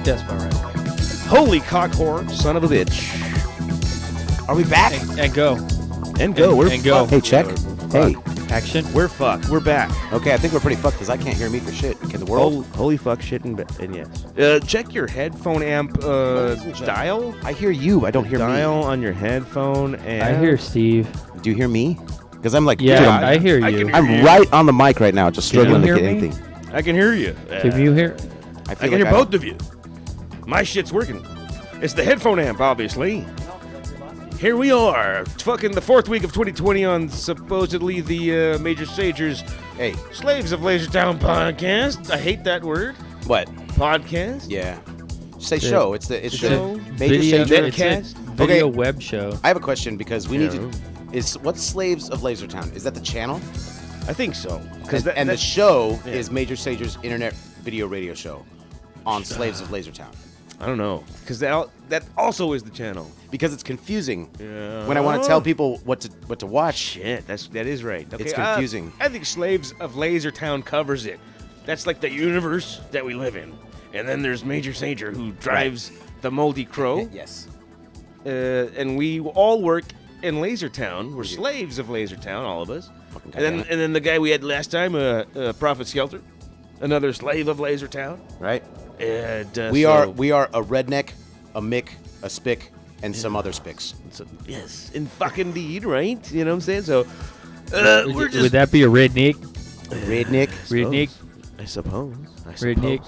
that's about right. Holy cock whore, son of a bitch. Are we back? And go. And go. We're and go. fucked. Hey, check. Hey. Action. We're fucked. We're back. Okay, I think we're pretty fucked because I can't hear me for shit. Can the world? Holy fuck, shit, and yes. Check your headphone amp dial. I hear you. I don't hear Dial me. on your headphone. And I hear Steve. Do you hear me? Because I'm like, Yeah, dude, I hear I you. can hear I'm you. right on the mic right now, just Can you struggling to hear get me? anything. I can hear you. Can you hear? I I feel can like hear both of you. My shit's working. It's the headphone amp, obviously. Here we are, fucking the fourth week of 2020 on supposedly the Major Sajor's Hey, Slaves of Lasertown podcast. I hate that word. what? Podcast? Yeah. Say The- show. It's the show. Major video, Sajor. it's a Vidcast? video Okay. web show. I have a question because we need Yeah. to. Is what's Slaves of Lasertown? Is that the channel? I think so. And the show yeah. is Major Sajor's internet video radio show on Slaves of Lasertown. I don't know, because that also is the channel. Because it's confusing Yeah. when I want to tell people what to watch. Shit, that is right. Okay, It's confusing. I think Slaves of Lasertown covers it. That's like the universe that we live in. And then there's Major Sajor who drives the Moldy Crow. Yes. And we all work in Lasertown. We're slaves of Lasertown, all of us. Fucking And goddamn then the guy we had last time, Prophet Skelter, another slave of Lasertown. Right. And We are a redneck, a mick, a spick, and some other spicks. yes, in fucking deed, right? You know what I'm saying? So we're just Would that be a redneck? Redneck. Redneck. I suppose. Redneck.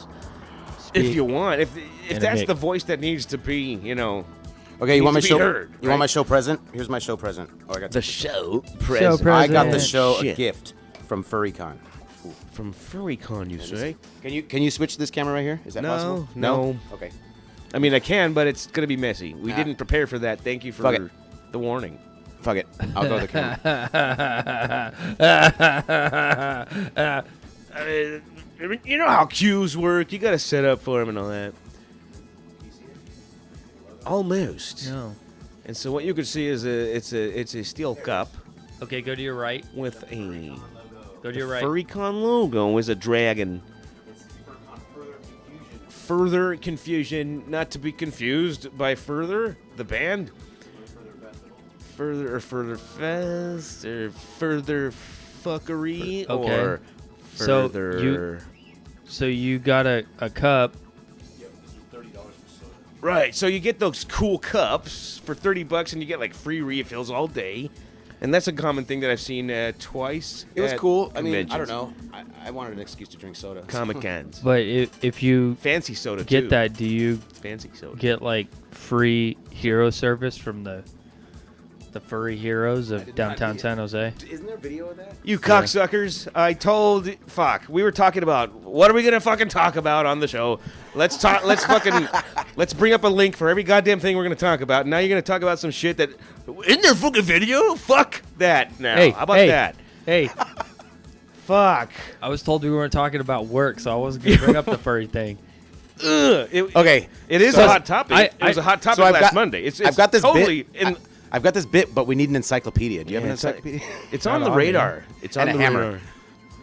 If you want, if And a that's Mick. the voice that needs to be, Okay, you needs want my to be show? heard, You want my right? show present? Here's my show present. Oh, I got the show Show present I got the present. show a Shit. gift from FurryCon. from FurryCon, you say? Can you switch this camera right here? Is that No, possible? no. Okay. I mean, I can, but it's gonna be messy. We Ah. didn't prepare for that. Thank you for Fuck it. the warning. Fuck it. I'll go to the camera. You know how cues work. You got to set up for them and all that. Almost. No. And so what you can see is it's a steel cup Okay, go to your right. with a Go to your right. FurryCon logo is a dragon. Further confusion, not to be confused by Further, the band. Further Fest, or Further Fuckery, Okay. or So Further... So you got a cup. Right, so you get those cool cups for $30 and you get like free refills all day. And that's a common thing that I've seen twice. It was at cool. I mean, I don't conventions. know. I wanted an excuse to drink soda. Comic Cons. But if you Fancy soda, get too. that, do you Fancy soda. get like free hero service from the furry heroes of did not downtown get- San Jose? Isn't there video of that? You cocksuckers. I told... Fuck. We were talking about... What are we going to fucking talk about on the show? Let's talk... Let's fucking... Let's bring up a link for every goddamn thing we're going to talk about. Now you're going to talk about some shit that... In their fucking video? Fuck that now. Hey, How about hey. that? Hey, Fuck. I was told we weren't talking about work, so I wasn't gonna bring up the furry thing. Ugh. Okay. It is So- a hot topic. It was a hot topic So I've last got- Monday. It's I've got this totally bit. in... I've got this bit, but we need an encyclopedia. Do you have an Yeah, encyclopedia? It's on Not the on me. radar. It's on And a the hammer. radar.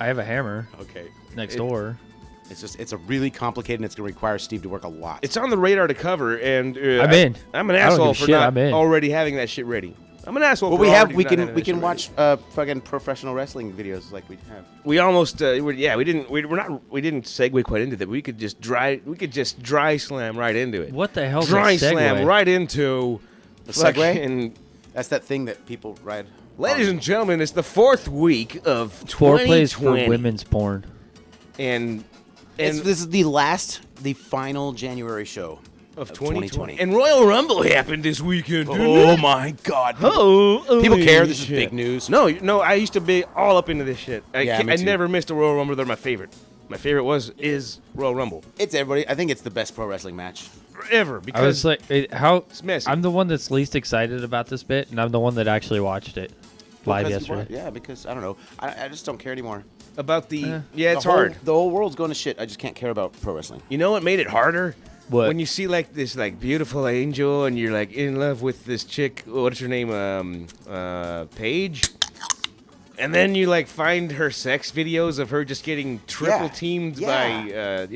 I have a hammer Okay. next It- door. It's a really complicated, and it's going to require Steve to work a lot. It's on the radar to cover, and I'm in. I'm an I don't asshole give a for shit, not I'm in. already having that shit ready. I'm an asshole. well, for we have. already We not can having we that can shit watch ready. fucking professional wrestling videos like we have. We almost. We didn't segue quite into that. We could just dry slam right into it. What the hell's Dry a segue? slam right into The segue? fucking- That's that thing that people ride. Ladies and gentlemen, it's the fourth week of Foreplays for 2020, women's porn. and This is the final January show of 2020. 2020. And Royal Rumble happened this weekend. didn't Oh it? my God! Oh, People holy care. This is shit. big news. No, I used to be all up into this shit. Yeah, me I too. never missed a Royal Rumble. They're my favorite. My favorite is Royal Rumble It's everybody. I think it's the best pro wrestling match. ever I because was like, how? it's messy. I'm the one that's least excited about this bit, and I'm the one that actually watched it live Because yesterday. Yeah, because I don't know. I just don't care anymore. about the Eh. it's The whole- hard. The whole world's going to shit. I just can't care about pro wrestling. You know what made it harder? What? When you see like this like beautiful angel and you're like in love with this chick. What's her name? Paige. And then you like find her sex videos of her just getting triple teamed by,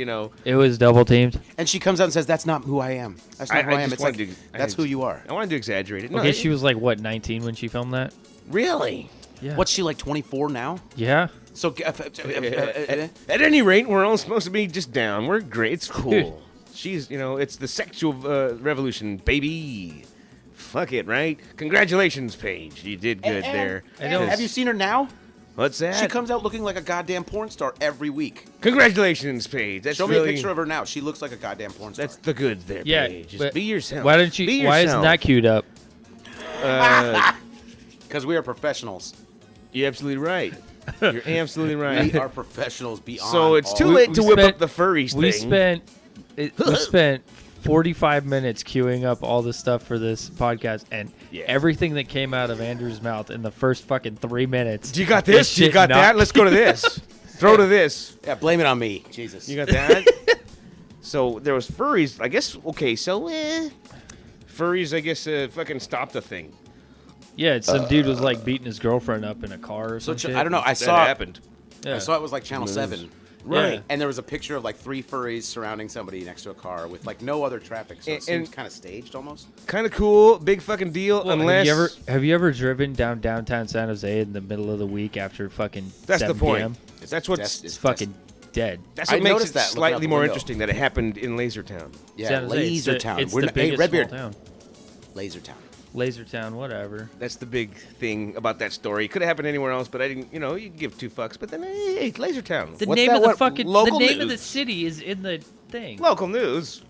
It was double teamed. And she comes out and says, "That's not who I am. That's not who I am." It's like, that's who you are. I wanted to exaggerate it. No, Okay, she was like, what, 19 when she filmed that? really? Yeah. What's she like? 24 now? Yeah. So At any rate, we're all supposed to be just down. We're great. It's cool. She's, it's the sexual revolution, baby. Fuck it, right? Congratulations, Paige. You did good there. Have you seen her now? What's that? She comes out looking like a goddamn porn star every week. Congratulations, Paige. That's Show really, me a picture of her now. She looks like a goddamn porn star. That's the good there, Yeah. Paige. Just but be yourself. Why don't you? Be Why yourself. isn't that queued up? Because we are professionals. You're absolutely right. You're absolutely right. We are professionals beyond. So it's too all- late to whip spent- up the furries We thing. spent 45 minutes queuing up all the stuff for this podcast, and everything that came out of Andrew's mouth in the first fucking 3 minutes. You got this? You got that? Let's go to this. Throw to this. Yeah, blame it on me. Jesus. You got that? So there was furries. I guess, okay, so furries, I guess, fucking stopped the thing. Yeah, some dude was like beating his girlfriend up in a car or So something. I don't know. I That saw happened. Yeah. I saw it was like Channel 7. Right. Yeah. And there was a picture of like 3 furries surrounding somebody next to a car with like no other traffic. So it And- seems kind of staged almost. Kind of cool. Big fucking deal. Well, unless. have you ever driven downtown San Jose in the middle of the week after fucking That's 7 the point. p.m.? That's what's. It's fucking dead. That's I what makes noticed it that looking out slightly the more window. interesting that it happened in Lasertown. Yeah, San Jose, Lasertown. It's We're the not, hey, biggest Redbeard. small town. Lasertown. Lasertown, whatever. That's the big thing about that story. It could have happened anywhere else, but I didn't. You give 2 fucks. But then, hey, Lasertown. The What's name that? of the What, fucking local the name of the news? city is in the thing. Local news.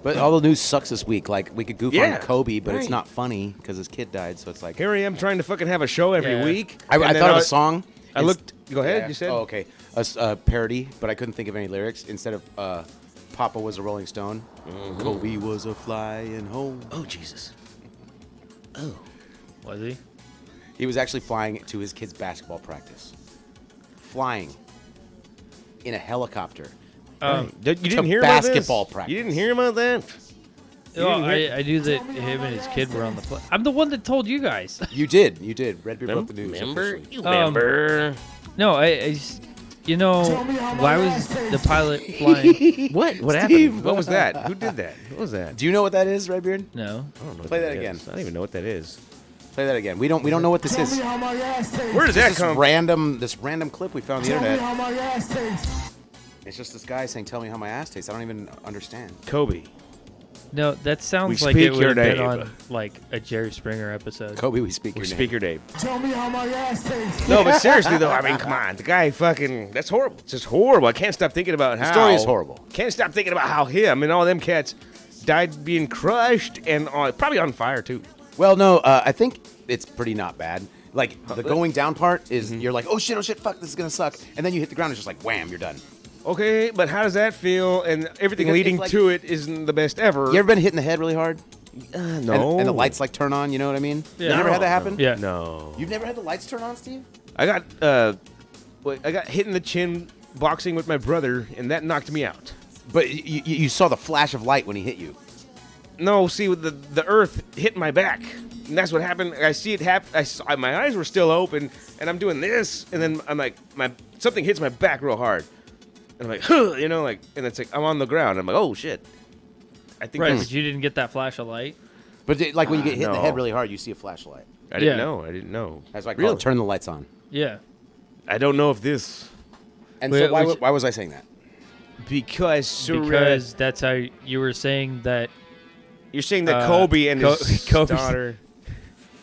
But all the news sucks this week. Like, we could goof Yeah, on Kobe, but it's right. not funny because his kid died. So it's like. Here I am trying to fucking have a show every Yeah. week. I and then thought of a song. I looked. Go ahead. Yeah. You said. Oh, okay. A parody, but I couldn't think of any lyrics. Instead of Papa was a Rolling Stone, Kobe was a flying home. Oh Jesus. Oh. Was he? He was actually flying to his kid's basketball practice. Flying in a helicopter. You didn't hear basketball about this? practice. You didn't hear about that? You Oh, didn't hear- I knew that him and his kid were on the plane. I'm the one that told you guys. You did. Redbeard broke the news. Remember? officially. You remember? No, I just, why was the pilot flying? What happened? What was that? Who did that? What was that? Do you know what that is, Redbeard? No. I don't know. Play what that again. is. I don't even know what that is. Play that again. We don't know what this is. Where does that This come? random clip we found on the internet. It's just this guy saying, "Tell me how my ass tastes." I don't even understand. Kobe. No, that sounds We like it speak would your have been name. on like a Jerry Springer episode. Kobe, we speak We your name. speak your name. Tell me how my ass tastes. No, but seriously though, I mean, come on, the guy fucking. That's horrible. It's just horrible. I can't stop thinking about how. The story is horrible. Can't stop thinking about how him and all them cats died being crushed and probably on fire too. Well, no, I think it's pretty not bad. Like, the going down part is you're like, oh shit, fuck, this is gonna suck. And then you hit the ground, it's just like, wham, you're done. Okay, but how does that feel? And everything Because leading it's like- to it isn't the best ever. You ever been hit in the head really hard? No. And the lights like turn on, you know what I mean? Yeah. You never had that No. happen? Yeah. No. You've never had the lights turn on, Steve? I got hit in the chin boxing with my brother, and that knocked me out. But you saw the flash of light when he hit you. No, see, with the earth hit my back, and that's what happened. I see it happen. My eyes were still open, and I'm doing this, and then I'm like, something hits my back real hard, and I'm like, huh, and it's like I'm on the ground. I'm like, oh shit. I think Right, that's- but you didn't get that flash of light. But like when you get hit in the No. head really hard, you see a flashlight. I didn't Yeah. know. I didn't know. That's why I call it turn the lights on. Yeah. I don't know if this And Wait, so why, which- why was I saying that? because Because that's how you were saying that you're saying that Kobe and his Kobe's- daughter.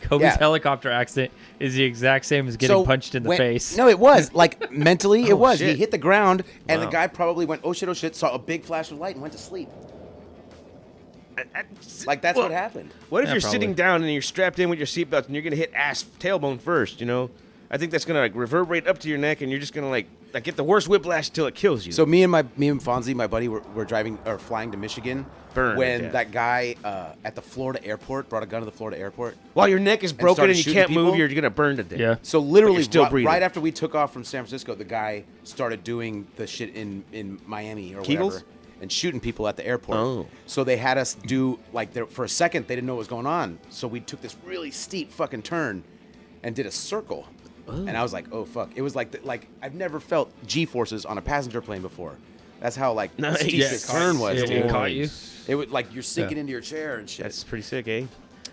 Kobe's Yeah. helicopter accident is the exact same as getting punched in the face. No, it was. Like, mentally, it Oh, was. shit. He hit the ground, and Wow. the guy probably went, oh shit, saw a big flash of light and went to sleep. Like, that's what happened. What if Yeah, you're probably. sitting down and you're strapped in with your seatbelt and you're gonna hit ass tailbone first? I think that's gonna like reverberate up to your neck and you're just gonna like get the worst whiplash till it kills you. So me and Fonzie, my buddy, were driving or flying to Michigan Burned when to death. that guy at the Florida airport brought a gun to the Florida airport. while your neck is broken started and you shooting can't move, people? you're gonna burn to death. Yeah. So literally, But you're still breathing. right after we took off from San Francisco, the guy started doing the shit in Miami or Kegels? whatever, and shooting people at the airport. Oh. So they had us do for a second they didn't know what was going on. So we took this really steep fucking turn, and did a circle. And I was like, oh, fuck. It was like I've never felt G-forces on a passenger plane before. That's how, like, Nice. steep Yeah, this turn was, it dude. caught you. It would, like, you're sinking into your chair and shit. That's pretty sick, eh?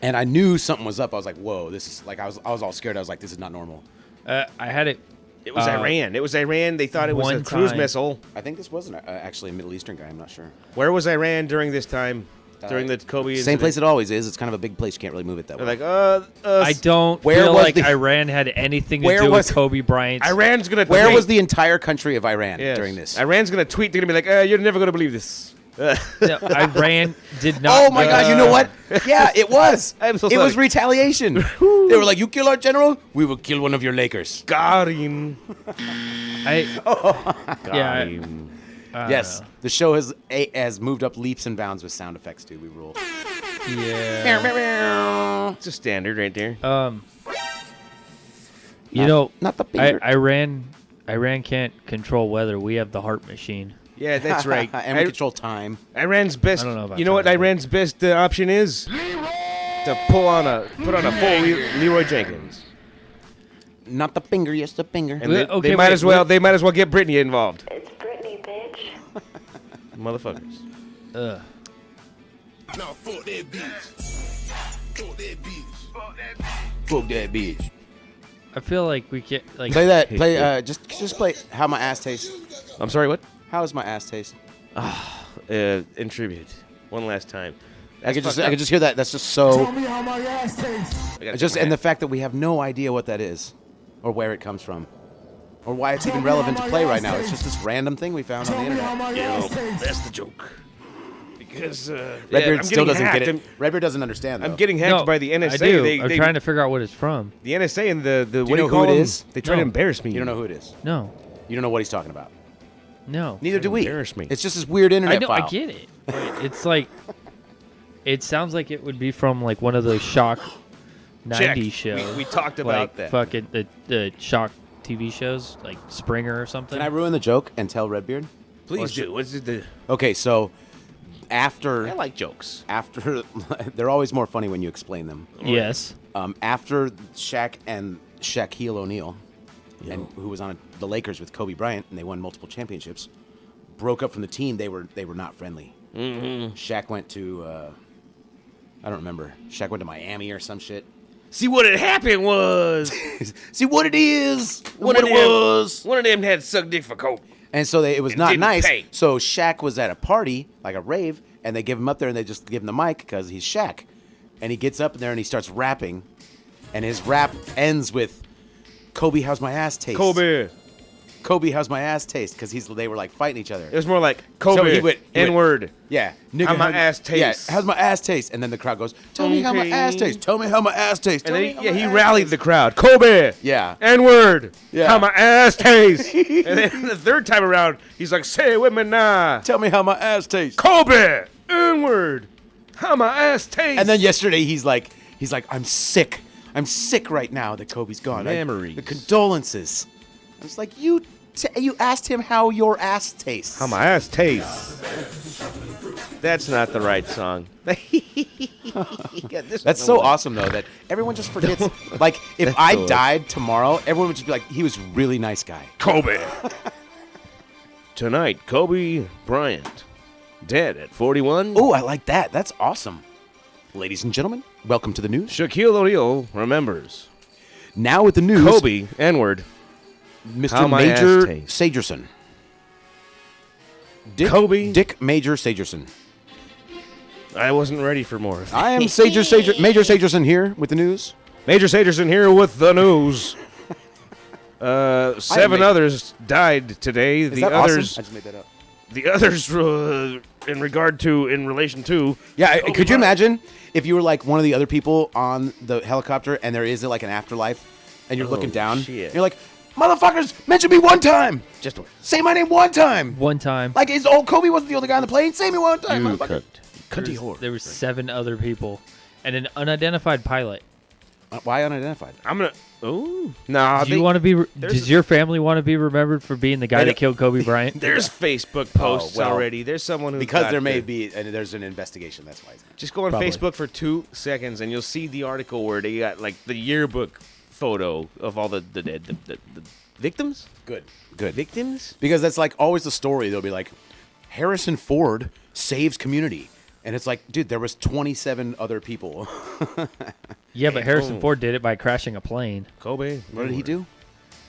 And I knew something was up. I was like, whoa, this is, like, I was all scared. I was like, this is not normal. I had it. It was Iran. It was Iran. They thought it was one a cruise time. missile. I think this wasn't actually a Middle Eastern guy. I'm not sure. Where was Iran during this time? During the Kobe incident? Same place it always is. It's kind of a big place. You can't really move it that They're way. like, I don't Where feel was like the- Iran had anything to Where do was- with Kobe Bryant. Iran's gonna. Where tweet. was the entire country of Iran Yes. during this? Iran's gonna tweet. They're gonna be like, "You're never gonna believe this." No, Iran did not. Oh my God! You know what? Yeah, it was. I'm so It was sorry. retaliation. They were like, "You kill our general, we will kill one of your Lakers." Got him. Yeah. Got him. Yes, the show has moved up leaps and bounds with sound effects, dude. We rule. Yeah. It's a standard right there. You know, not the finger. Iran can't control weather. We have the heart machine. Yeah, that's right. And we control time. Iran's best. I don't know about you know what time, but- Iran's best option is? To put on a full Leroy Jenkins. Not the finger, yes, the finger. And they, Okay, they might wait, as well. They might as well get Britney involved. It's Britney, bitch. Motherfuckers. Ugh. Now fuck that bitch. Fuck that bitch. Fuck that bitch. I feel like we can't like Play that. Play. Just play. How my ass tastes. I'm sorry. What? How does my ass taste? In tribute. One last time. I could fucked just up. hear that. That's just Tell so. me how my ass tastes. I gotta Just check my and the hat. fact that we have no idea what that is, or where it comes from, or why it's Tell even me relevant how to my play ass right now. It's tastes. just this random thing we found on Tell the me how internet. my You know, ass tastes. that's the joke. Because Redbeard I'm still getting doesn't hacked. get it. Redbeard doesn't understand. Though. I'm getting hacked no, by the NSA. I do. They, I'm they, trying to figure out what it's from. the NSA and the Do what you do know you call who it them? is? They try to No. embarrass me. You don't know who it is. No, You don't know what he's talking about. no. Neither do we. embarrass me. It's just this weird internet I know. file. I get it. But it's like it sounds like it would be from like one of those shock Check. 90s shows. We talked about like that. fucking the shock TV shows like Springer or something. Can I ruin the joke and tell Redbeard? Please do. What's the? Okay, so after I like jokes. they're always more funny when you explain them. Yes. After Shaq and Shaquille O'Neal, and who was on the Lakers with Kobe Bryant, and they won multiple championships, broke up from the team. They were not friendly. Mm-hmm. Shaq went to I don't remember. Shaq went to Miami or some shit. See what had happened was See what it is. one What of it them, was. One of them had sucked dick for Kobe. And so it was And not didn't nice. pay. So Shaq was at a party, like a rave, and they give him up there and they just give him the mic because he's Shaq. And he gets up in there and he starts rapping. And his rap ends with, Kobe, how's my ass taste? Kobe, how's my ass taste? Because they were like fighting each other. It was more like Kobe. he went- N-word. Yeah. Nigga, How my ass taste. Yeah, how's my ass taste? And then the crowd goes, tell me how my Okay. ass tastes. Tell me how my ass tastes. And Tell then me how my he ass rallied tastes." the crowd. Kobe. Yeah. N-word. Yeah. How my ass tastes. And then the third time around, he's like, say it with me now. Tell me how my ass tastes. Kobe. N-word. How my ass tastes. And then yesterday he's like, I'm sick. I'm sick right now that Kobe's gone. Memories. The condolences. I was like, you asked him how your ass tastes. How my ass tastes. That's not the right song. Yeah, this That's is so the one. awesome though that everyone just forgets. Like if I the- died tomorrow, everyone would just be like, he was a really nice guy. Kobe. Tonight, Kobe Bryant, dead at 41. Oh, I like that. That's awesome. Ladies and gentlemen, welcome to the news. Shaquille O'Neal remembers. Now with the news, Kobe, N-word. Mr. How my ass Major tastes. Sagerson. Kobe. Dick Major Sagerson. I wasn't ready for more. I am Major Sagerson here with the news. Major Sagerson here with the news. 7 Major. others died today. Is The that others, awesome? I just made that up. the others, in relation to. Yeah, Kobe could you Bryant. imagine if you were like one of the other people on the helicopter and there is like an afterlife and you're looking down? shit. You're like, motherfuckers, mention me one time. Just Say my name one time. One time. Like, Kobe wasn't the only guy on the plane. Say me one time, motherfucker. cunty whore. There were 7 other people and an unidentified pilot. Why unidentified? I'm gonna. Oh, nah. Do you want to be? there's Does your family want to be remembered for being the guy that killed Kobe Bryant? There's Facebook posts well, already. There's someone who Because there may be, and there's an investigation. That's why. Just go on Probably. Facebook for 2 seconds and you'll see the article where they got like the yearbook photo of all the victims. Good. Victims. Because that's like always the story. They'll be like, Harrison Ford saves community. And it's like, dude, there was 27 other people. Yeah, but Harrison Ford did it by crashing a plane. Kobe. What did he do?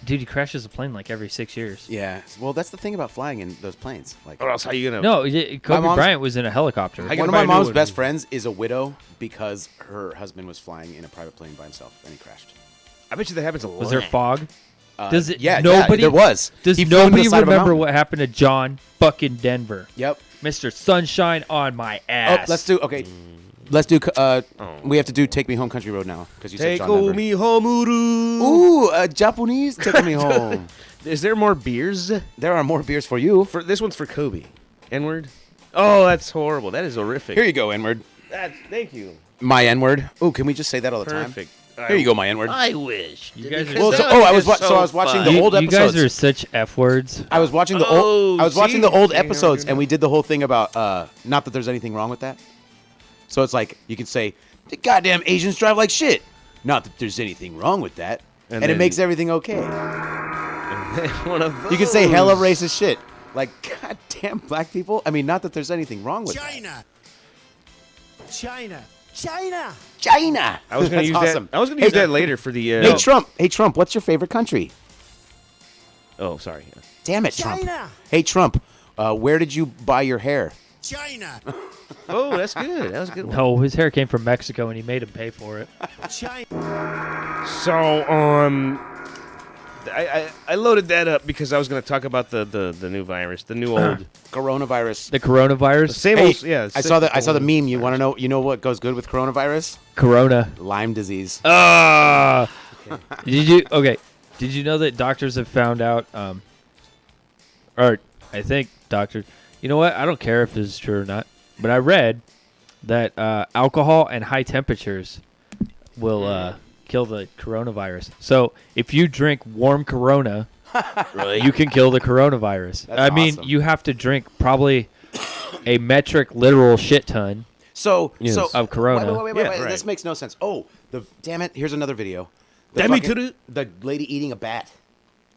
Dude, he crashes a plane like every 6 years. Yeah. Well, that's the thing about flying in those planes. Like, Or else how you gonna? No, Kobe mom's- Bryant was in a helicopter. I one gotta of buy my a new mom's one. best friends is a widow because her husband was flying in a private plane by himself and he crashed. I bet you that happens a lot. Was there fog? Does it? Yeah, nobody. there was. Does He flew into the nobody side of a remember mountain. what happened to John fucking Denver? Yep. Mr. Sunshine on my Oh, ass. let's do. Okay. Let's do. We have to do "Take Me Home, Country Road" now because you said Take John Denver. me home, Uru. Ooh, Japanese. Take me home. Is there more beers? There are more beers for you. For this one's for Kobe. N-word. Oh, that's horrible. That is horrific. Here you go, N-word. Thank you. My N-word. Ooh, can we just say that all the Perfect. time? Here you go, my N-word. I wish. You guys are Well, so- I was watching the old you guys episodes. are such F words. I was watching the Oh, old. I was watching see? the old See how we episodes, do and that? we did the whole thing about not that there's anything wrong with that. So it's like you can say, "The goddamn Asians drive like shit." Not that there's anything wrong with that, and it then- makes everything okay. One of You can say hella those. racist shit, like goddamn black people. I mean, not that there's anything wrong with that. China. China. I was gonna That's use awesome. that. I was gonna use that later for the. Hey Trump. Hey Trump. What's your favorite country? Oh, sorry. Damn it, Trump. China. Hey Trump. Where did you buy your hair? China. Oh, that's good. That was a good one. No, his hair came from Mexico, and he made him pay for it. China. So, I loaded that up because I was going to talk about the new virus, the new old, Coronavirus. The coronavirus. same Hey, old. Yeah, I saw the meme. You want to know? You know what goes good with coronavirus? Corona. Lyme disease. Ah. Did you? Okay. Did you know that doctors have found out? Or I think doctors. You know what? I don't care if this is true or not, but I read that alcohol and high temperatures will kill the coronavirus. So if you drink warm Corona, you can kill the coronavirus. That's I mean, awesome. you have to drink probably a metric literal shit ton. So Of Corona. Wait, Yeah, right. This makes no sense. Oh, damn it! Here's another video. The Damn it, fucking- could it- the lady eating a bat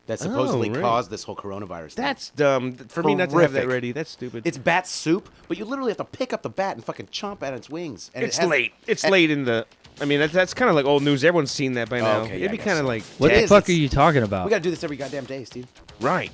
that supposedly right. caused this whole coronavirus. thing. That's dumb. For me not to have that Horrific. ready, that's stupid. It's bat soup, but you literally have to pick up the bat and fucking chomp at its wings. And It's it has, late. It's and- late in the. I mean, that's kind of like old news. Everyone's seen that by now. okay, yeah, It'd I be guess kind of so. like What It the is, fuck are it's- you talking about? We gotta do this every goddamn day, Steve. right.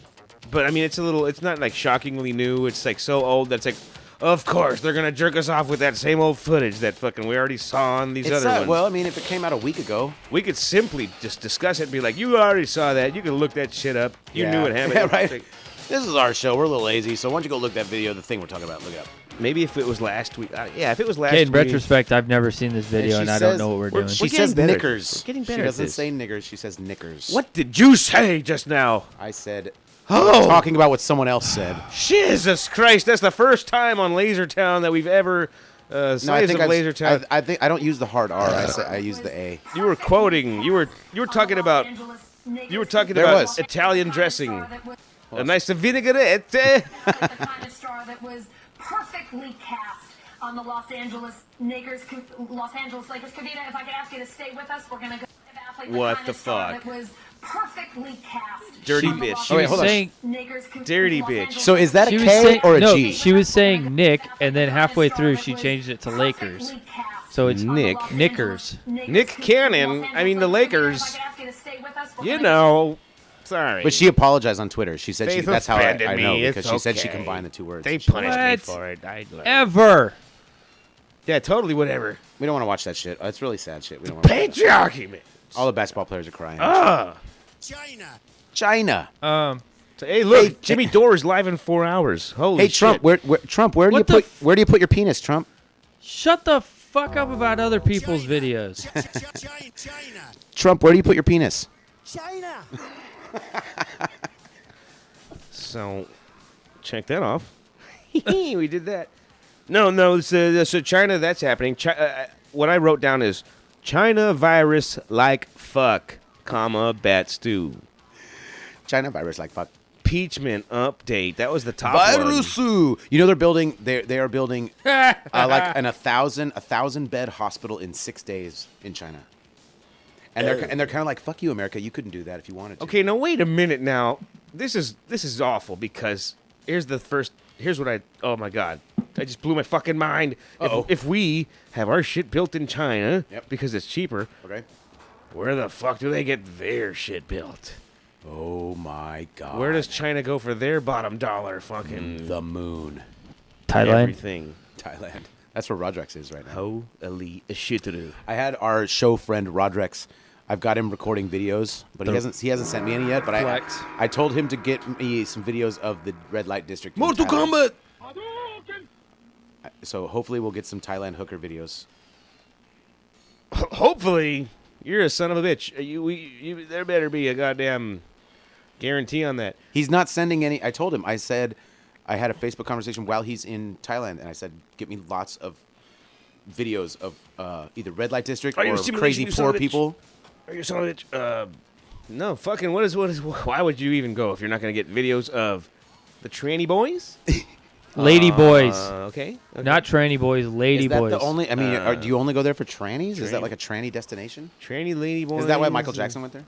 But I mean, it's a little. It's not like shockingly new. It's like so old that's like, of course they're gonna jerk us off with that same old footage that fucking we already saw on these It's other ones. well, I mean, if it came out a week ago, We could simply just discuss it and be like, you already saw that. You could look that shit up. You knew it happened. Yeah, right. It's like, This is our show. We're a little lazy, so why don't you go look that video, the thing we're talking about? Look it up. maybe if it was last week. Yeah, if it was last Okay, in week. retrospect, I've never seen this video, she and I don't says- know what we're doing. She getting says better. knickers. We're getting better She at doesn't this. say niggers. She says knickers. What did you say just now? I said. Oh, Talking about what someone else said. Jesus Christ! That's the first time on Lasertown that we've ever. Slaves I think of Lasertown. I think I don't use the hard R. I use the A. You were quoting. You were talking about. You were talking There about was. Italian dressing. A nice vinaigrette. The kind of star that was perfectly cast on the Los Angeles Lakers. Kavita, if I could ask you to stay with us, we're gonna go. What kind the of star fuck? That was perfectly cast. Dirty on the bitch. Los She was hold on. saying. Dirty bitch. So is that a She was K saying or a no. G? She was saying Nick, and then halfway through she changed it to Lakers. So it's Nick. Knickers. Nick Cannon, I mean, the Lakers. You know. Sorry. But she apologized on Twitter. She said They've that's how I offended know me. because It's she said she okay. combined the two words. They She- punished me What? for it. Ever. Yeah, totally. Whatever. We don't want to watch that shit. It's really sad shit. We don't want to. Patriarchy, man. All the basketball players are crying. China. China. So, hey, look, Hey, Jimmy Dore is live in 4 hours. Holy Hey Trump, shit. where do you What the put where do you put your penis, Trump? Shut the fuck up about other people's videos. China. Trump, where do you put your penis? China. So, check that off. We did that. No. So China, that's happening. What I wrote down is China virus like fuck, bat stew. China virus like fuck. Impeachment update. That was the top one. Virusu. You know they're building. They are building like a 1,000 bed hospital in 6 days in China. And they're kind of like, fuck you, America. You couldn't do that if you wanted to. Okay, now wait a minute. Now this is awful because here's what I. Oh my god, I just blew my fucking mind. If we have our shit built in China because it's cheaper, Okay. where the fuck do they get their shit built? Oh my god. Where does China go for their bottom dollar? Fucking the moon? Thailand. everything. Thailand. That's where Rodrex is right now. Holy shit to do. I had our show friend Rodrex. I've got him recording videos, but he hasn't sent me any yet. But Flex. I told him to get me some videos of the red light district. in Mortal Thailand. Kombat. So hopefully we'll get some Thailand hooker videos. Hopefully, you're a son of a bitch. There better be a goddamn guarantee on that. He's not sending any. I told him. I said I had a Facebook conversation while he's in Thailand, and I said, get me lots of videos of either red light district Are you or simulation, crazy you son poor of a bitch? people. Are you son of a bitch? No, fucking. What is? Why would you even go if you're not gonna get videos of the tranny boys? Lady boys. Okay. Not tranny boys, lady Is that boys. the only? I mean, do you only go there for trannies? Is that like a tranny destination? Tranny lady boys. Is that why Michael Jackson went there?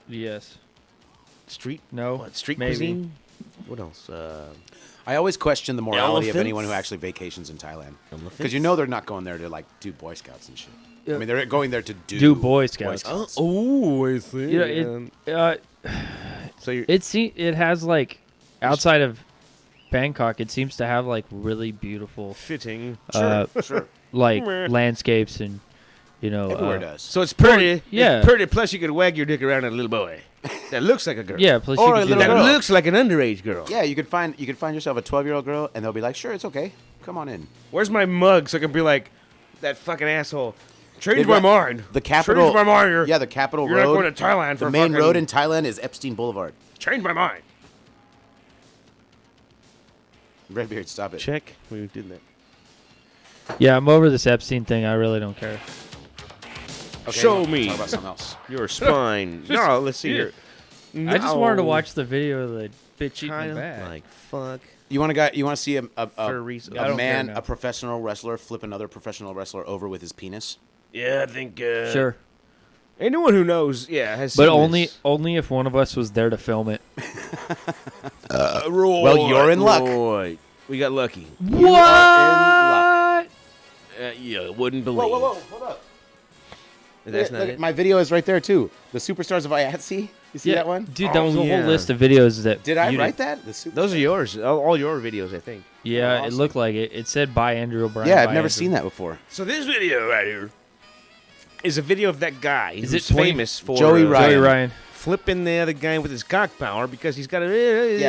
Yes. Street? No. What, street maybe. cuisine? What else? I always question the morality of Elephants? anyone who actually vacations in Thailand. Elephants? Because you know they're not going there to like do Boy Scouts and shit. Yeah. I mean, they're going there to Do Boy Scouts. Oh, I see. You know, So you're it has like outside of Bangkok, it seems to have like really beautiful fitting. Sure. like landscapes and Everywhere does. So it's pretty. yeah. It's pretty. Plus, you could wag your dick around a little boy that looks like a girl. Yeah, plus Or you a can do little that. That girl. looks like an underage girl. Yeah, you could find yourself a 12-year-old girl, and they'll be like, "Sure, it's okay. Come on in." Where's my mug so I can be like that fucking asshole? Change They've my got mind. The capital. Change my mind. Yeah, the capital You're road. not going to Thailand for the main fucking- road in Thailand is Epstein Boulevard. Change my mind. Redbeard, stop it. Check. We did that. Yeah, I'm over this Epstein thing. I really don't care. Okay, Show let's me. Talk about something else. Your spine. No, let's see here. I just wanted to No. watch the video of the bitch eating Kind the of bag. like fuck. You want to see For a reason. I a don't care man, now. a professional wrestler, flip another professional wrestler over with his penis? Yeah, I think. Sure, Anyone who knows, has. but seen only if one of us was there to film it. this. Well, you're in luck. Right. We got lucky. What? You wouldn't believe. Hold up. That's Look, not it. my video is right there too. The Superstars of IATSE. You see that one? Dude, that was a yeah. whole list of videos that. Did I you write that? The Superstars. Those are yours. All your videos, I think. Yeah, Awesome. it looked like it. It said by Andrew O'Brien. Yeah, by I've never Andrew. seen that before. So this video right here is a video of that guy Is who's it 20 famous for Joey Ryan. Joey Ryan. flipping the other guy with his cock power because he's got a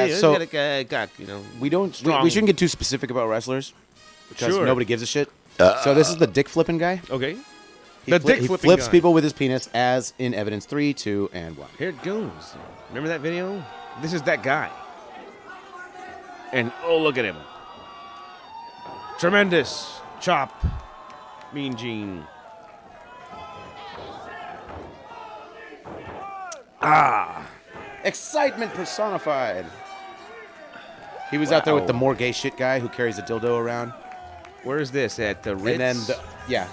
he's so- got a cock, you know. We don't. Strong. We shouldn't get too specific about wrestlers because Sure. nobody gives a shit. So this is the dick flipping guy. Okay. He The fli- dick he flipping flips guy. people with his penis, as in evidence 3, 2, and 1. Here it goes. Remember that video? This is that guy. And oh, look at him. Tremendous chop. Mean Gene. Excitement personified. He was out there with the more gay shit guy who carries a dildo around, Where is this? At the Ritz? and then yeah,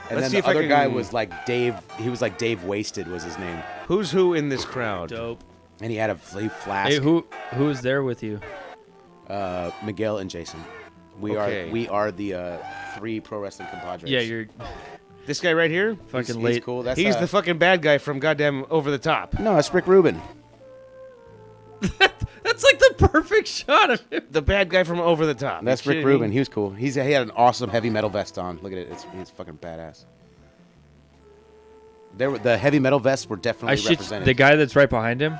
and Let's see then if the I other can- guy was like Dave. He was like Dave Wasted was his name, Who's who in this crowd? Dope. and he had a flask. Hey, who is there with you? Miguel and Jason. We Okay. are the 3 pro wrestling compadres. Yeah, you're This guy right here? fucking he's late. cool. That's He's the fucking bad guy from goddamn Over the Top. no, it's Rick Rubin. That's like the perfect shot of him. The bad guy from Over the Top. That's You Rick kidding me? Rubin. He was cool. He had an awesome heavy metal vest on. Look at it. He's fucking badass. The heavy metal vests were definitely I shit. represented. The guy that's right behind him.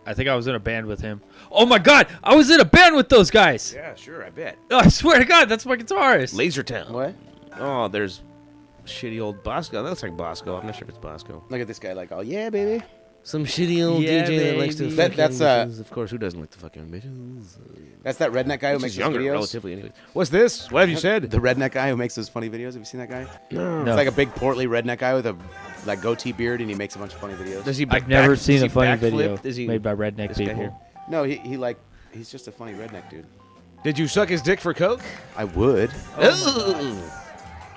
I think I was in a band with him. Oh my god, I was in a band with those guys. Yeah, sure, I bet. Oh, I swear to God, that's my guitarist. Lasertown. What? Oh, there's shitty old Bosco. That looks like Bosco. I'm not sure if it's Bosco. Look at this guy, like, oh yeah, baby. Some shitty old Yeah, DJ that likes to baby. fucking That's, bitches. Of course, who doesn't like to fucking bitches? That's that redneck guy who He's makes those younger, videos. relatively, anyways. What's this? What have you said? The redneck guy who makes those funny videos. Have you seen that guy? No. No. It's like a big portly redneck guy with a like goatee beard, and he makes a bunch of funny videos. Does he? I've never does seen he a funny backflip? video Does he, made by redneck this guy people. here? No, he's just a funny redneck dude. Did you suck his dick for coke? I would. Oh.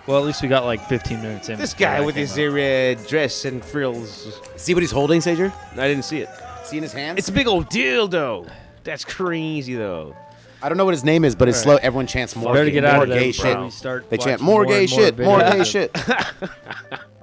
Well, at least we got like 15 minutes in. This before guy that with came his out. dress and frills. See what he's holding, Sajor? I didn't see it. See in his hands? It's a big old dildo. That's crazy, though. I don't know what his name is, but it's slow. Everyone chants more, Better gay, get out more of there gay before shit. we start They chant watching more and gay shit, more videos. gay shit.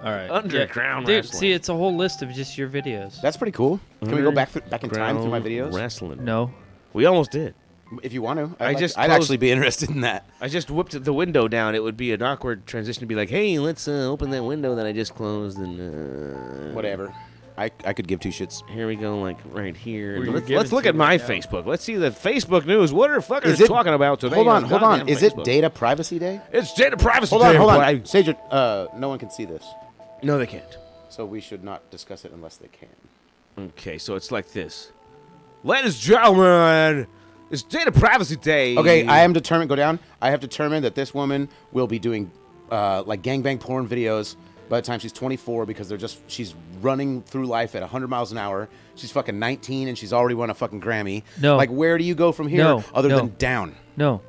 All right. Underground Dude, wrestling. see, it's a whole list of just your videos. That's pretty cool. Can we go back in time through my videos? Wrestling. No. We almost did. If you want to. I'd I'd closed- actually be interested in that. I just whipped the window down. It would be an awkward transition to be like, hey, let's open that window that I just closed. And Whatever. I could give two shits. here we go, like right here. Where you Let's give it look to at my right now. Facebook. Let's see the Facebook news. What are fuckers Is it- talking about today? Hold on. goddamn Is it Facebook? Data Privacy Day? It's data privacy Hold on, day. hold on. boy. Sajor, no one can see this. No, they can't. So we should not discuss it unless they can. Okay, so it's like this. Ladies and gentlemen, it's data privacy day. Okay, I am determined. Go down. I have determined that this woman will be doing like gangbang porn videos by the time she's 24 because she's running through life at 100 miles an hour. She's fucking 19 and she's already won a fucking Grammy. No. Like, where do you go from here No, other no. than down? No.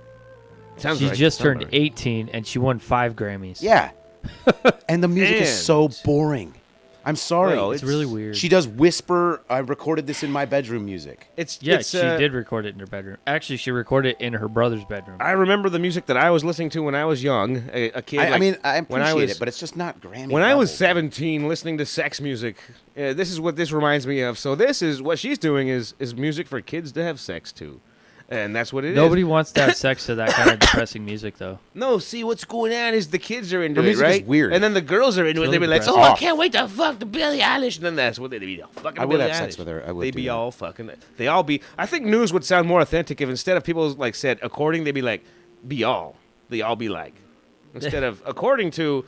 Sounds She right. just Sounds turned right. 18 and she won 5 Grammys. Yeah. And the music is so And- boring. I'm sorry. Well, It's really weird. She does whisper. I recorded this in my bedroom music. It's She did record it in her bedroom. Actually, she recorded it in her brother's bedroom. I remember the music that I was listening to when I was young, a kid. I like, mean, I when appreciate was, it, but it's just not Grammy. when I was level. 17, listening to sex music, this is what this reminds me of. So this is what she's doing is music for kids to have sex to, and that's what it is. Nobody wants to have sex to that kind of depressing music, though. No, see what's going on is the kids are into Her it, music is right? weird. And then the girls are into it. Really They be like, depressing. "Oh, I Oh. can't wait to fuck the Billie Eilish." And then that's what they be all fucking. I would Billie have sex Eilish. with her. I would They do be that. all fucking. They all be. I think news would sound more authentic if instead of people like said according, they'd be like, "Be all." They all be like, instead of according to.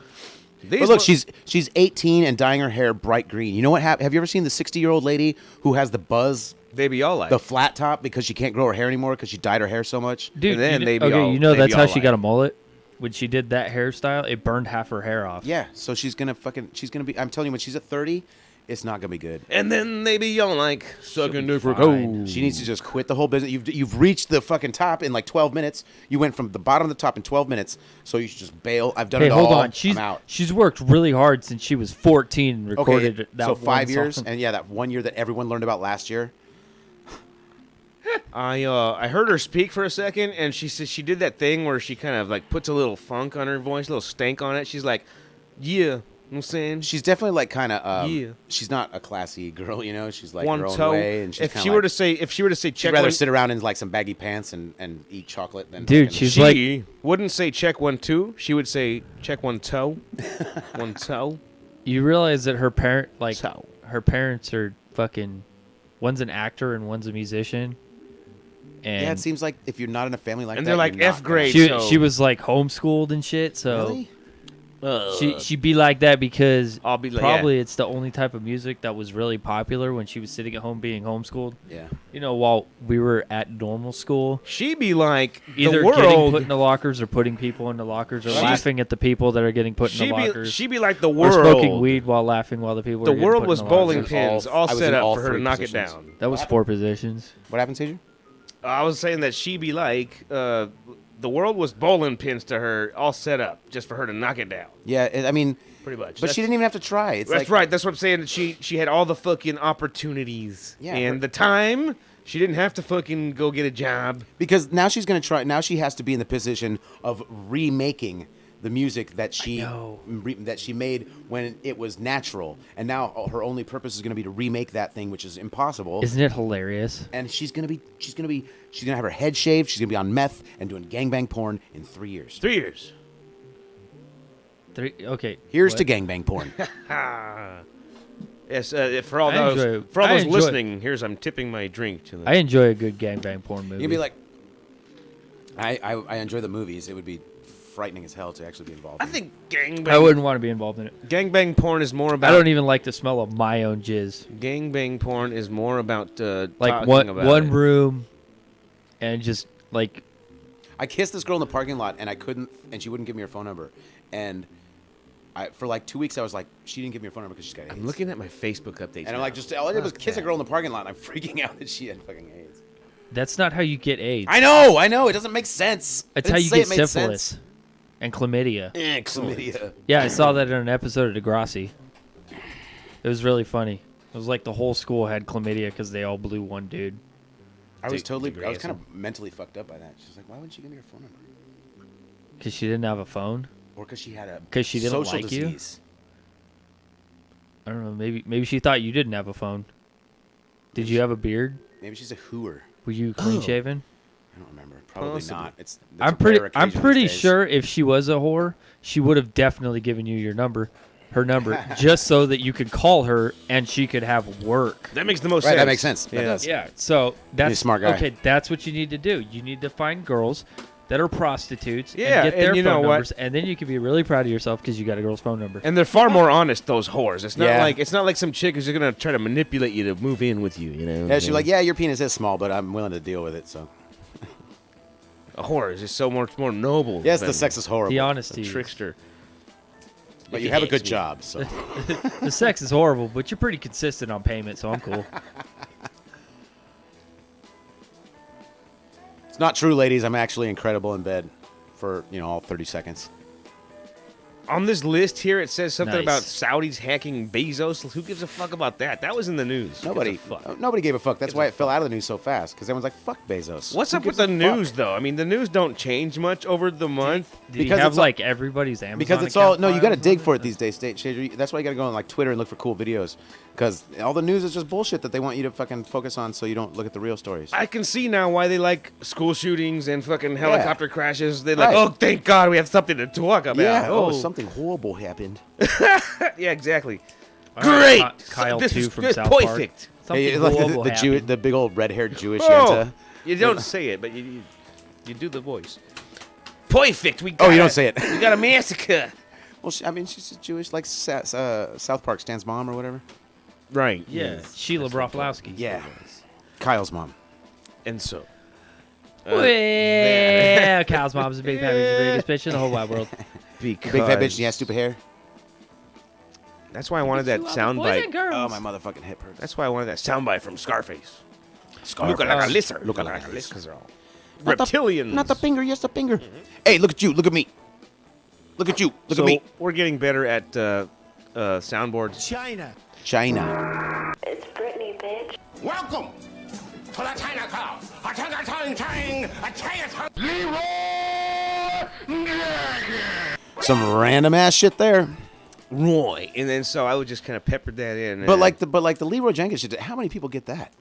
These But look, wo- she's 18 and dyeing her hair bright green. You know what happened? Have you ever seen the 60-year-old lady who has the buzz, They be all like. the flat top, because she can't grow her hair anymore because she dyed her hair so much? Dude, And then you they know, be all- you know they that's be how all she like- got a mullet? When she did that hairstyle, it burned half her hair off. Yeah, so she's gonna be. I'm telling you, when she's at 30, it's not gonna be good. and then they be yelling like, sucking dick for fine. cold. She needs to just quit the whole business. You've reached the fucking top in like 12 minutes. You went from the bottom to the top in 12 minutes, so you should just bail. I've done Hey, it all. hold on. I'm out. She's worked really hard since she was 14 and recorded Okay, that so one 5 years, song. and yeah, that 1 year that everyone learned about last year. I heard her speak for a second, and she said she did that thing where she kind of like puts a little funk on her voice, a little stank on it. She's like, "Yeah," you know what I'm saying? She's definitely like kind of. Yeah. She's not a classy girl, you know. She's like one her own toe. way, and she's If kinda she like, were to say, she'd check rather one, sit around in like some baggy pants and eat chocolate than. Dude, fucking- she's she wouldn't say check 1 2. She would say check one toe, one toe. You realize that her So. her parents are fucking, one's an actor and one's a musician. And Yeah, it seems like if you're not in a family like And that, they're like you're not F grade. she, so- she was like homeschooled and shit, so Really? she'd be like that because I'll be like, probably it's the only type of music that was really popular when she was sitting at home being homeschooled. Yeah. You know, while we were at normal school, She be like either the getting world. put in the lockers or putting people in the lockers or She just- laughing at the people that are getting put in She the be lockers. she be like the or world. smoking weed while laughing while the people The are getting world put was in the bowling lockers. pins, all- all I was set in up all for her to three knock positions. it down. That was 4 positions. What happened, Sajor? I was saying that she be like the world was bowling pins to her, all set up just for her to knock it down. Yeah, I mean, Pretty much. but she didn't even have to try. It's That's like, right. That's what I'm saying. She had all the fucking opportunities. Yeah, and her- the time. She didn't have to fucking go get a job. because now she's gonna try. Now she has to be in the position of remaking the music that know. that she made when it was natural, and now her only purpose is gonna be to remake that thing, which is impossible. Isn't it hilarious? And she's gonna have her head shaved. She's gonna be on meth and doing gangbang porn in 3 years. 3 years. Okay. Here's what? to gangbang porn. Yes, for all I those enjoy- for all I those enjoy- listening, I'm tipping my drink to the. I enjoy a good gangbang porn movie. You'd be like, I enjoy the movies. It would be frightening as hell to actually be involved. I in. think gangbang. I wouldn't want to be involved in it. Gangbang porn is more about. I don't even like the smell of my own jizz. Gangbang porn is more about Like talking one about one it. room, and just like I kissed this girl in the parking lot, and she wouldn't give me her phone number, and for like 2 weeks I was like, she didn't give me her phone number because she's got AIDS. I'm looking at my Facebook updates. and I'm like, just all I did was kiss a girl in the parking lot, and I'm freaking out that she had fucking AIDS. that's not how you get AIDS. I know, it doesn't make sense. That's I how didn't you say get it made syphilis. sense. and chlamydia. Chlamydia. Yeah, I saw that in an episode of Degrassi. It was really funny. It was like the whole school had chlamydia because they all blew one dude. I was kind of mentally fucked up by that. She's like, why wouldn't she give me her phone number? Because she didn't have a phone? Or because she had a 'Cause she didn't social like you? disease. I don't know. Maybe she thought you didn't have a phone. Did you have a beard? Maybe she's a hooer. Were you clean shaven? I don't remember. Probably Possibly. not. It's I'm pretty sure if she was a whore, she would have definitely given you her number, just so that you could call her and she could have work. That makes the most Right, sense. that makes sense. That Yeah. does. Yeah, so that's a smart guy. Okay, that's what you need to do. You need to find girls that are prostitutes Yeah, and get their and you know phone what? numbers, and then you can be really proud of yourself because you got a girl's phone number. And they're far more honest, those whores. It's not Yeah. like some chick who's gonna try to manipulate you to move in with you. You know. Yeah, she's like, yeah, your penis is small, but I'm willing to deal with it. So a whore is just so much more noble. yes, than the sex is horrible, The a honesty. trickster. but you have a good job. So The sex is horrible, but you're pretty consistent on payment, so I'm cool. it's not true, ladies. I'm actually incredible in bed for all 30 seconds. On this list here, it says something Nice. about Saudis hacking Bezos. Who gives a fuck about that? That was in the news. Nobody, Gives a fuck. nobody gave a fuck. That's why it fell out of the news so fast. Because everyone's like, "Fuck Bezos." What's Who up with gives the a fuck? news, though? I mean, the news don't change much over the month. Do you Because have it's all- like everybody's Amazon Because it's all account no, you got to files dig on for it these days, Sajor. That's why you got to go on like Twitter and look for cool videos. Because all the news is just bullshit that they want you to fucking focus on, so you don't look at the real stories. I can see now why they like school shootings and fucking helicopter crashes. They're like, Right. oh, thank God we have something to talk about. yeah. Oh, something horrible happened. Yeah, exactly. All right, Great. Kyle This 2 is from good. South Park. Perfect. Something Hey, like horrible the happened. the big old red-haired Jewish Oh, Santa. you don't say it, but you do the voice. Perfect. We Oh, you got don't say it. We got a massacre. Well, I mean, she's Jewish, like South Park, Stan's mom or whatever. Right. Yeah, Sheila Broflowski. Yeah, Kyle's mom. And so. Yeah, Kyle's mom's a big fat bitch, the biggest bitch in the whole wide world. Because Big fat bitch, and he has stupid hair. That's why I wanted that soundbite. Oh, my motherfucking hip hurts. That's why I wanted that soundbite from Scarface. Scarface. Look like a lizard. Look Look like like a a lizard. lizard. Because they're all Not the- reptilians. Not the finger, yes, the finger. Hey, look at you. Look at me. Look at you. Look So at me. we're getting better at soundboards. China. China. It's Britney, bitch. Welcome to the Chinatown. A Chinatown. Some random ass shit there. Roy. And then so I would just kind of pepper that in. But like the Leroy Jenkins shit. How many people get that?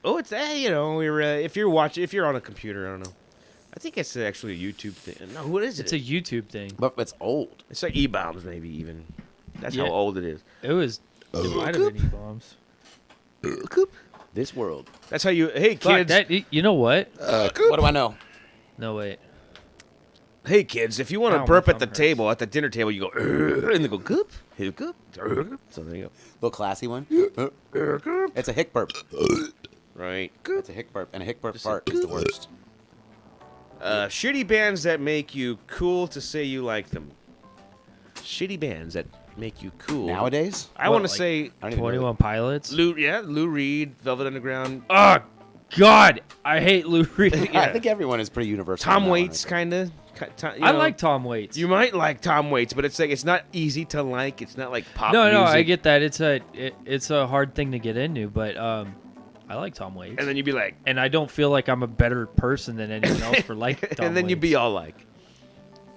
Oh, it's we're if you're on a computer, I don't know. I think it's actually a YouTube thing. No, what is it? It's a YouTube thing. But it's old. It's like E-bombs, maybe even. That's Yeah. how old it is. It was. It might have been E-bombs. This world. That's how you. Hey Fuck, kids. you know what? What do I know? No, wait. Hey kids, if you want Ow, to my burp at thumb the hurts. table, at the dinner table, you go and they go goop, goop. So there you Little classy one. It's a hick burp. go. Right. Goop. It's a hick burp, and a hick burp Just fart a is the goop. worst. Shitty bands that make you cool to say you like them. Shitty bands that make you cool. Nowadays, I What, want to like say I don't even know 21 Pilots. Lou Reed, Velvet Underground, Oh, God. I hate Lou Reed. I think everyone is pretty universal. Tom on that one, Waits, I kind of. I like Tom Waits. You might like Tom Waits, but it's like it's not easy to like. It's not like pop No, music. I get that. It's a hard thing to get into, but I like Tom Waits. And then you'd be like, And I don't feel like I'm a better person than anyone else for like Tom and then you'd be Waits. all like.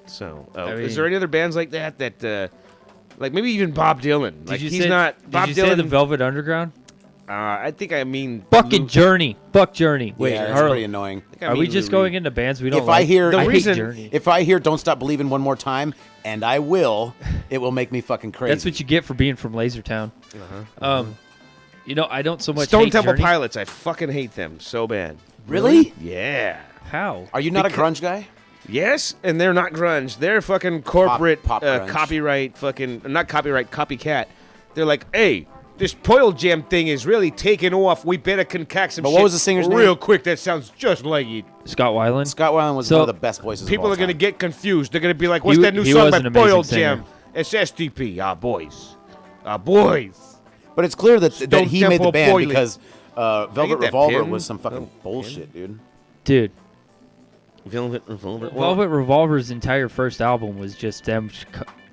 So, I is mean- there any other bands like that? Like maybe even Bob Dylan. Did Like you he's say, not did Bob you Dylan. say the Velvet Underground? I think I mean Fucking Lou- Journey. Fuck Journey. Wait, yeah, it's Harley, pretty annoying. I think I are we mean just Lou going Reed. into bands we don't If like? I hear, The I hate reason- Journey. if I hear "Don't Stop Believing" one more time, and I will, it will make me fucking crazy. That's what you get for being from Lasertown. I don't so much Stone hate Temple Journey. Pilots. I fucking hate them so bad. Really? Yeah. How? Are you not a grunge guy? Yes, and they're not grunge. They're fucking corporate Pop grunge. copyright fucking not copyright copycat. They're like, hey, this Pearl Jam thing is really taking off. We better concoct some But shit what was the singer's real name? quick that sounds just like it. Scott Weiland? Scott Weiland was So, one of the best voices. People of all are gonna time. get confused. They're gonna be like, what's He- that new he song was by an amazing Pearl singer. Jam? It's SDP. Our boys. Our boys. But it's clear that Stone he made the Temple band Pilots. because Velvet that Revolver pin. was some fucking Oh, bullshit, dude. Dude. Velvet Revolver. Velvet Revolver's entire first album was just them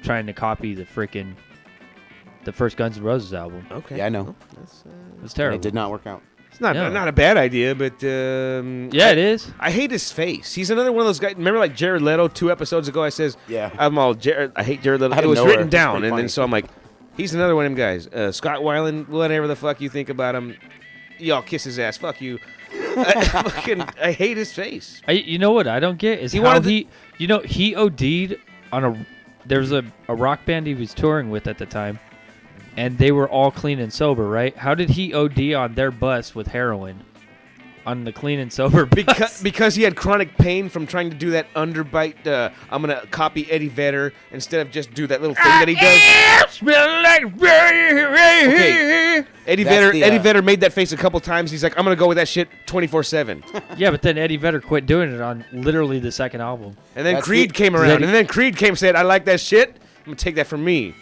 trying to copy the first Guns N' Roses album. Okay. Yeah, I know. It was And terrible. it did not work out. It's not No. not a bad idea, but Yeah, it is. I hate his face. He's another one of those guys. Remember, like Jared Leto 2 episodes ago, I says, Yeah. I'm all Jared. I hate Jared Leto. Out It of was nowhere. written It's down, pretty and then funny. so I'm like, he's another one of them guys. Scott Weiland, whatever the fuck you think about him, y'all kiss his ass. Fuck you. I hate his face. You know what I don't get is He how wanted to- he OD'd on there was a rock band he was touring with at the time, and they were all clean and sober, right? How did he OD on their bus with heroin? On the clean and sober bus? Because he had chronic pain from trying to do that underbite. I'm gonna copy Eddie Vedder instead of just do that little thing that he does. Smell like Okay. Eddie That's Vedder. the, Eddie Vedder made that face a couple times. He's like, I'm gonna go with that shit 24/7. Yeah, but then Eddie Vedder quit doing it on literally the second album. And then That's Creed the- came Eddie- around, and then Creed came and said, I like that shit. I'm gonna take that from me.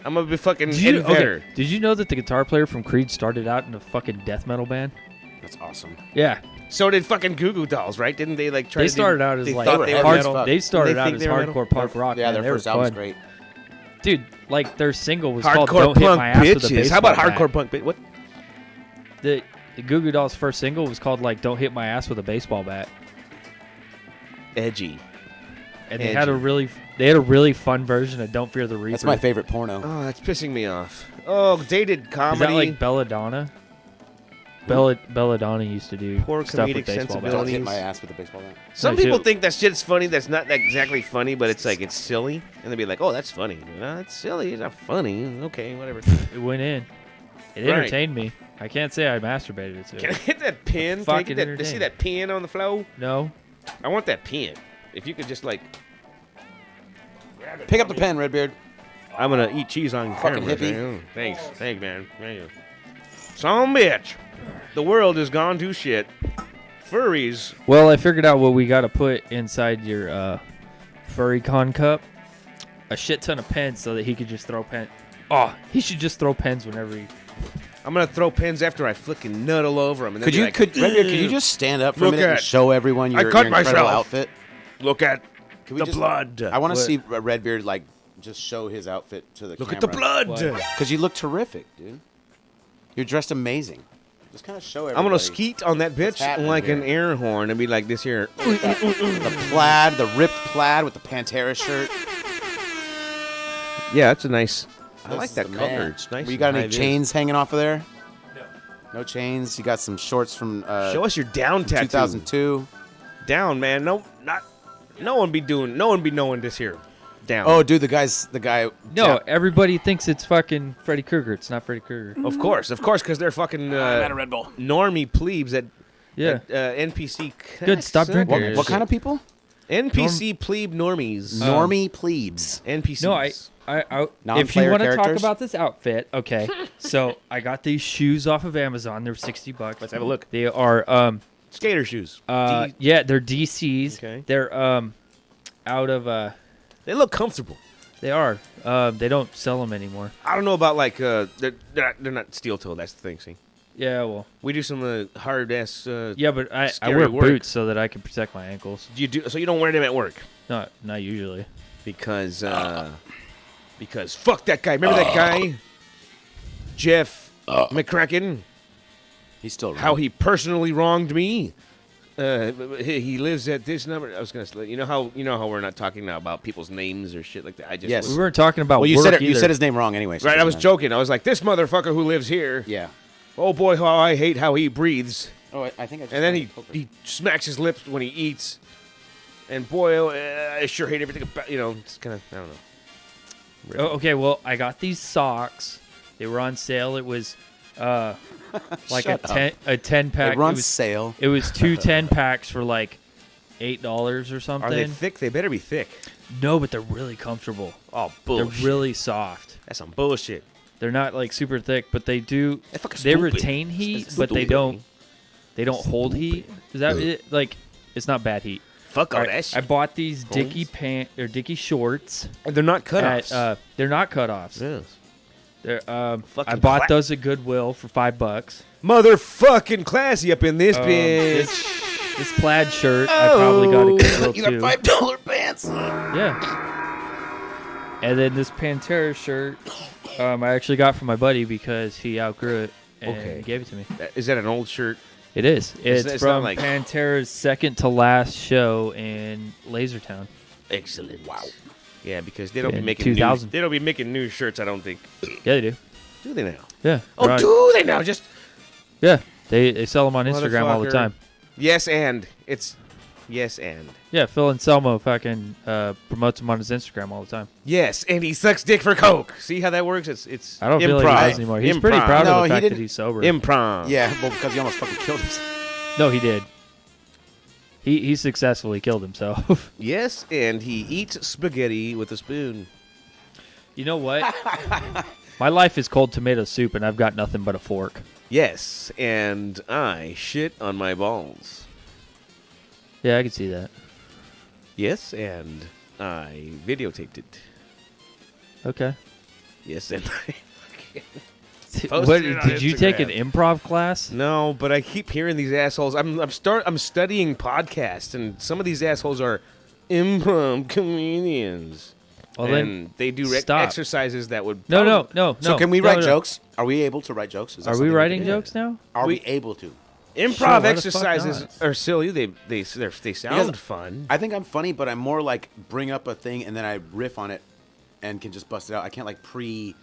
I'm gonna be fucking Eddie Vedder. Did you know that the guitar player from Creed started out in a fucking death metal band? That's awesome. Yeah. So did fucking Goo Goo Dolls, right? Didn't they like try They to do- started out as they like thought were they heavy were as metal? fuck. they started They out think as they were metal? hardcore punk rock. Yeah, man. their They were first album's fun. great. Dude, like their single was called Hardcore "Don't Hit punk My Ass with a bitches. Baseball How about Bat." hardcore punk bitch? What? The Goo Goo Dolls' first single was called like "Don't Hit My Ass with a Baseball Bat," Edgy. and they had a really fun version of "Don't Fear the Reaper." That's my favorite porno. Oh, that's pissing me off. Oh, dated Is comedy. that like Belladonna? Belladonna used to do Poor stuff comedic with baseball Don't bats. sensibility. hit my ass with a baseball bat. Some No, people too. think that shit's funny. That's not exactly funny, but it's like it's silly, and they'll be like, "Oh, that's funny." No, it's silly. It's not funny. Okay, whatever. It went in. It Right. entertained me. I can't say I masturbated to Can I it. hit that pin? Can I Fucking get that, see entertaining. that pin on the floor? No. I want that pin. If you could just like, Pick up the pen, Redbeard. I'm gonna eat cheese on Fucking camera. hippie. Man. Thanks, man. Thank you. Some bitch. The world has gone to shit. Furries. Well, I figured out what we got to put inside your furry con cup. A shit ton of pens so that he could just throw pen. Oh, he should just throw pens whenever he. I'm gonna throw pins after I flicking nut all over them. And then Could Redbeard, could you just stand up for a Look minute and at- show everyone I your, cut your incredible myself. outfit? look at Can we the just- blood? I want to What? see Redbeard like just show his outfit to the Look camera. at the blood. What? Because you look terrific, dude. You're dressed amazing. Just kind of show everybody. I'm gonna skeet on that bitch happening like an here? air horn and be like this here. The plaid, the ripped plaid with the Pantera shirt. Yeah, that's a nice. I like That's that the color. man. It's nice. You and got any high-vis. chains hanging off of there? No chains. You got some shorts from Show us your down tattoo. 2002. Down, man. No one be knowing this here. Down. Oh, dude, the guy. No, everybody thinks it's fucking Freddy Krueger. It's not Freddy Krueger. Of course, because they're fucking Red Bull. normie plebes at Yeah. NPC. Good, stop drinking. What kind of people? NPC plebe normies. Normie plebes. NPCs. No, I if you Non-player want to talk characters? about this outfit, okay. So I got these shoes off of Amazon. They're $60. Let's have a look. They are Skater shoes. yeah, they're DCs. Okay. They're out of They look comfortable. they are. They don't sell them anymore. I don't know about like they're not steel toe. That's the thing. See, Yeah, well. we do some hard ass. Yeah, but I Scary wear work. boots so that I can protect my ankles. You do so you don't wear them at work Not usually. because fuck that guy. Remember that guy, Jeff McCracken? He's still How he personally wronged me. He lives at this number. I was gonna say, you know how we're not talking now about people's names or shit like that. I just Yes. We weren't talking about Well, you work said it, you either. said his name wrong anyway. so right. it I was doesn't matter. joking. I was like, this motherfucker who lives here. Yeah. Oh boy, how I hate how he breathes. Oh, I think I just And then found he the poker. he smacks his lips when he eats. And boy, I sure hate everything about It's kind of I don't know. Oh, okay, well, I got these socks. They were on sale. It was like Shut a 10 pack. They were on it was, sale. It was 2 10 packs for like $8 or something. Are they thick? They better be thick. No, but they're really comfortable. Oh bullshit. They're really soft. That's some bullshit. They're not like super thick, but they do. That's fucking They stupid. retain heat, That's but they stupid. don't. They don't hold heat. Is that it? Like? It's not bad heat. Fuck all All right, that shit. I bought these Holmes? Dickie shorts. They're not cutoffs. They're not cutoffs. Yes. They're, Fucking I bought cla- those at Goodwill for $5. Motherfucking classy up in this bitch. This plaid shirt, I probably got at Goodwill You got too. $5 pants. Yeah. And then this Pantera shirt, I actually got from my buddy because he outgrew it and gave it to me. Is that an old shirt? It is. It's it's from not like- Pantera's second to last show in Lasertown. Excellent. Wow. Yeah, because they don't be In making 2000. they don't be making new shirts. I don't think. Yeah, they do. Do they now? Yeah. Oh, they're on- do they now? Just Yeah. They sell them on Instagram all the Motherfucker. time. yes, and it's yes, and Yeah, Phil Anselmo fucking promotes him on his Instagram all the time. yes, and he sucks dick for coke. See how that works? It's I don't feel improv. like he does anymore. He's pretty Improv. proud No, of he the fact that didn't- he's sober. Improv. Yeah, well, because he almost fucking killed himself. No, he did. He successfully killed himself. Yes, and he eats spaghetti with a spoon. You know what? My life is cold tomato soup, and I've got nothing but a fork. Yes, and I shit on my balls. Yeah, I can see that. Yes, and I videotaped it. Okay. Yes, and I What, it on did you take an Instagram. improv class? No, but I keep hearing these assholes. I'm studying podcasts, and some of these assholes are improv comedians. Well, then and they do stop. exercises that would No. So can we no, write no. jokes? Are we able to write jokes? Is that Are we something writing can do? jokes now? Are we We- able to? improv Sure, why the fuck exercises not? are silly. They sound Because fun. I think I'm funny, but I'm more like bring up a thing and then I riff on it and can just bust it out. I can't like predetermine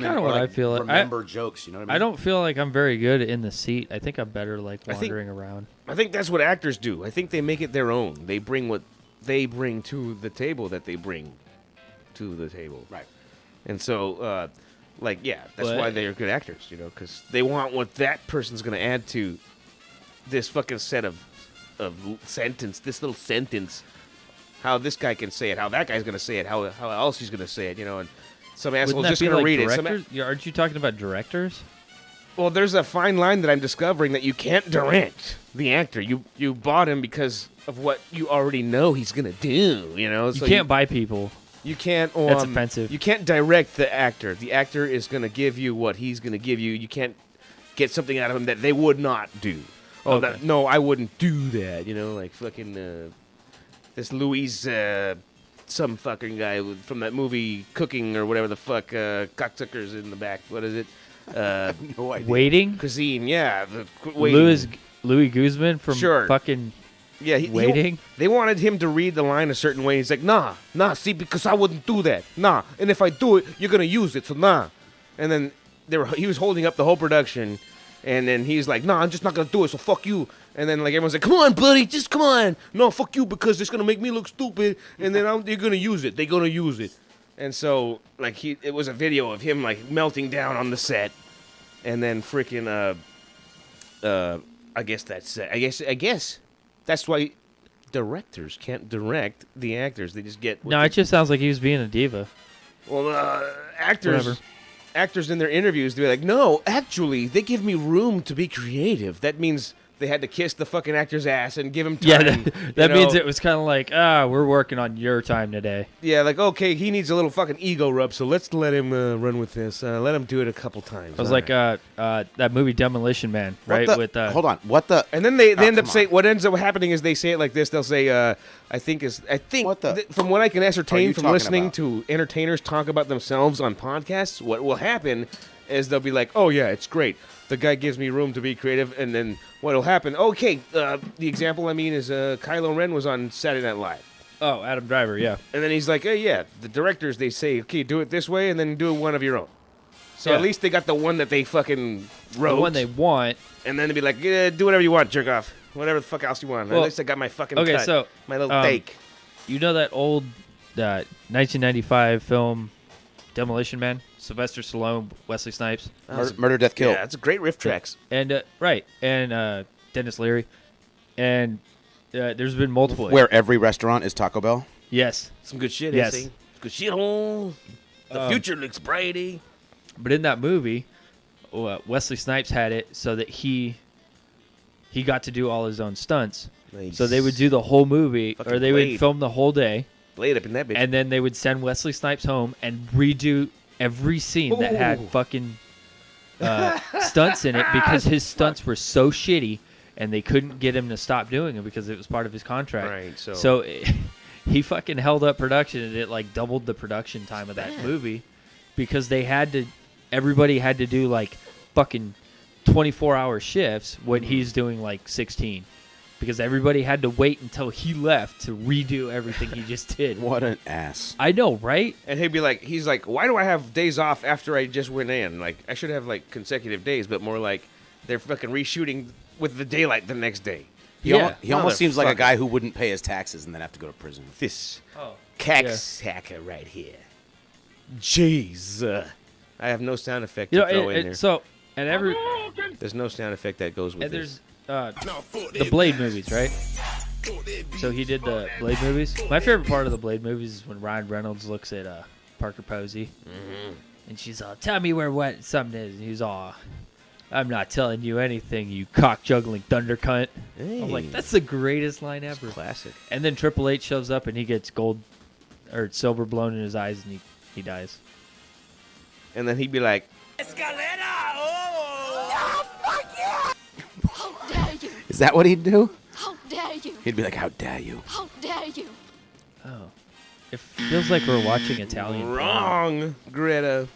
kinda or what like I feel. remember jokes. You know what I mean? I don't feel like I'm very good in the seat. I think I'm better like I think- wandering around. I think that's what actors do. I think they make it their own. They bring what they bring to the table that they bring to the table. Right. And so, that's But- why they're good actors, because they want what that person's going to add to this fucking set of sentence, this little sentence, how this guy can say it, how that guy's going to say it, how else he's going to say it, and some asshole's Wouldn't that just be going like to read it. directors? Aren't you talking about directors? Well, there's a fine line that I'm discovering that you can't direct the actor. You bought him because of what you already know he's going to do, You So can't buy people. You can't. That's offensive. You can't direct the actor. The actor is going to give you what he's going to give you. You can't get something out of him that they would not do. Oh, Okay. no, I wouldn't do that. Like fucking this Louis, some fucking guy from that movie Cooking or whatever the fuck, cocksuckers in the back. What is it? No idea. Waiting? Cuisine. Yeah, waiting. Louis Guzman from Sure. fucking Yeah, Waiting? They wanted him to read the line a certain way. He's like, nah, see, because I wouldn't do that. Nah, and if I do it, you're gonna use it, so nah. And then he was holding up the whole production, and then he's like, nah, I'm just not gonna do it, so fuck you. And then like everyone's like, come on, buddy, just come on. No, fuck you, because it's gonna make me look stupid, and then you're gonna use it. They're gonna use it. And so like it was a video of him like melting down on the set, and then freaking I guess that's it. I guess. That's why directors can't direct the actors. They just get No, it just sounds like he was being a diva. actors. Whatever. Actors in their interviews, they're like, no, actually, they give me room to be creative. That means they had to kiss the fucking actor's ass and give him time. Yeah, that you means know? it was kind of like, we're working on your time today. Yeah, like, okay, he needs a little fucking ego rub, so let's let him run with this. Let him do it a couple times. I was All like, right. that movie Demolition Man, What right? the- With hold on. What the? And then they Oh, end up come saying, on. what ends up happening is they say it like this. They'll say, I think What the- from what I can are ascertain you from talking listening about? to entertainers talk about themselves on podcasts, what will happen is they'll be like, oh yeah, it's great. The guy gives me room to be creative, and then what will happen? Okay, the example I mean is Kylo Ren was on Saturday Night Live. Oh, Adam Driver, yeah. And then he's like, hey, yeah, the directors, they say, okay, do it this way, and then do one of your own. So Yeah. at least they got the one that they fucking wrote. The one they want. And then they'd be like, yeah, do whatever you want, jerk off. Whatever the fuck else you want. Well, At least I got my fucking okay, cut. so, My little take. You know that old 1995 film Demolition Man? Sylvester Stallone, Wesley Snipes, Murder, Death, Kill. Yeah, it's a great riff tracks. and right, and Dennis Leary, and there's been multiple. Where every restaurant is Taco Bell. Yes, Some good shit, Yes. yes. Good shit, oh. The future looks brighty. but in that movie, Wesley Snipes had it so that he got to do all his own stunts. Nice. So they would do the whole movie, Fucking or they Blade. would film the whole day, Blade up in that bitch. and then they would send Wesley Snipes home and redo every scene that had Ooh. fucking stunts in it because his stunts were so shitty. and they couldn't get him to stop doing it because it was part of his contract. Right, so- So he fucking held up production, and it like doubled the production time of that movie because everybody had to do like fucking 24-hour shifts when he's doing like 16. Because everybody had to wait until he left to redo everything he just did. What an ass. I know, right? And he's like, why do I have days off after I just went in? Like, I should have like consecutive days, but more like they're fucking reshooting with the daylight the next day. He Yeah. almost seems like a Motherfucker. guy who wouldn't pay his taxes and then have to go to prison. This Oh. cacksacker right here. Jeez. I have no sound effect You to know, throw in there. so and every There's no sound effect that goes with and this. there's the Blade movies, right? So he did the Blade movies. My favorite part of the Blade movies is when Ryan Reynolds looks at Parker Posey, and she's all, "Tell me where what something is," and he's all, "I'm not telling you anything, you cock juggling thunder cunt." I'm like, that's the greatest line ever. Classic. And then Triple H shows up and he gets gold or silver blown in his eyes and he dies. And then he'd be like, How dare you? Is that what he'd do? How dare you? He'd be like, how dare you? How dare you? Oh, it feels like we're watching Italian porn. wrong, Greta.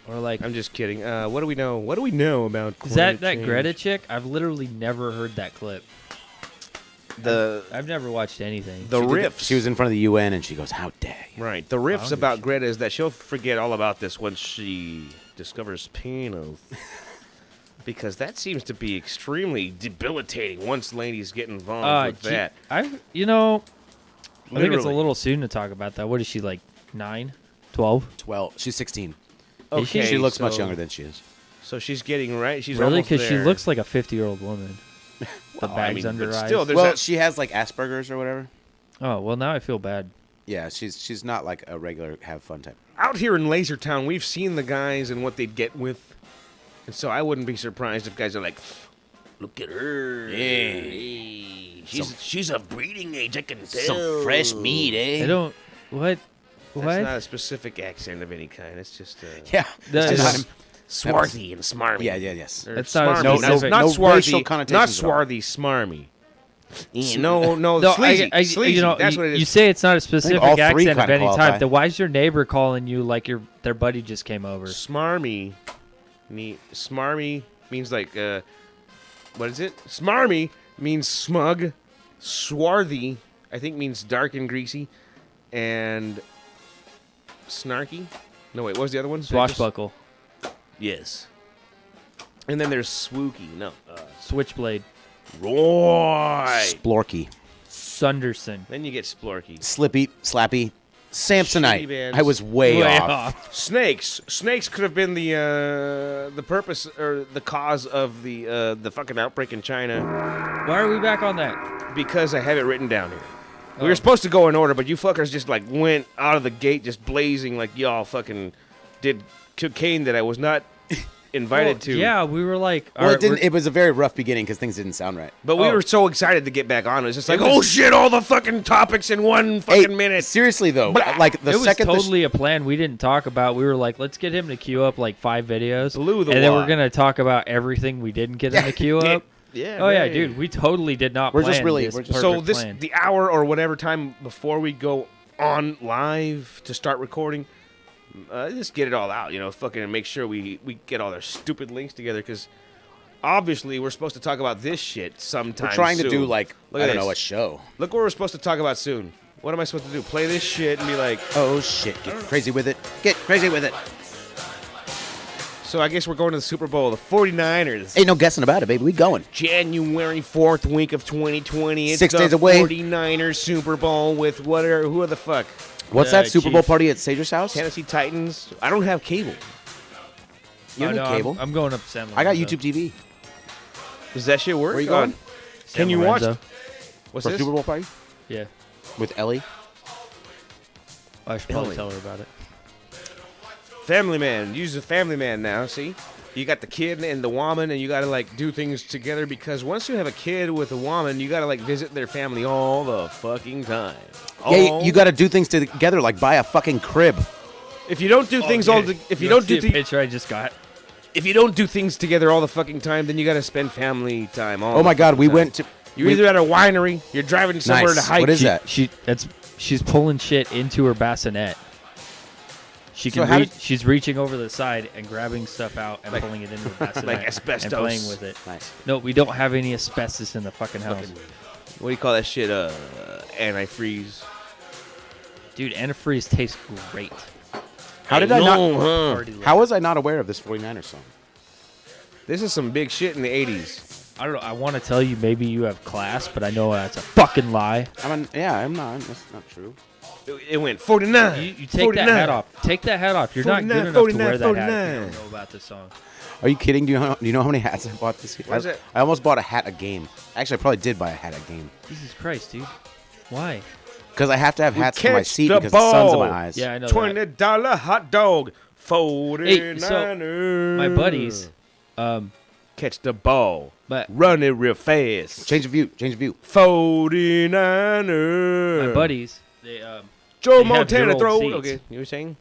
Or like, I'm just kidding. What do we know? What do we know about is that climate change? Greta chick? I've literally never heard that clip. I've never watched anything. The She did riffs. She was in front of the UN and she goes, how dare you? Right. The riffs about Greta is that she'll forget all about this once she discovers penis. Because that seems to be extremely debilitating once ladies get involved with that. I think it's a Literally. little soon to talk about that. What is she, like 9, 12? 12. She's 16. Okay, She looks much so- younger than she is. So she's getting right. She's Really? almost Because she there. looks like a 50-year-old woman. The Well, I bags mean, under her but eyes. still, there's Well, that. she has like Asperger's or whatever. Oh, well, now I feel bad. Yeah, she's not like a regular have fun type. Out here in Lasertown, we've seen the guys and what they'd get with, and so I wouldn't be surprised if guys are like, "Look at her, hey, she's of breeding age. I can tell. Some fresh meat, eh? I don't... What? That's What? not a specific accent of any kind. It's just Yeah. That It's is- not- swarthy and smarmy. yeah, yes. Or That's not a smarmy, specific- not no swarthy, racial connotations not at all. swarthy, smarmy. No, No, sleazy, I sleazy. you know, That's what it is. you say it's not a specific all three accent of kinda any qualify. type. Then why is your neighbor calling you like their buddy just came over? Smarmy, smarmy means like what is it? Smarmy means smug. Swarthy, I think, means dark and greasy, and snarky. No, wait, what was the other one? Swashbuckle, Yes. And then there's swooky. No. switchblade, Right. Splorky. Sunderson. Then you get splorky. Slippy, slappy, Shitty Samsonite. bands. I was way off. off. Snakes. Snakes could have been the purpose or the cause of the fucking outbreak in China, Why are we back on that? because I have it written down here. We Oh. were supposed to go in order, but you fuckers just like went out of the gate just blazing like y'all fucking did cocaine that I was not invited Well, to. Yeah, we were like, Well, all it right, didn't. we're- It was a very rough beginning because things didn't sound right. But we Oh. were so excited to get back on. It was just like, It was- oh shit, all the fucking topics in one fucking minute. Seriously though, Blah. like the it was second the sh- totally a plan we didn't talk about. We were like, let's get him to queue up like 5 videos, Blew the and then wad. we're gonna talk about everything we didn't get him to queue up. Yeah. Oh yeah, right. dude, we totally did not. We're just plan really- this we're just- So perfect this plan. the hour or whatever time before we go on live to start recording, just get it all out, fucking make sure we get all our stupid links together, because obviously we're supposed to talk about this shit sometime we're trying to soon. do like Look I at don't know this. a show. Look what we're supposed to talk about soon. What am I supposed to do? Play this shit and be like, Oh shit! Get crazy with it. Get crazy with it. so I guess we're going to the Super Bowl, the 49ers. Ain't no guessing about it, baby. We going. January 4th week of 2020. It's 6 the days away. 49ers Super Bowl with who are the fuck? What's that Super Bowl Chiefs. party at Sajor's house? Tennessee Titans. I don't have cable. You Oh, don't no, have cable. I'm going up to San I got Lorenzo. YouTube TV. Does that shit work? Where you going? San Can you watch? Lorenzo. What's For this? Super Bowl party Yeah, with Ellie. I should probably Ellie. tell her about it. Family Man. Use the Family Man now. See, you got the kid and the woman, and you got to like do things together, because once you have a kid with a woman, you got to like visit their family all the fucking time. Yeah, you got to do things together, like buy a fucking crib. If you don't do things all, if you don't do the things, picture I just got, if you don't do things together all the fucking time, then you got to spend family time. All Oh my the God, fucking we time. went to. You're either at a winery, you're driving somewhere Nice. to hike. What is that? She's pulling shit into her bassinet. She So can how reach, did- she's reaching over the side and grabbing stuff out and pulling it into her bassinet like asbestos. and playing with it. Nice. No, we don't have any asbestos in the fucking house. What do you call that shit? Antifreeze. Dude, antifreeze tastes great. How did I not? Huh? Party liquor. How was I not aware of this 49ers song? This is some big shit in the 80s. I don't know. I want to tell you maybe you have class, but I know that's a fucking lie. I'm not. That's not true. It went 49. You take 49. that hat off. Take that hat off. You're not 49, good enough to 49, wear that hat if 49. you don't know about this song. Are you kidding? Do you know how many hats I bought this year? What is it? I almost bought a hat a game. Actually, I probably did buy a hat a game Jesus Christ, dude. Why? because I have to have We hats for my catch seat the because the sun's in ball. my eyes. Yeah, I know that. $20 hot dog. 49ers. Hey, so my buddies, catch the ball. but Run it real fast. Change of view. Change of view. 49ers. my buddies, they Joe they have Montana your old throw. seats. Okay, you were saying?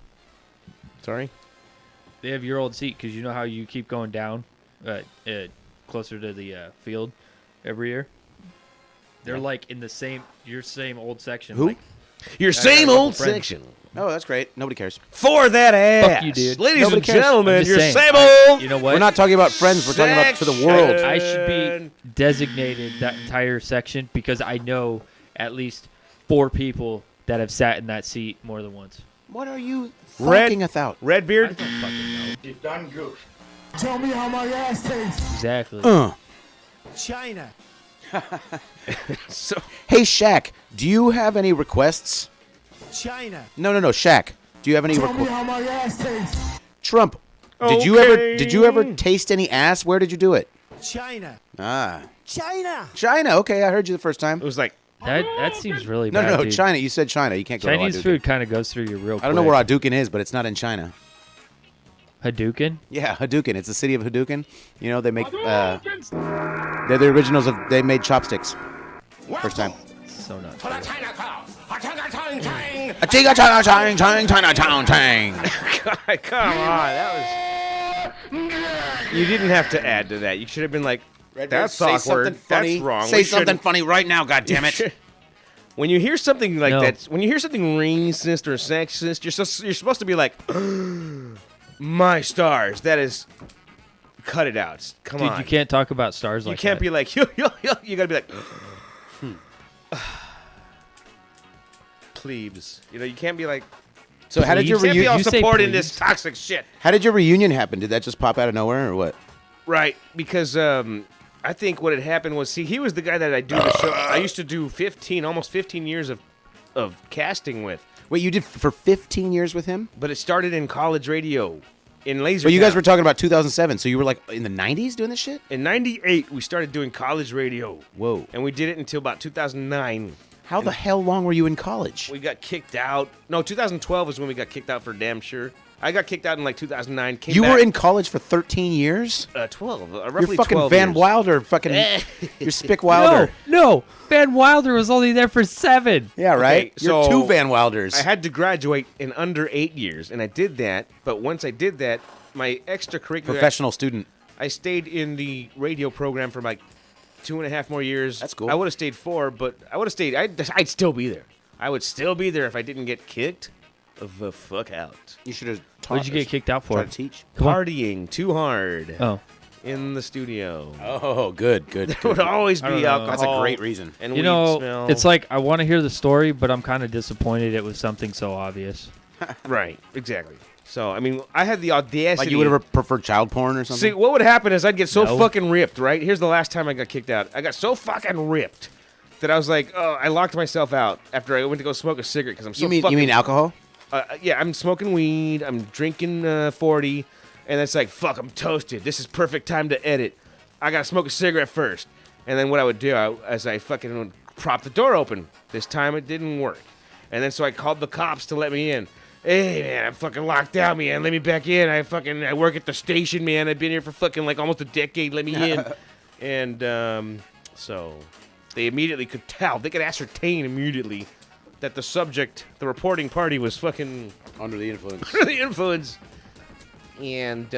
Sorry. they have your old seat because you know how you keep going down, closer to the field every year. They're like in your same old section. Who? Like, Your I got a same couple old friends. section. Oh, that's great. Nobody cares. For that ass. you, dude. Ladies Nobody and cares. gentlemen, I'm just your saying, same old. you know what? We're not talking about friends. We're talking about to the world. I should be designated that entire section because I know at least 4 people that have sat in that seat more than once. What are you Red- talking about? I Redbeard. don't fucking know. You done goose. Tell me how my ass tastes. Exactly. China. So Hey, Shaq, do you have any requests? China. No, Shaq. Do you have any Tell me requests? how my ass tastes. Trump, did you ever taste any ass? Where did you do it? China. Ah, China. China. Okay, I heard you the first time. it was like That seems really No, bad. dude. China. You said China. You can't go Chinese to Hadouken. food kind of goes through you real quick. I don't know where Hadouken is, but it's not in China. Hadouken? Yeah, Hadouken. It's the city of Hadouken. You know, they make. They're the originals of. They made chopsticks. First time. So not. To the China Club. A-ching-a-ching-ching. A China chang chang China chang chang. God, come on, that was. You didn't have to add to that. You should have been like, "That's Say awkward. something funny. That's wrong." Say We something shouldn't- funny right now. God damn it. When you hear something like No. that, when you hear something racist or sexist, you're supposed to be like, "My stars." That is, cut it out. Come Dude, on. you can't talk about stars You like can't that. be like, yo. You gotta be like, plebes. You know, you can't be like. So how did your You can't be all You say supporting plebes. this toxic shit. How did your reunion happen? Did that just pop out of nowhere or what? Right, because I think what had happened was, see, he was the guy that I do the show. I used to do almost 15 years of casting with, Wait, you did for 15 years with him? but it started in college radio in Lasertown. But you guys were talking about 2007, so you were like in the 90s doing this shit? In '98, we started doing college radio. Whoa. And we did it until about 2009. How the hell long were you in college? We got kicked out. No, 2012 is when we got kicked out for damn sure. I got kicked out in like 2009. Came You back, were in college for 13 years? 12, You're roughly fucking 12 Van years. Wilder, fucking. You're Spick Wilder. No, Van Wilder was only there for 7. Yeah, right? Okay, You're so 2 Van Wilders. I had to graduate in under 8 years, and I did that. But once I did that, my extracurricular, Professional student. I stayed in the radio program for like 2.5 more years. That's cool. I would have stayed 4, but I would have stayed. I'd still be there. I would still be there if I didn't get kicked the fuck out. You should have taught. What did you get kicked out for? Try to teach. Come on. Partying too hard Oh. in the studio. Oh, good. There would always I don't be know. alcohol. That's a great reason. And You weed know, smell. it's like I want to hear the story, but I'm kind of disappointed it was something so obvious. right, exactly. So I mean, I had the audacity. Like you would have preferred child porn or something? See, what would happen is I'd get so No. fucking ripped, right? Here's the last time I got kicked out. I got so fucking ripped that I was like, oh, I locked myself out after I went to go smoke a cigarette because I'm so you fucking. mean alcohol? Yeah, I'm smoking weed. I'm drinking 40, and it's like, fuck, I'm toasted. This is perfect time to edit. I gotta smoke a cigarette first, and then what I would do as I fucking would prop the door open. This time it didn't work, and then so I called the cops to let me in. Hey man, I'm fucking locked out, man. Let me back in. I work at the station, man. I've been here for fucking like almost a decade. Let me in. And so they immediately could tell. They could ascertain immediately that the subject, the reporting party, was fucking Under the influence. under the influence. and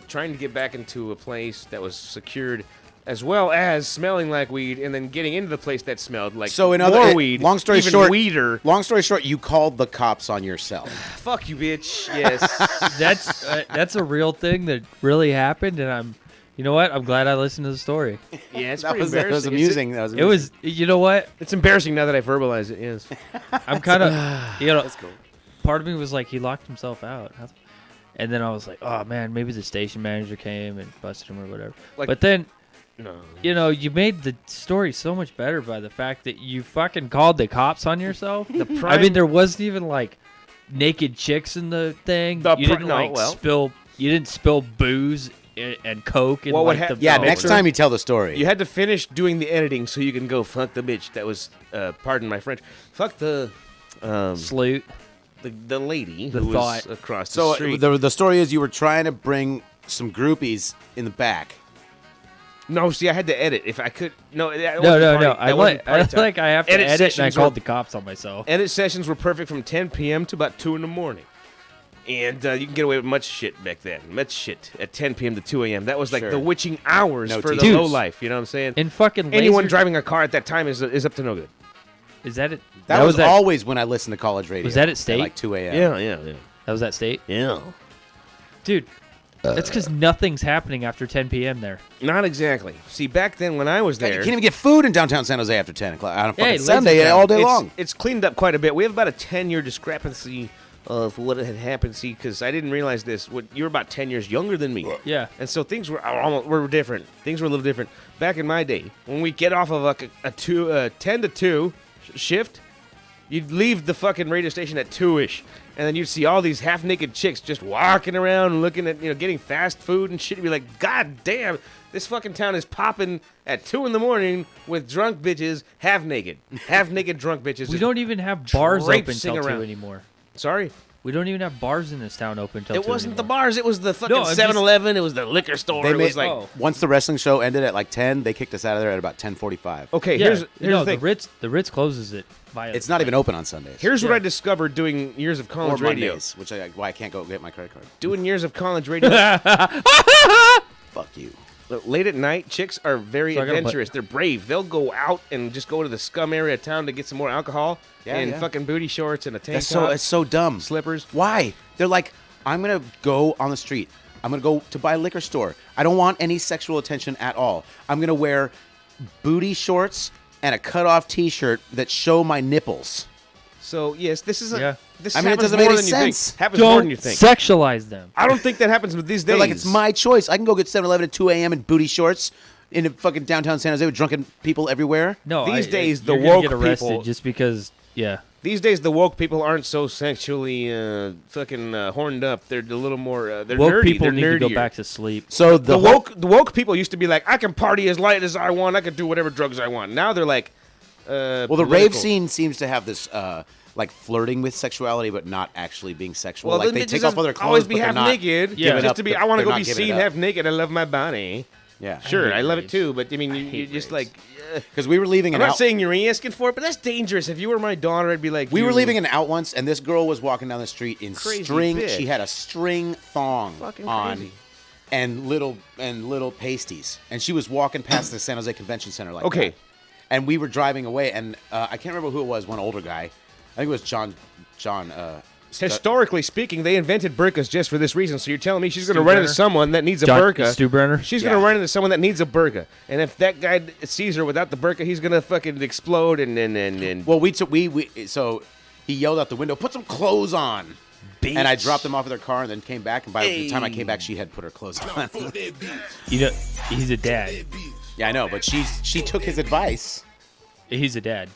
trying to get back into a place that was secured, as well as smelling like weed, and then getting into the place that smelled like more weed. Long story even short, weeder. Long story short, you called the cops on yourself. Fuck you, bitch. Yes. That's a real thing that really happened, and you know what? I'm glad I listened to the story. Yeah, it's That pretty was embarrassing. amusing. It was, you know what? It's embarrassing now that I verbalize it. Yes. I'm kind of, That's cool. part of me was like, he locked himself out. And then I was like, oh, man, maybe the station manager came and busted him or whatever. Like- but then, No. you know, you made the story so much better by the fact that you fucking called the cops on yourself. I mean, there wasn't even, like, naked chicks in the thing. You didn't spill booze and coke and the yeah, next time you tell the story. You had to finish doing the editing so you can go fuck the bitch that was, pardon my French, fuck the Sloot. the lady The who thought. was across the So street. the story is you were trying to bring some groupies in the back. No, see, I had to edit if I could. No. No. I have to edit, and I called the cops on myself. Edit sessions were perfect from 10 p.m. to about 2 in the morning. And you can get away with much shit back then. Much shit at 10 p.m. to 2 a.m. That was like Sure. the witching hours No for the teachers. low life. You know what I'm saying? In fucking Anyone Laser- driving a car at that time is up to no good. Is that it? That was at, always when I listened to college radio. Was that at State? like 2 a.m. Yeah. That was at State? Yeah. Dude, that's because nothing's happening after 10 p.m. there. Not exactly. See, back then when I was God, you there, can't even get food in downtown San Jose after 10 o'clock on a fucking Hey, Sunday Lasertown. all day long. It's cleaned up quite a bit. We have about a 10-year discrepancy of what had happened. See, because I didn't realize this. You were about 10 years younger than me. Yeah. And so things were different. Things were a little different. Back in my day, when we get off of like a 10 to 2 shift, you'd leave the fucking radio station at 2-ish. And then you'd see all these half-naked chicks just walking around looking at, getting fast food and shit. You'd be like, God damn, this fucking town is popping at 2 in the morning with drunk bitches, half-naked. Half-naked drunk bitches. We just don't even have bars open traipsing till 2 around. anymore. Sorry? We don't even have bars in this town open till 2 It wasn't the anymore. bars. It was the fucking No, I'm just- 7-Eleven. It was the liquor store. They It was made- like, Once the wrestling show ended at like 10, they kicked us out of there at about 10:45. okay, Yeah, here's no, the thing. The Ritz closes it. It's not even open on Sundays. Here's what Yeah. I discovered doing years of or college radio. Mondays, which why I can't go get my credit card. Doing years of college radio. Fuck you. Late at night, chicks are very So I gotta adventurous. They're brave. They'll go out and just go to the scum area of town to get some more alcohol and Yeah. fucking booty shorts and a tank That's top, it's so dumb. slippers. Why? They're like, I'm gonna go on the street. I'm gonna go to buy a liquor store. I don't want any sexual attention at all. I'm gonna wear booty shorts and a cutoff T-shirt that show my nipples. So yes, this is Yeah. this I mean, it happens doesn't more make than any you think. sense. Happens more than Don't you think. sexualize them. I don't think that happens with these days. They're like, it's my choice. I can go get 7-Eleven at 2 a.m. in booty shorts in a fucking downtown San Jose with drunken people everywhere. No, These days, the you're gonna woke get arrested people- just because. Yeah. These days, the woke people aren't so sexually fucking horned up. They're a little more. They're Woke nerdy. people They're need to go nerdier. back to sleep. So The woke people used to be like, I can party as light as I want. I can do whatever drugs I want. Now they're like, well, the rave scene seems to have this like flirting with sexuality, but not actually being sexual. Well, like then they it take just off all their clothes, always but be they're half not naked. Yeah. giving Just up to be. the- I want to they're go not be giving it seen up. half naked. I love my body. Yeah, Sure, I love it raves. too. But I mean, you hate just raves. like. because we were leaving I'm an not out. saying you're asking for it, but that's dangerous. If you were my daughter, I'd be like, We were you- leaving an out once, and this girl was walking down the street in Crazy string. bitch. She had a string thong Fucking on, crazy. and little pasties, and she was walking past the San Jose Convention Center like Okay. that. And we were driving away, and I can't remember who it was. One older guy, I think it was John. Historically speaking, they invented burqas just for this reason. So you're telling me she's going to Stu run Brenner? into someone that needs a John- burqa. Stu Brenner? She's Yeah. going to run into someone that needs a burqa. And if that guy sees her without the burqa, he's going to fucking explode and Well, so he yelled out the window, "Put some clothes on." And I dropped them off at their car, and then came back. And by the time I came back, she had put her clothes on. You know, he's a dad. Yeah, I know, but she took his advice. He's a dad.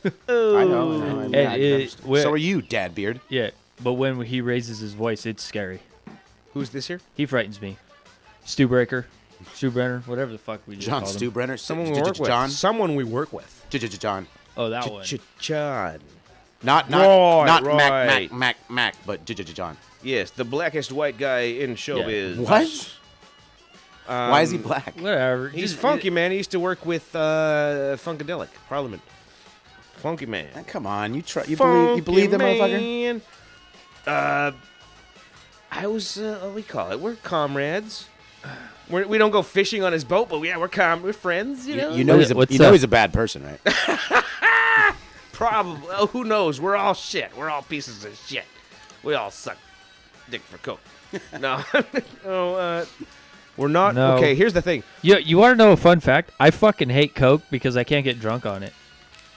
I know. And So are you, Dad Beard? Yeah, but when he raises his voice, it's scary. Who's this here? He frightens me. Stu Brenner, whatever the fuck we just John called him. Stu Brenner? Someone we work with. John? Someone we work with. John. Oh, that one. John. Not Right. Mac, but John. Yes, the blackest white guy in showbiz. What? Why is he black? Whatever. He's Just- funky, man. He used to work with Funkadelic Parliament. Funky man. Come on, you believe that motherfucker? Man. I was, what do we call it? We're comrades. We don't go fishing on his boat, but we're friends, you know? You know What's he's a bad person, right? Probably. Oh, who knows? We're all shit. We're all pieces of shit. We all suck dick for coke. No. No, we're not. No. Okay, here's the thing. You want to know a fun fact? I fucking hate Coke because I can't get drunk on it.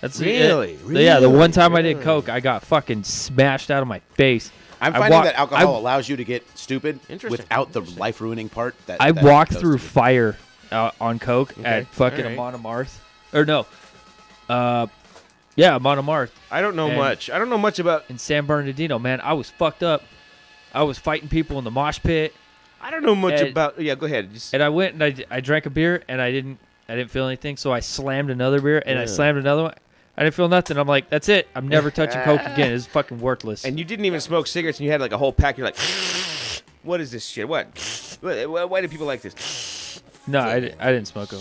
That's Really? Yeah, the one time I Really? did Coke, I got fucking smashed out of my face. I'm I finding walk- that alcohol I- allows you to get stupid Interesting. without the life-ruining part. I that walked goes through to- fire on Coke at fucking alright. Amon Amarth. Or no. Yeah, Amon Amarth I don't know And- much. I don't know much about. in San Bernardino, man. I was fucked up. I was fighting people in the mosh pit. I don't know much And- about. Yeah, go ahead. Just, And I went and I drank a beer and I didn't feel anything, so I slammed another beer and I Yeah. slammed another one. I didn't feel nothing. I'm like, that's it. I'm never touching Coke again. It's fucking worthless. and you didn't even smoke cigarettes, and you had like a whole pack. You're like, what is this shit? What? Why do people like this? No, I didn't smoke them.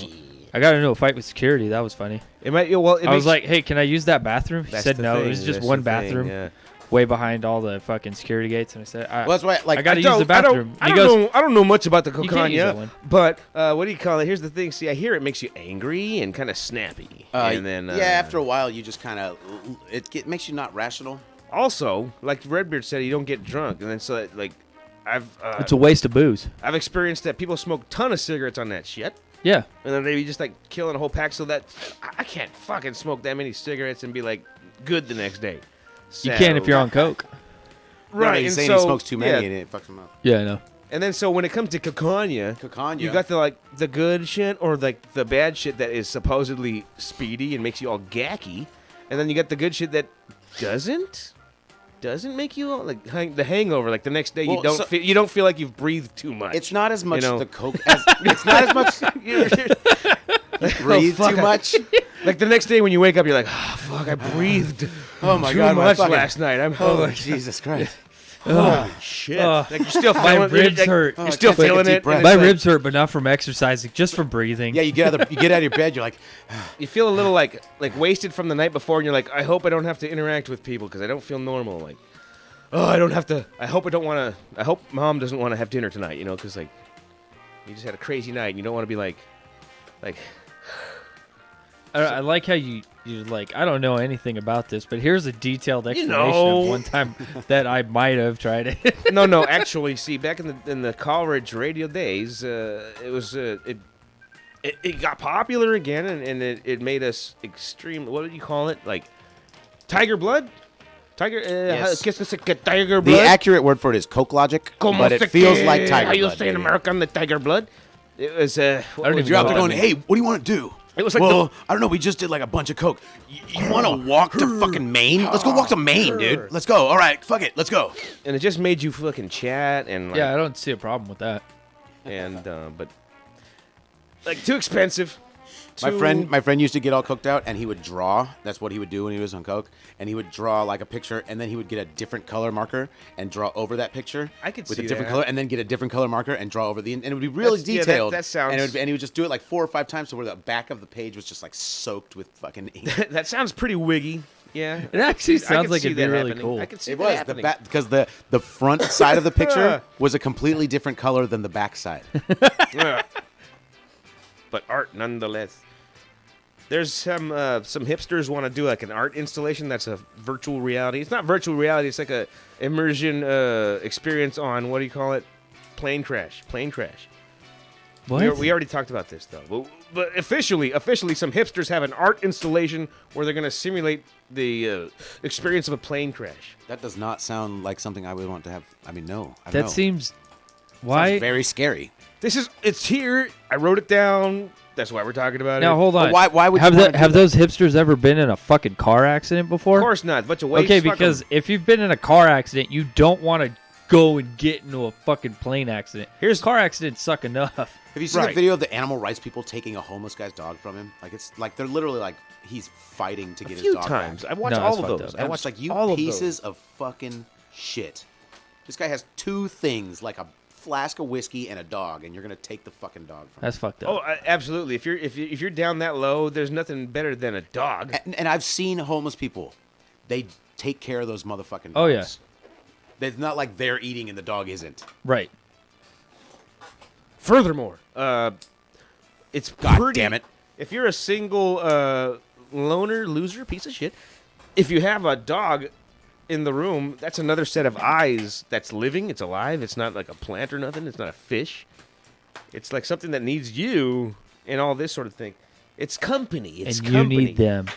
I got into a fight with security. That was funny. It might. Well, it I was makes- like, hey, can I use that bathroom? He that's said the no. thing, It was just that's one the thing, bathroom yeah. way behind all the fucking security gates. And I said, Well, that's why. Like, I got to don't- use the bathroom. I He don't goes, know. I don't know much about the You can't use that cocaine, one. but what do you call it? Here's the thing. See, I hear it makes you angry and kind of snappy, and then yeah, after a while, you just kind of makes you not rational. also, like Redbeard said, you don't get drunk, and then so like it's a waste of booze. I've experienced that people smoke a ton of cigarettes on that shit. Yeah. And then they be just like killing a whole pack, so that I can't fucking smoke that many cigarettes and be like good the next day. You can if you're on Coke. right. He's and saying so, he smokes too many yeah. and it fucks him up. Yeah, I know. And then so when it comes to Cocania, you got the good shit or like the bad shit that is supposedly speedy and makes you all gacky, and then you got the good shit that doesn't make you all, like the hangover. Like the next day, Well, you don't feel like you've breathed too much. It's not as much know? the coke as it's not as much breathe fuck, too much. Like the next day when you wake up, you're like, oh, fuck, I breathed Oh my too god, my much fucking, last night. I'm oh Jesus Christ. shit. Ugh. Like you're still My feeling ribs like, hurt. You're I still can't take a feeling deep it. breath. and My it's like- ribs hurt, but not from exercising, just from breathing. Yeah, you get out of your bed, you're like, You feel a little like wasted from the night before, and you're like, I hope I don't have to interact with people because I don't feel normal. Like, oh, I don't have to. I hope I don't want to. I hope mom doesn't want to have dinner tonight. You know, because like you just had a crazy night, and you don't want to be like. I like how you like, I don't know anything about this, but here's a detailed explanation know. of one time that I might have tried it. No. Actually, see, back in the college radio days, it was it got popular again, and it made us extreme. What do you call it? Like tiger blood. Tiger. Yes. Qu'est-ce que c'est que tiger blood? the accurate word for it is coke logic, Como but se it feels que- like tiger How you blood. say in baby. American the tiger blood? It was don't even You're out know there what going, that hey, what do you want to do? It was like well, I don't know. We just did like a bunch of coke. You want to walk to fucking Maine? Let's go walk to Maine, dude. Let's go. All right, fuck it. Let's go. and it just made you fucking chat and like, Yeah, I don't see a problem with that. and but like too expensive. My too- friend used to get all cooked out, and he would draw. That's what he would do when he was on coke. And he would draw like a picture, and then he would get a different color marker and draw over that picture. I could with see a different that. color, and then get a different color marker and draw over the. And it would be really That's- yeah, that- detailed. that sounds- And he would just do it like 4 or 5 times, so where the back of the page was just like soaked with fucking ink. that sounds pretty wiggy. Yeah, It actually I could sounds like see it'd be that really happening. cool. I could see It that was happening. because the front side of the picture was a completely different color than the back side. Yeah. But art nonetheless. There's some hipsters want to do like an art installation that's a virtual reality. It's not virtual reality. It's like a immersion experience on what do you call it? Plane crash. What? We already talked about this though. But officially, some hipsters have an art installation where they're going to simulate the experience of a plane crash. That does not sound like something I would want to have. I mean, no. I don't That know. seems... Sounds Why? very scary. It's here. I wrote it down. That's why we're talking about Now, it. hold on. But why would have you wanna do have that? those hipsters ever been in a fucking car accident before? Of course not. Bunch of waste. Okay, Fuck 'em. because if you've been in a car accident, you don't want to go and get into a fucking plane accident. Car accidents suck enough. Have you seen Right. the video of the animal rights people taking a homeless guy's dog from him? Like it's like they're literally like he's fighting to a get few his dog times. back. I've watched No, all it's of fucked those. up. I watched like you all of pieces those. of fucking shit. This guy has 2 things, like a flask of whiskey and a dog, and you're gonna take the fucking dog from him. That's fucked up. Oh, absolutely. If you're down that low, there's nothing better than a dog. And I've seen homeless people. They take care of those motherfucking dogs. Oh, yeah. It's not like they're eating and the dog isn't. Right. Furthermore, it's God pretty, damn it. If you're a single loner, loser, piece of shit, if you have a dog in the room, that's another set of eyes that's living. It's alive. It's not like a plant or nothing. It's not a fish. It's like something that needs you and all this sort of thing. It's company. It's And company. you need them.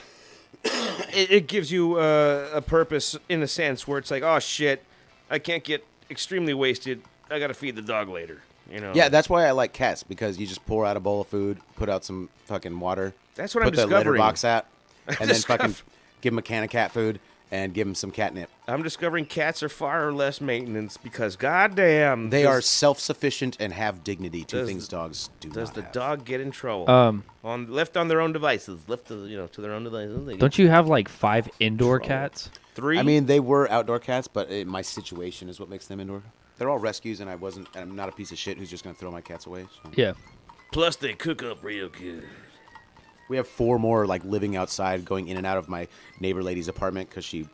It gives you a purpose in a sense where it's like, oh shit, I can't get extremely wasted. I got to feed the dog later. You know. Yeah, that's why I like cats, because you just pour out a bowl of food, put out some fucking water. That's what I'm put the litter discovering. box out, and then fucking discover- give them a can of cat food and give them some catnip. I'm discovering cats are far less maintenance because goddamn They are self-sufficient and have dignity. Two Does things dogs do Does not the have. dog get in trouble? Left on their own devices, left to their own devices. They Don't you have like 5 indoor cats? 3? I mean, they were outdoor cats, but my situation is what makes them indoor. They're all rescues, and I'm not a piece of shit who's just gonna throw my cats away. So. Yeah. plus they cook up real good. We have 4 more like living outside, going in and out of my neighbor lady's apartment because she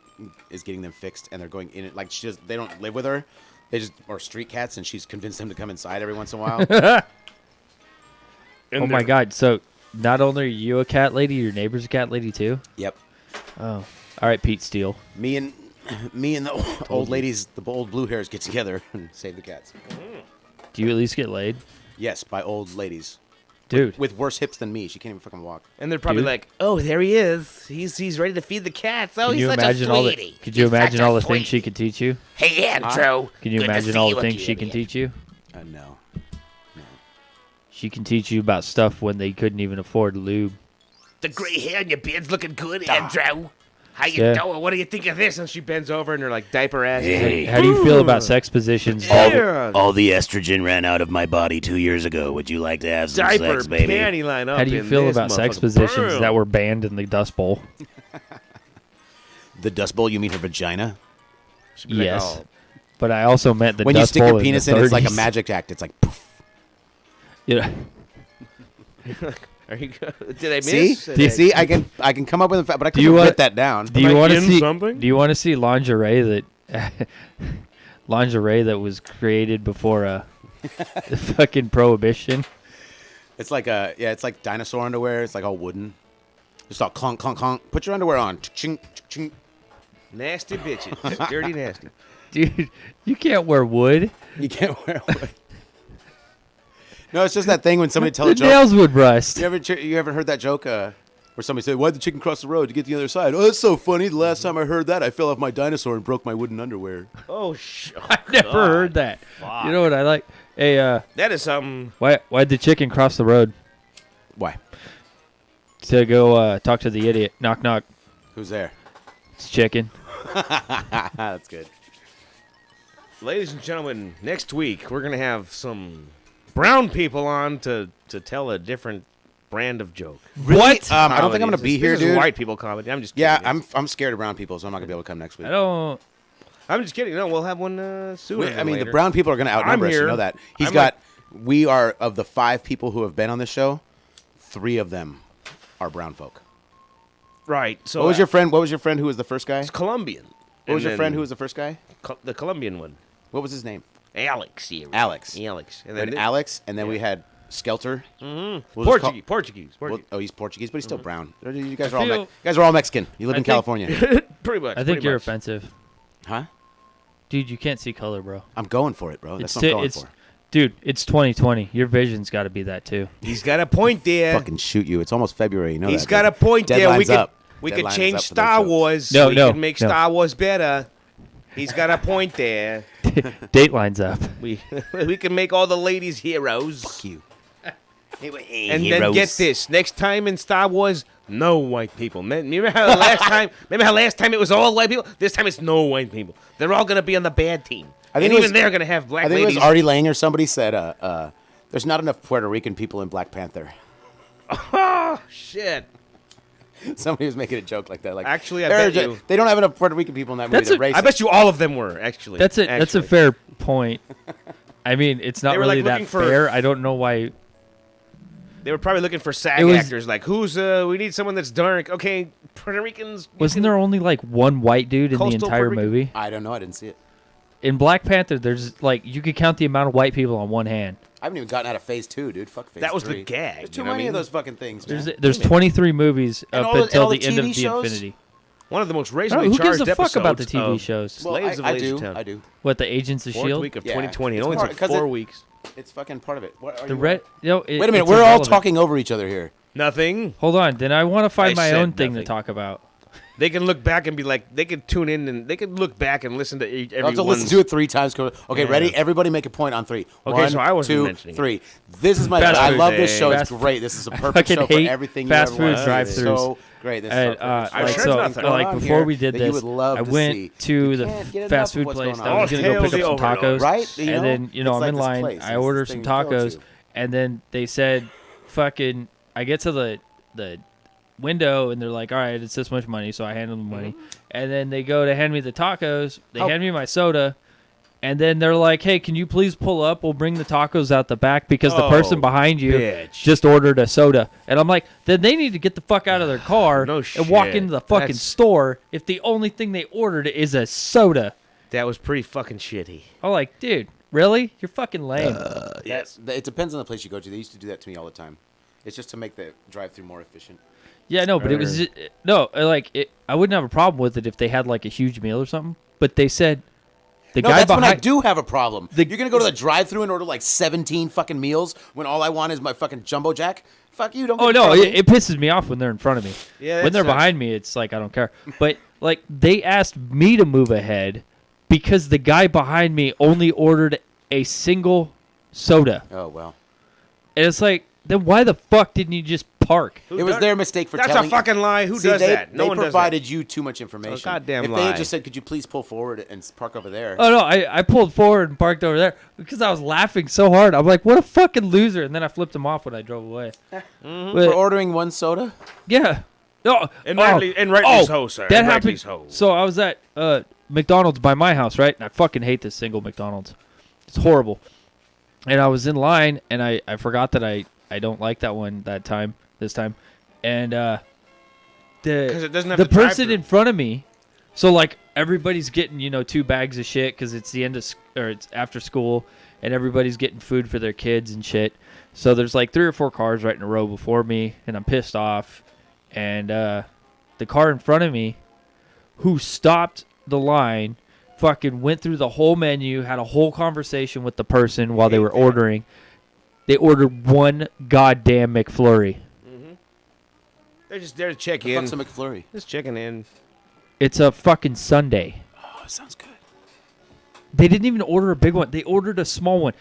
is getting them fixed, and they're going in it like they don't live with her. They just are street cats, and she's convinced them to come inside every once in a while. Oh my God. So not only are you a cat lady, your neighbor's a cat lady too? Yep. Oh. All right, Pete Steele. Me and the old ladies, the old blue hairs, get together and save the cats. Do you at least get laid? Yes, by old ladies Dude. with worse hips than me. She can't even fucking walk. And they're probably Dude. like, "Oh, there he is. He's ready to feed the cats. Oh, Can he's you such imagine a all the sweetie. Could you He's imagine such a all the things she sweetie. could teach you? Hey, Andrew. Can you Good to imagine see all you the things again. she can teach you? No. She can teach you about stuff when they couldn't even afford lube. The gray hair in your beard's looking good, Andrew. How you Yeah. doing? What do you think of this? And she bends over and her like diaper ass. Hey. How do you feel about sex positions? Yeah. All the estrogen ran out of my body 2 years ago. Would you like to have some Diaper sex, baby? panty line up. How do you in feel this about sex motherfucker. positions Boom. that were banned in the Dust Bowl? The Dust Bowl, you mean her vagina? She'd be like, Yes. "Oh." But I also meant the When you Dust stick Bowl your penis in, in, the it's like a 30s. magic act. It's like poof. Yeah. Are you did I See? miss? Do you see? I can come up with a fact, but I Do you couldn't want- write that down. Do you Am I want to in see something? Do you want to see lingerie that was created before fucking prohibition? It's like it's like dinosaur underwear. It's like all wooden. Just all clunk, clunk, clunk. Put your underwear on. Ching, ching. Nasty bitches. Dirty nasty. Dude, you can't wear wood. You can't wear wood. No, it's just that thing when somebody tells The a joke. nails would rust. You ever heard that joke where somebody said, "Why'd the chicken cross the road to get to the other side?" Oh, that's so funny. The last time I heard that, I fell off my dinosaur and broke my wooden underwear. Oh, I've never heard that. You know what I like? Hey, that is something. why'd the chicken cross the road? Why? To go talk to the idiot. Knock, knock. Who's there? It's chicken. That's good. Ladies and gentlemen, next week we're going to have some brown people on to tell a different brand of joke. What? I don't think I'm Comedy. gonna be here, This is dude. white people comedy. I'm just Yeah, kidding. I'm scared of brown people, so I'm not gonna be able to come next week. I'm just kidding. No, we'll have one sooner. I than mean, later. the brown people are gonna outnumber us. You here. know that. I'm like- We are of the 5 people who have been on this show. 3 of them are brown folk. Right. So What was your friend? What was your friend who was the first guy? It's Colombian. What was your friend who was the first guy? the Colombian one? What was his name? Alex. Here. Alex. Alex. And We had then Alex, and then we had Skelter. Portuguese. Oh, he's Portuguese, but he's still brown. You guys I are all feel- you guys are all Mexican. You live I in think- California, Pretty much. I think pretty you're much. offensive. huh? Dude, you can't see color, bro. I'm going for it, bro. That's It's what I'm ti- going it's for. Dude, it's 2020. Your vision's got to be that too. He's got a point there. Fucking shoot you! It's almost February. You know He's that, got dude. a point there. We Deadline's could up. we could Deadline is change up for those Star jokes. Wars. No, we no, could make no. Star Wars better. He's got a point there. Dateline's up. We we can make all the ladies heroes. Fuck you. And then get this: next time in Star Wars, no white people. Remember how last time? Remember how last time it was all white people? This time it's no white people. They're all gonna be on the bad team. I think And it even was- they're gonna have black I think ladies. it was Artie Lang or somebody said, "There's not enough Puerto Rican people in Black Panther." Oh shit! Somebody was making a joke like that. Like, Actually, I "They're bet you- they don't have enough Puerto Rican people in that movie. That's They're a- racist." I bet you all of them were actually. That's a Actually. fair point. I mean, it's not They were, really like, that looking for- fair. I don't know why. They were probably looking for SAG It was- actors. Like, who's we need someone that's dark. Okay, Puerto Ricans. you Wasn't can- there only like one white dude in the Coastal entire Puerto Rican? movie? I don't know. I didn't see it. in Black Panther, there's like you could count the amount of white people on one hand. I haven't even gotten out of phase 2, dude. Fuck phase That was 3. the gag. There's you too know what I many mean? of those fucking things, man. There's 23 movies And up all the- until all the the end of TV the shows? Infinity. One of the most I don't racially know, who charged gives a fuck about the episodes TV of shows? Well, Slaves of I do. Lasertown. I do. What, the Agents of Fourth Shield? week of Yeah. 2020. It It's only part- took 'cause 4 it- weeks. It's fucking part of it. What are The you- red. Wait a minute. We're all talking over each other here. Nothing. Hold on, then I want to find I my said own thing to nothing. talk about. They can look back and be like, they can tune in and they can look back and listen to I'll have to listen everyone's. to it 3 times. Okay, Yeah. ready? Everybody make a point on 3. Okay, 1, so I wasn't 2, mentioning it. 3. This is my. Fast I food love this day. show. It's Fast- great. This is a I perfect fucking show for hate everything fast you food ever wanted. drive-thrus. So great. This And, is perfect. I'm like, sure so, there's nothing like going on before here we did that you this, would love I to went see. to You the can't get fast enough of food what's place. going I on. was gonna go All pick up hail some the tacos, overlord. Right? You and know? then It's I'm like in this line. place. I It's order this some thing you go tacos, to. and then they said, "Fucking." I get to the window, and they're like, "All right, it's this much money." So I hand them the money, and then they go to hand me the tacos. They How- hand me my soda. And then they're like, "Hey, can you please pull up? We'll bring the tacos out the back because the person Oh, behind you bitch. just ordered a soda." And I'm like, "Then they need to get the fuck out of their car No and walk shit. into the fucking That's- store if the only thing they ordered is a soda." That was pretty fucking shitty. I'm like, "Dude, really? You're fucking lame." Yes. It depends on the place you go to. They used to do that to me all the time. It's just to make the drive-through more efficient. Yeah, no, but it was no, like I wouldn't have a problem with it if they had like a huge meal or something. But they said the No, guy that's when I behind. do have a problem. The- You're gonna go to the drive-through and order like 17 fucking meals when all I want is my fucking jumbo jack. Fuck you! Don't. Oh get no, in front of me. it pisses me off when they're in front of me. Yeah, that when they're sucks. behind me, it's like I don't care. But like they asked me to move ahead because the guy behind me only ordered a single soda, Oh well. and it's like, then why the fuck didn't you just park? Who It was does- their mistake for That's telling. a fucking lie. Who See, does they, that? No they one does provided you too much information. Oh, goddamn if they lie. had just said, "Could you please pull forward and park over there?" Oh no, I pulled forward and parked over there because I was laughing so hard. I'm like, what a fucking loser! And then I flipped him off when I drove away. Mm-hmm. But, For ordering one soda. yeah. No, And rightly so, sir. That And rightly happened. so. So I was at McDonald's by my house, right? And I fucking hate this single McDonald's. It's horrible. And I was in line, and I forgot that I don't like that one this time. And 'Cause it doesn't have the the person drive-thru. in front of me, so like everybody's getting 2 bags of shit because it's the end of or it's after school, and everybody's getting food for their kids and shit. So there's like 3 or 4 cars right in a row before me, and I'm pissed off. And the car in front of me, who stopped the line, fucking went through the whole menu, had a whole conversation with the person while they were ordering. They ordered one goddamn McFlurry. They're just there to check The in. fuck's a McFlurry? Just checking in. It's a fucking Sunday. Oh, sounds good. They didn't even order a big one. They ordered a small one.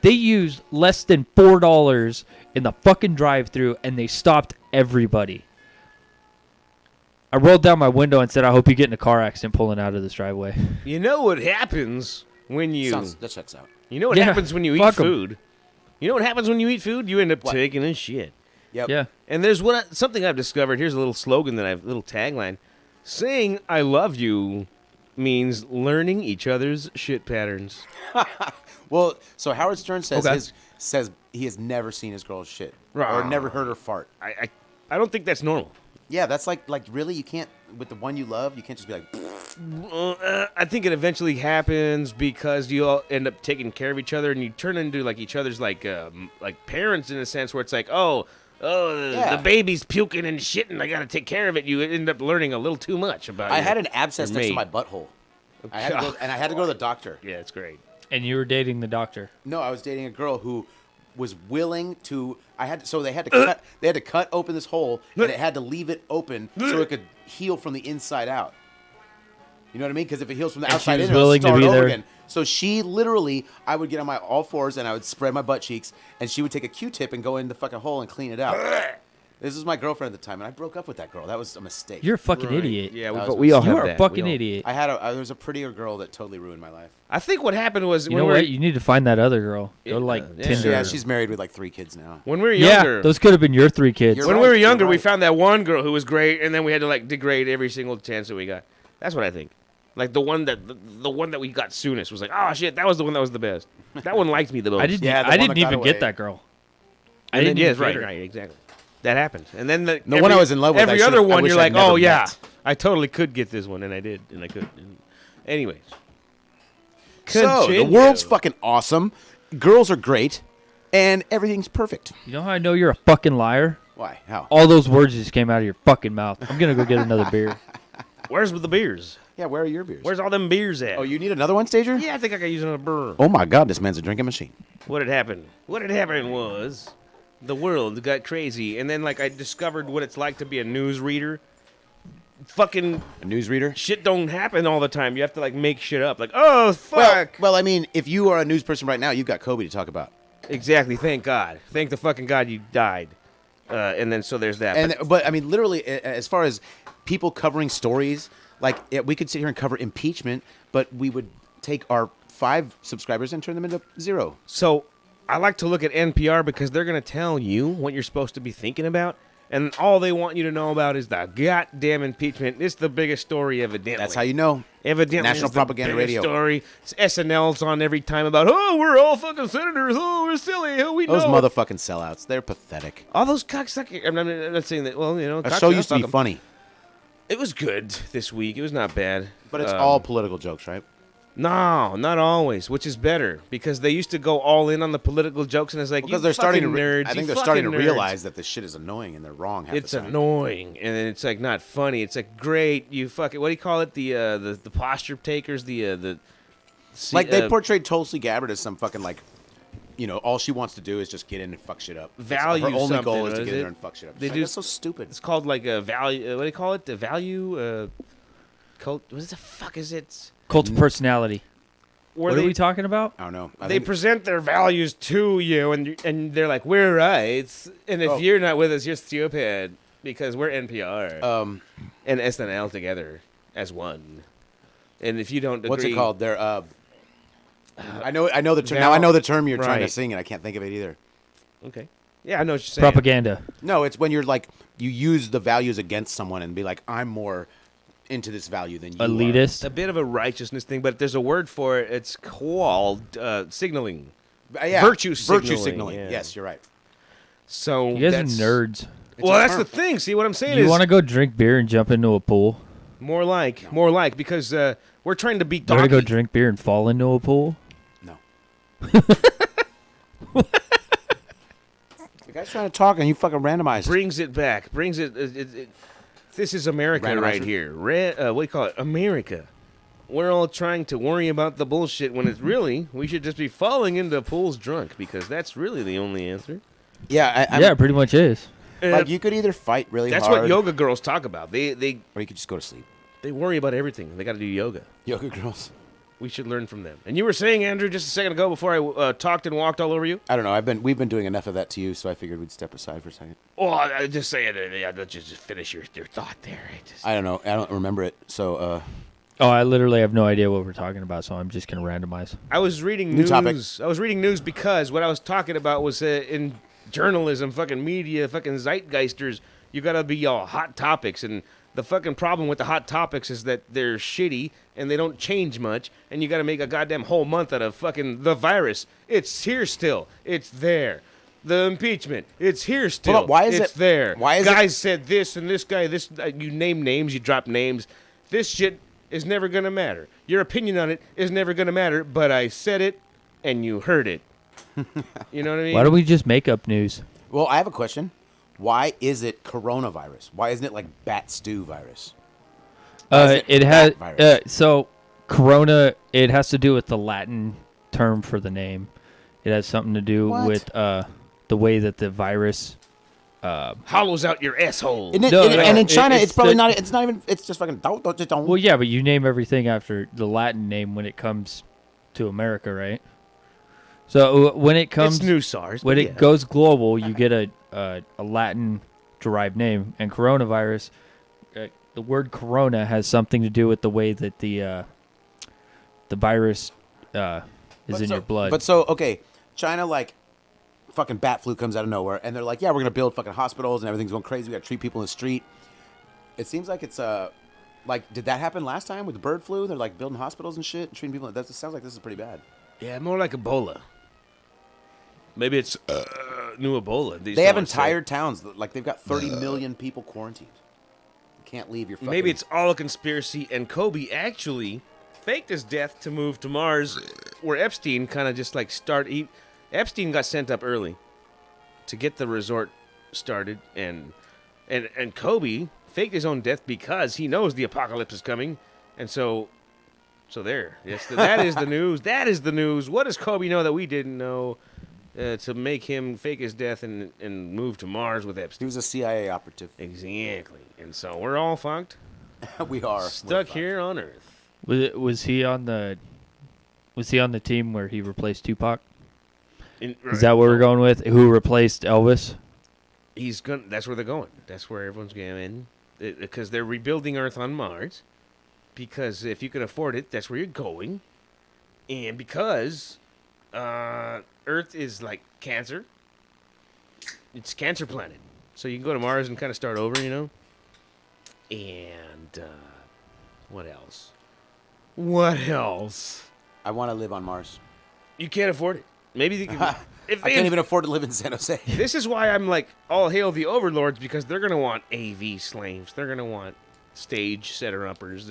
They used less than $4 in the fucking drive-thru, and they stopped everybody. I rolled down my window and said, "I hope you get in a car accident pulling out of this driveway." You know what happens when you. That checks out. You know what Yeah, happens when you eat fuck 'em. food. You know what happens when you eat food? You end up What? taking a shit. Yep. Yeah. And there's something I've discovered. Here's a little slogan little tagline. Saying "I love you" means learning each other's shit patterns. Well, so Howard Stern says Okay. says he has never seen his girl's shit or Rah. never heard her fart. I don't think that's normal. Yeah, that's like really you can't with the one you love. You can't just be like. I think it eventually happens because you all end up taking care of each other, and you turn into like each other's like parents in a sense, where it's like, oh, Yeah. the baby's puking and shitting. I got to take care of it. You end up learning a little too much about. I your- had an abscess your next to mate. my butthole. I had to go to the doctor. Yeah, it's great. And you were dating the doctor. No, I was dating a girl who was willing to. They had to cut open this hole, and it had to leave it open so it could heal from the inside out. You know what I mean? Because if it heals from the And she outside was in, it'll willing to start be over there. again. So she literally, I would get on my all fours and I would spread my butt cheeks, and she would take a Q-tip and go in the fucking hole and clean it out. This was my girlfriend at the time, and I broke up with that girl. That was a mistake. You're a fucking idiot. Yeah, That was we all You have are a that. fucking We all- idiot. there was a prettier girl that totally ruined my life. I think what happened was You when know we were what? You need to find that other girl. Go to Yeah, like yeah. Tinder. Yeah, she's married with like 3 kids now. when we were Yeah, younger. those could have been your 3 kids. You're when right, we were you're younger, we right. found that one girl who was great, and then we had to like degrade every single chance that we got. That's what I think. Like the one that we got soonest was like, oh shit, that was the one that was the best. That one liked me the most. I didn't. Yeah, the I one didn't that got even away. get that girl. I And then, didn't. yes, even right, get her. right, exactly. That happened, and then the The one I was in love with, I Every should've- other I one, wish you're I'd like, never oh yeah, met. I totally could get this one, and I did, and I could. And anyways, So the Continue. world's fucking awesome. Girls are great, and everything's perfect. You know how I know you're a fucking liar? Why? How? All those words just came out of your fucking mouth. I'm gonna go get another beer. Where's the beers? Yeah, where are your beers? Where's all them beers at? Oh, you need another one, Stager? Yeah, I think I could use another beer. Oh my God, this man's a drinking machine. What had happened? What had happened was the world got crazy, and then like I discovered what it's like to be a news reader. Fucking A newsreader? shit don't happen all the time. You have to like make shit up. Like, oh fuck. Well, I mean, if you are a news person right now, you've got Kobe to talk about. Exactly. Thank God. Thank the fucking God you died. And then so there's that. But I mean, literally, as far as people covering stories, like we could sit here and cover impeachment, but we would take our 5 subscribers and turn them into 0. So I like to look at NPR because they're going to tell you what you're supposed to be thinking about. And all they want you to know about is the goddamn impeachment. It's the biggest story, evidently. That's how you know. Evidently, National it's the Propaganda biggest Radio. Story. It's SNL's on every time about, oh, we're all fucking senators. Oh, we're silly. Oh, we Those know. motherfucking sellouts. They're pathetic. All those cocksuckers. I'm not saying that. Well, you know, A show used to be fuck 'em. funny, It was good this week. It was not bad. but it's all political jokes, right? No, not always, which is better because they used to go all in on the political jokes, and it's like Because you they're starting to. fucking nerds. I think you they're starting to fucking nerds. realize that this shit is annoying and they're wrong half It's the time. annoying, and then it's like not funny. It's like great. You fucking what do you call it? The posture takers. Like they portrayed Tulsi Gabbard as some fucking like, you know, all she wants to do is just get in and fuck shit up. Value Her only something, goal is to is get in it? there and fuck shit up. They It's do- that's so stupid. It's called like a value. What do you call it? The value. Cult. What the fuck is it? Cult of personality. Where What they are we talking about? I don't know. they present their values to you, and they're like, we're right, and if Oh. you're not with us, you're stupid because we're NPR Um, and SNL together as one. And if you don't agree, what's it called? They're I know the term. Now I know the term you're trying to Right. sing, and I can't think of it either. Okay. Yeah, I know what you're saying. Propaganda. No, it's when you're like you use the values against someone and be like, I'm more into this value than you are. Elitist. It's a bit of a righteousness thing, but there's a word for it. It's called signaling. Yeah, Virtue Virtue signaling, signaling. yeah. Yes, you're right. So You guys that's, are nerds. Well, a that's term. the thing. See what I'm saying You is want to go drink beer and jump into a pool? more like because we're trying to be You want to donkey. go drink beer and fall into a pool? No. The guy's trying to talk, and you fucking randomized. Brings it back. Brings it. This is America Randomizer. right here. What do you call it? America. We're all trying to worry about the bullshit when it's really we should just be falling into pools drunk because that's really the only answer. Yeah, Yeah, it pretty much is. Like you could either fight really That's hard, what yoga girls talk about. They or you could just go to sleep. they worry about everything. They got to do yoga. Yoga girls. We should learn from them. And you were saying, Andrew, just a second ago before I talked and walked all over you. I don't know. We've been doing enough of that to you, so I figured we'd step aside for a second. Oh, I just say it. Yeah, let's just finish your thought there. I don't know. I don't remember it. So Oh, I literally have no idea what we're talking about, so I'm just gonna randomize. I was reading New news. topic. I was reading news because what I was talking about was in journalism, fucking media, fucking zeitgeisters. You gotta be all hot topics, and the fucking problem with the hot topics is that they're shitty and they don't change much, and you gotta make a goddamn whole month out of fucking the virus. It's here still. It's there. The impeachment. It's here still. Hold on, why is it's it- there? why is guys said this and this guy this? You name names. You drop names. This shit is never gonna matter. Your opinion on it is never gonna matter. But I said it, and you heard it. You know what I mean? Why don't we just make up news? well, I have a question. Why is it coronavirus? Why isn't it like bat stew virus? Why is It has bat virus? so Corona. It has to do with the Latin term for the name. It has something to do What? with the way that the virus. hollows out your asshole. Isn't it, No, and in China, it's it's probably the- not. It's not even. It's just fucking. Don't. Well, yeah, but you name everything after the Latin name when it comes to America, right? So when it comes It's new SARS. when but it yeah. goes global, you get a Latin derived name, and coronavirus. The word corona has something to do with the way that the virus is in your blood. But so okay, China like fucking bat flu comes out of nowhere, and they're like, yeah, we're gonna build fucking hospitals and everything's going crazy. We gotta treat people in the street. It seems like it's like did that happen last time with the bird flu? They're like building hospitals and shit, and treating people. That sounds like this is pretty bad. Yeah, more like Ebola. Maybe it's new Ebola. They have entire towns. Like they've got 30 million people quarantined. You can't leave your. Fucking, Maybe it's all a conspiracy, and Kobe actually faked his death to move to Mars, where Epstein kind of just like Epstein got sent up early to get the resort started, and Kobe faked his own death because he knows the apocalypse is coming, and so there. Yes, that is the news. That is the news. What does Kobe know that we didn't know to make him fake his death and move to Mars with He Epstein? was a CIA operative. Exactly. And so we're all fucked, We are stuck here on Earth. Was he on the team where he replaced Tupac? Is that what we're going with? Who replaced Elvis? That's where they're going. That's where everyone's going, because they're rebuilding Earth on Mars. Because if you can afford it, that's where you're going, and because Earth is like cancer. It's a cancer planet, so you can go to Mars and kind of start over, And what else? What else? I want to live on Mars. You can't afford it. Maybe they can. I can't even afford to live in San Jose. This is why I'm like, all hail the overlords, because they're gonna want AV slaves. They're gonna want stage setter-uppers.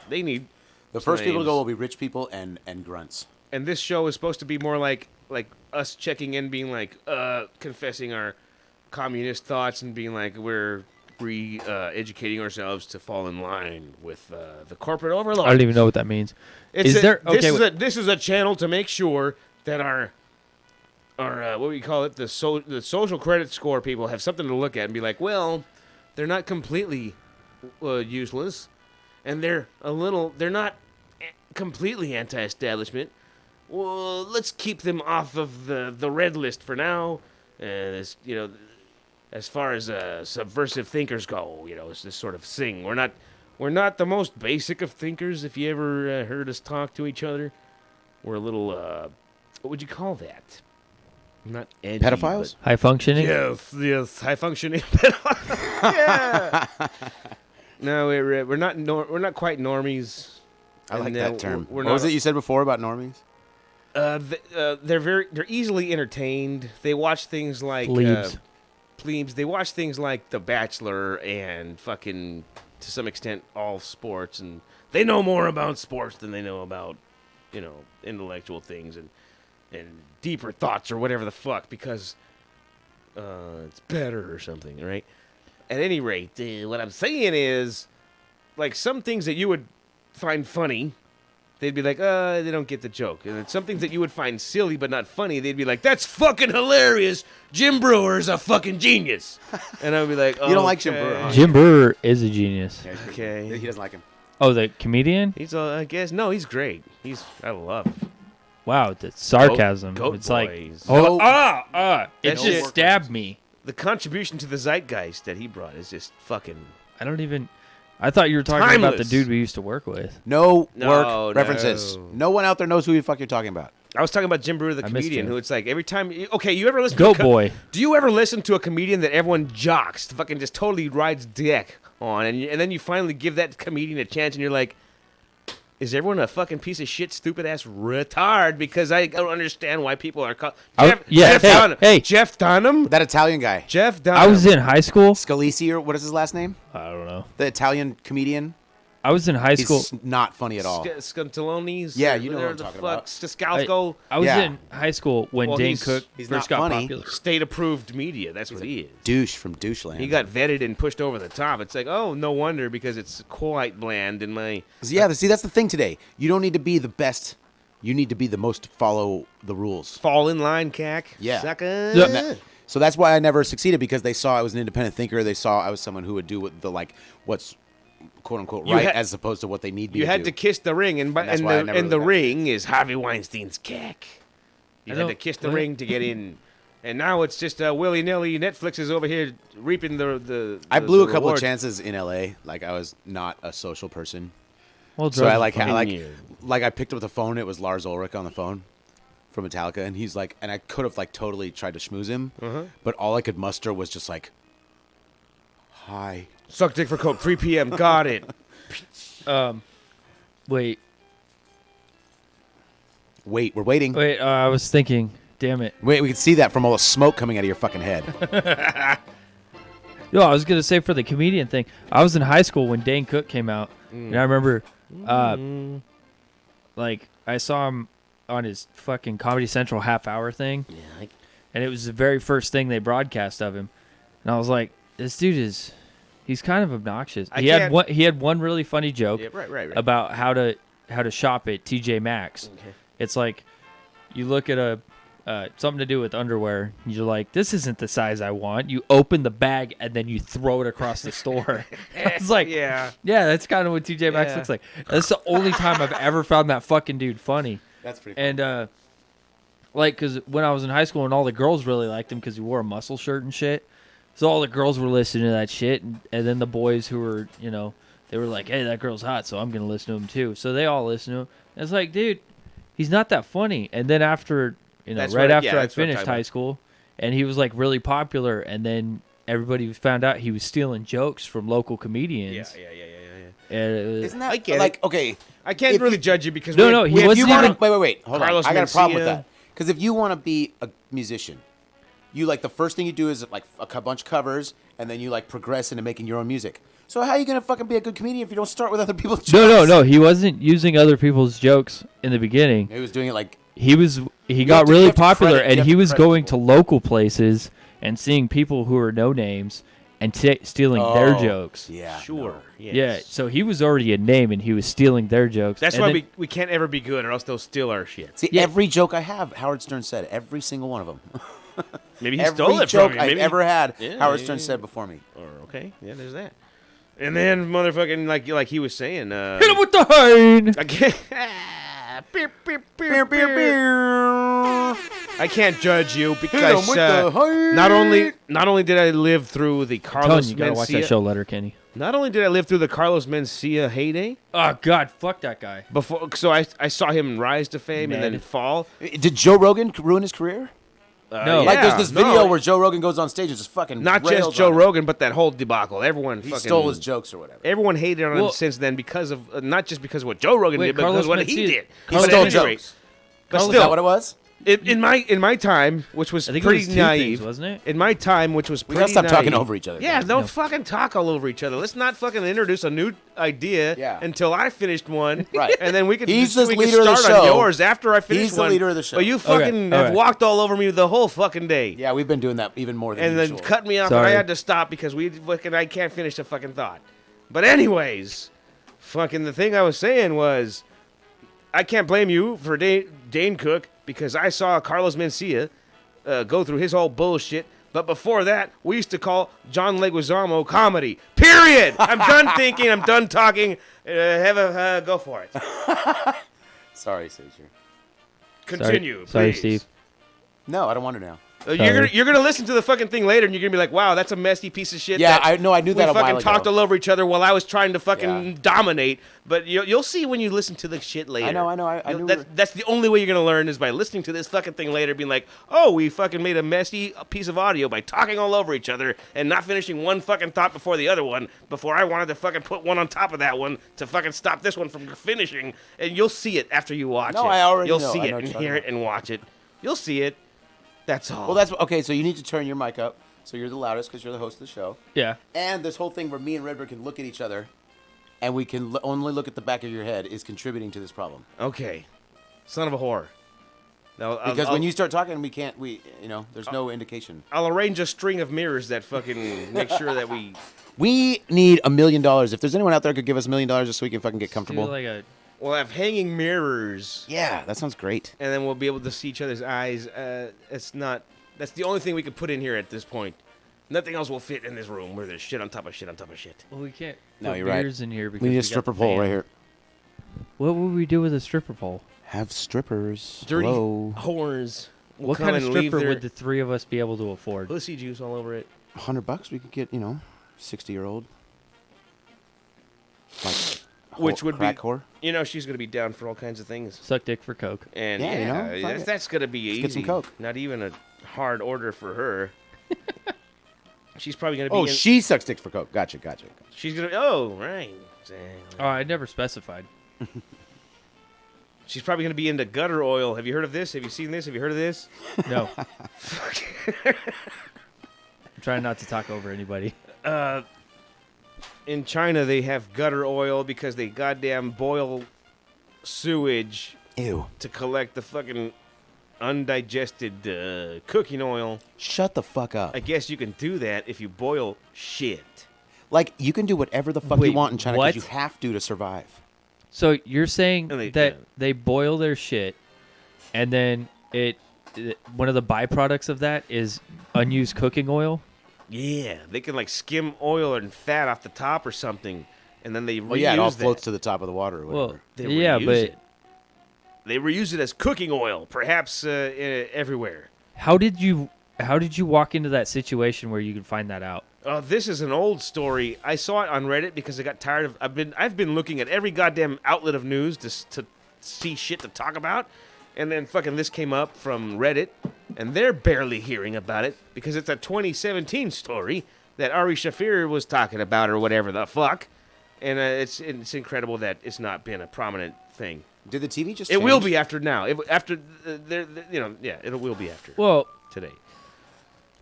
They need The first people to go slaves. will be rich people and grunts. And this show is supposed to be more like us checking in, being like, confessing our communist thoughts and being like, we're educating ourselves to fall in line with the corporate overlords. I don't even know what that means. This This is a channel to make sure that our what we call it, the social credit score people have something to look at and be like, well, they're not completely useless, and they're not completely anti-establishment. Well, let's keep them off of the red list for now. As far as subversive thinkers go, it's this sort of thing. We're not the most basic of thinkers. If you ever heard us talk to each other, we're a little what would you call that? Not edgy, Pedophiles? High functioning? Yes, high functioning. Yeah. No, we're not quite normies. I like And, that term. We're What was it you said before about normies? They're easily entertained. They watch things like plebes. They watch things like The Bachelor and fucking, to some extent, all sports, and they know more about sports than they know about intellectual things and deeper thoughts or whatever the fuck, because it's better or something, right? At any rate, what I'm saying is, like, some things that you would find funny, they'd be like, they don't get the joke. And then some things that you would find silly but not funny, they'd be like, that's fucking hilarious. Jim Brewer's a fucking genius. And I would be like, You don't like Jim Brewer, huh? Jim Brewer is a genius. Okay. He doesn't like him. Oh, the comedian? He's, I guess, no, he's great. I love him. Wow, that's sarcasm. Goat it's like, boys. oh, No. it That just shit- stabbed me. The contribution to the zeitgeist that he brought is just fucking... I thought you were talking about the Timeless. dude we used to work with. No No, work references. no. No one out there knows who the fuck you're talking about. I was talking about Jim Brewer, the I missed comedian, you. who it's like every time... Okay, you ever listen Goat to... boy. Do you ever listen to a comedian that everyone jocks, fucking just totally rides dick on, and then you finally give that comedian a chance, and you're like, is everyone a fucking piece of shit, stupid-ass retard? Because I don't understand why people are called... Jeff Dunham. hey. Jeff Dunham? That Italian guy, Jeff Dunham. I was in high school. Scalisi, or what is his last name? I don't know. The Italian comedian. I was in high school. He's not funny at all. Scantalones? Yeah, you know what I'm talking about. Stascalco. I was Yeah. in high school when Well, Dane he's- Cook he's first not got funny. popular. State-approved media. That's what he is. Douche from Doucheland. He got vetted and pushed over the top. It's like, oh, no wonder, because it's quite bland in my... Yeah, see, that's the thing today. You don't need to be the best. You need to be the most to follow the rules. Fall in line, cack. Yeah. Sucker. Yeah. And that- so that's why I never succeeded, because they saw I was an independent thinker. They saw I was someone who would do what's quote unquote You right, had- as opposed to what they need me You to had do. to kiss the ring, and that's why I never the really got ring is Harvey Weinstein's cack. You I had to don't- kiss the what? ring to get in. And now it's just willy-nilly. Netflix is over here reaping the I blew a the couple of rewards. chances in LA. Like, I was not a social person. Well, So I drugs are fun. I picked up the phone. It was Lars Ulrich on the phone from Metallica, and he's like, and I could have like totally tried to schmooze him, but all I could muster was just like, hi. Suck dick for coke, 3 p.m. Got it. Wait, Wait, we're waiting. wait. I was thinking. Damn it. Wait, we can see that from all the smoke coming out of your fucking head. No, I was gonna say for the comedian thing. I was in high school when Dane Cook came out, and I remember like I saw him on his fucking Comedy Central half-hour thing, Yeah. and it was the very first thing they broadcast of him, and I was like, this dude he's kind of obnoxious. He had one really funny joke right. about how to shop at TJ Maxx. Okay. It's like you look at a something to do with underwear. You're like, this isn't the size I want. You open the bag and then you throw it across the store. It's like, Yeah. that's kind of what TJ Maxx Yeah. looks like. That's the only time I've ever found that fucking dude funny. That's pretty cool. And like, because when I was in high school and all the girls really liked him because he wore a muscle shirt and shit. So all the girls were listening to that shit, and then the boys who were, they were like, hey, that girl's hot, so I'm gonna listen to him too. So they all listened to him. And it's like, dude, he's not that funny. And then after. That's right what- after yeah, I that's what I'm finished talking high about. school, and he was like really popular, and then everybody found out he was stealing jokes from local comedians. Yeah. And it was, Isn't that I get like it. okay? I can't If really you- judge you because No, we no, had- he we had- wasn't You even- wanna, wait, hold Carlos on. I got a problem with Mencia. that. Because if you want to be a musician, you like the first thing you do is like a bunch of covers, and then you like progress into making your own music. So how are you gonna fucking be a good comedian if you don't start with other people's jokes? no. He wasn't using other people's jokes in the beginning. He was doing it like He got have to- you really have to popular, credit- you and have he to was credit going people. to local places and seeing people who are no names and stealing their Oh, jokes. yeah, Sure. no. Yes. Yeah, so he was already a name, and he was stealing their jokes. That's And why then- we can't ever be good, or else they'll steal our shit. See, Yeah. every joke I have, Howard Stern said every single one of them. Maybe he every stole it joke from you. I've Maybe ever had, Yeah, Howard yeah, Stern yeah. said before me. Or okay, yeah, there's that. And then motherfucking like he was saying, hit him with the hind. I can't. I can't judge you because with the hind. not only did I live through the I'm telling Carlos you, gotta watch that Mencia, show, Letterkenny. not only did I live through the Carlos Mencia heyday Oh God, fuck that guy. before, so I saw him rise to fame and then Ned. fall. Did Joe Rogan ruin his career? No. Like, there's Yeah, this no, video where Joe Rogan goes on stage and just fucking not rails just Joe on him. Rogan, but that whole debacle. Everyone He fucking stole his jokes or whatever. Everyone hated on him Well- because then because of not just because of what Joe Rogan Wait, did, but Carlos because of what he Mencia- did. He But stole at any rate- jokes. But Carlos- Is that still, what it was? in my time, which was I think it pretty was two naive, things, wasn't it? In my time, which was We pretty gotta stop talking naive- over each other, Yeah, guys. don't fucking talk all over each other. Let's not fucking introduce a new idea Yeah. until I finished one. Right. And then we can He's we the can leader of the start on show. yours after I finish He's the one. leader of the show. But you Okay, fucking all have right. walked all over me the whole fucking day. Yeah, we've been doing that even more than And then usual. cut me off, Sorry. and I had to stop because I can't finish the fucking thought. But anyways, fucking the thing I was saying was, I can't blame you for Dane Cook because I saw Carlos Mencia go through his whole bullshit. But before that, we used to call John Leguizamo comedy. Period. I'm done thinking. I'm done talking. Go for it. Sorry, Sajor. Continue. Sorry, please. Steve. No, I don't want to now. You're gonna listen to the fucking thing later, and you're gonna be like, "Wow, that's a messy piece of shit." Yeah, that I know. I knew that a we while fucking ago. talked all over each other while I was trying to fucking Yeah. dominate. But you'll see when you listen to the shit later. I know. I knew. That's the only way you're gonna learn is by listening to this fucking thing later, being like, "Oh, we fucking made a messy piece of audio by talking all over each other and not finishing one fucking thought before the other one. Before I wanted to fucking put one on top of that one to fucking stop this one from finishing." And you'll see it after you watch No, it. I already You'll know. see I it know what and you're hear talking it and watch it. You'll see it. That's all. Well, that's okay. So you need to turn your mic up so you're the loudest because you're the host of the show. Yeah. And this whole thing where me and Redbird can look at each other, and we can only look at the back of your head is contributing to this problem. Okay. Son of a whore. Now, Because when you start talking, we can't. There's no indication. I'll arrange a string of mirrors that fucking make sure that we. We need $1 million. If there's anyone out there who could give us $1 million just so we can fucking get Do comfortable. like a We'll have hanging mirrors, Yeah, that sounds great. and then we'll be able to see each other's eyes. It's not. That's the only thing we can put in here at this point. Nothing else will fit in this room where there's shit on top of shit on top of shit. well, we can't. No, put you're right. beers in here because We need a got stripper the pole fan. right here. What would we do with a stripper pole? Have strippers. Dirty Hello. whores. Will What come kind of and leave stripper their would the three of us be able to afford? pussy juice all over it? $100 we could get, 60-year-old. Like, Which would be- crack whore. You know she's gonna be down for all kinds of things. Suck dick for coke. And Yeah, fuck it. that's gonna be easy. Let's get some Coke. Not even a hard order for her. She's probably gonna be. Oh, in- she sucks dicks for coke. Gotcha. She's gonna. Oh, right. Exactly. Oh, I never specified. She's probably gonna be into gutter oil. Have you heard of this? Have you seen this? Have you heard of this? No. I'm trying not to talk over anybody. In China, they have gutter oil because they goddamn boil sewage Ew. to collect the fucking undigested cooking oil. Shut the fuck up. I guess you can do that if you boil shit. Like, you can do whatever the fuck you Wait, want in China what? because you have to survive. So you're saying And that they boil their shit, and then one of the byproducts of that is unused cooking oil? Yeah, they can like skim oil and fat off the top or something, and then they reuse Well, yeah, it all that. floats to the top of the water or whatever. Well, They yeah, reuse but it. They reuse it as cooking oil, perhaps everywhere. how did you walk into that situation where you could find that out? This is an old story. I saw it on Reddit because I got tired of. I've been looking at every goddamn outlet of news to see shit to talk about, and then fucking this came up from Reddit, and they're barely hearing about it because it's a 2017 story that Ari Shafir was talking about or whatever the fuck, and it's incredible that it's not been a prominent thing. Did the TV just It change? will be after now. It will be after Well, today.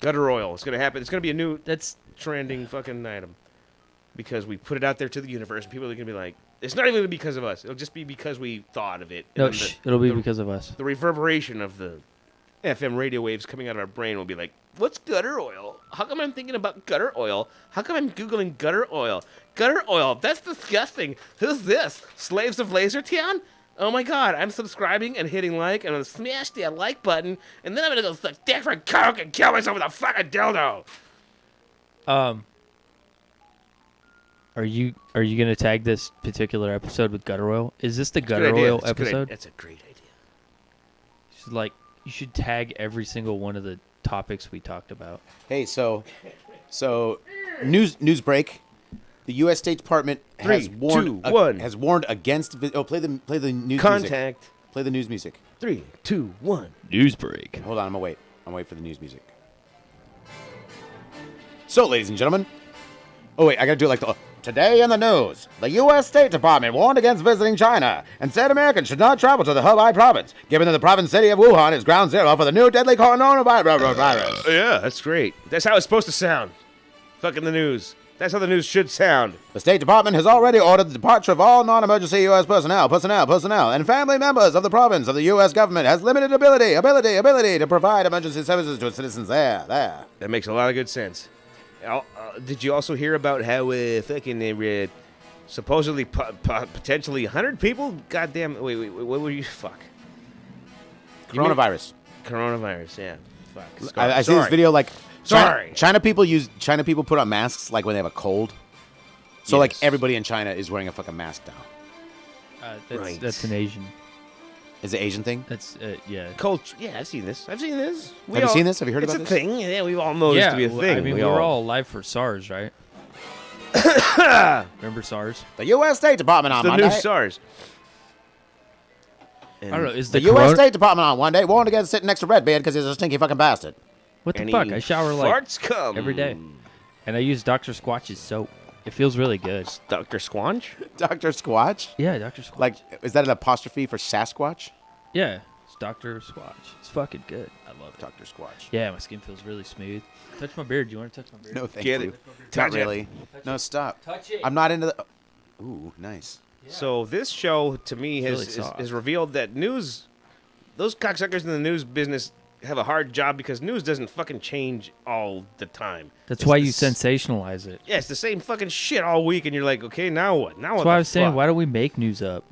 Gutter oil. It's gonna happen. It's gonna be a new that's trending fucking item because we put it out there to the universe, and people are gonna be like, it's not even because of us. It'll just be because we thought of it. And no. then It'll be because of us. the reverberation of the FM radio waves coming out of our brain will be like, what's gutter oil? How come I'm thinking about gutter oil? How come I'm Googling gutter oil? Gutter oil, that's disgusting. Who's this? Slaves of Lasertown? Oh my god, I'm subscribing and hitting like, and I'm gonna smash that like button, and then I'm gonna go suck dick for coke and kill myself with a fucking dildo. Are you gonna tag this particular episode with gutter oil? Is this the Good gutter idea. oil It's a good idea. episode? That's a great idea. You should tag every single one of the topics we talked about. Hey, so news break. The U.S. State Department has 3, warned 2, 1. has warned against. Play the news music. Contact. Play the news music. 3, 2, 1. News break. Hold on, I'm gonna wait. I'm gonna wait for the news music. So, ladies and gentlemen. Oh wait, I gotta do it like the. Today in the news, the U.S. State Department warned against visiting China and said Americans should not travel to the Hubei province, given that the province city of Wuhan is ground zero for the new deadly coronavirus. Yeah, that's great. That's how it's supposed to sound. Fucking the news. That's how the news should sound. The State Department has already ordered the departure of all non-emergency U.S. personnel, and family members of the province of the U.S. government has limited ability to provide emergency services to its citizens there. That makes a lot of good sense. Did you also hear about how fucking supposedly potentially 100 people? Goddamn! Wait, what were you? Fuck. Coronavirus. Coronavirus. Yeah. Fuck. I see this video like. Sorry. China people put on masks like when they have a cold. So like Yes. everybody in China is wearing a fucking mask now. Right. That's an Asian. Is it Asian thing? That's yeah. Culture. Yeah, I've seen this. Have you seen this? Have you heard it's about a this? thing. Yeah, we all know this Yeah, to be a thing. I mean, we were all alive for SARS, right? Remember SARS? The U.S. State Department on the Monday. new SARS. I don't know. Is The the U.S. corona- State Department on Monday warned against sitting next to Red Beard because he's a stinky fucking bastard. What the Any fuck? I shower like farts come every day, and I use Dr. Squatch's soap. It feels really good. Dr. Squanch. Dr. Squatch? Yeah, Dr. Squatch. Like, is that an apostrophe for Sasquatch? yeah, it's Dr. Squatch. It's fucking good. I love it. Dr. Squatch. Yeah, my skin feels really smooth. Touch my beard. Do you want to touch my beard? No, thank Get you. it. Not Touch it. really. No, stop. Touch it. I'm not into the. Ooh, nice. So this show to me It's has really soft. has revealed that those cocksuckers in the news business have a hard job because news doesn't fucking change all the time. That's It's why the you s- sensationalize it. Yeah, it's the same fucking shit all week, and you're like, okay, now what? Now what? That's why the I was saying, fuck? why don't we make news up?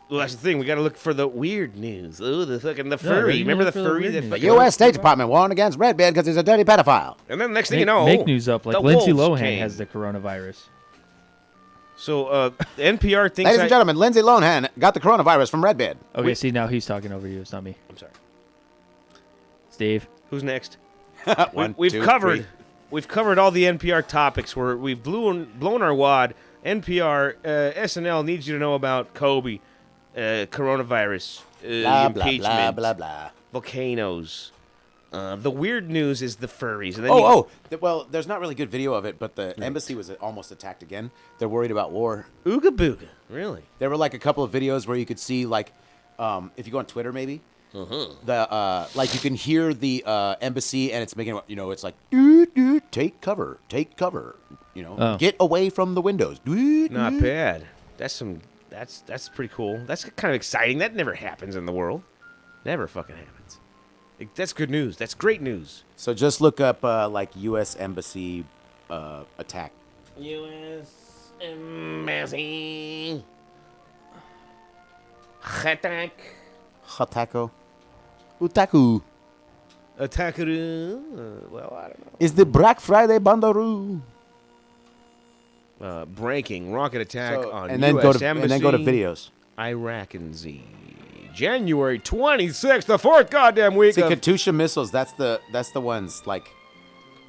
Well, that's the thing. We got to look for the weird news. Oh, the fucking the Yeah, furry. you Remember the look for the furry? weird That news. The fucking- U.S. State Department warned against Red Beard because he's a dirty pedophile. And then next thing Make, you know, make news up like the Lindsay wolves Lohan came. has the coronavirus. So the NPR thinks. Ladies and gentlemen, Lindsay Lohan got the coronavirus from Red Beard. Okay, see now he's talking over you. It's not me. I'm sorry. Steve. Who's next? One, We've two, covered. three. We've covered all the NPR topics where we've blown our wad. NPR, SNL needs you to know about Kobe, coronavirus, Blah, blah, impeachment, blah, blah, blah. volcanoes. The weird news is the furries. And then Well, there's not really good video of it, but the embassy was almost attacked again. They're worried about war. Ooga booga. Really? There were like a couple of videos where you could see like, if you go on Twitter maybe, the like you can hear the embassy and it's making it's like take cover, Oh. get away from the windows. Not bad. That's some That's pretty cool. That's kind of exciting. That never happens in the world. Never fucking happens. That's good news. That's great news. So just look up like U.S. Embassy attack. U.S. Embassy attack. Hatako. Utaku. Attacker. Well, I don't know. Is the Black Friday Bandaroo. Breaking rocket attack on and then U.S. go to Embassy. and then go to videos. Iraq and Z. January 26th, the fourth goddamn week See, of... Katyusha missiles. That's the ones like.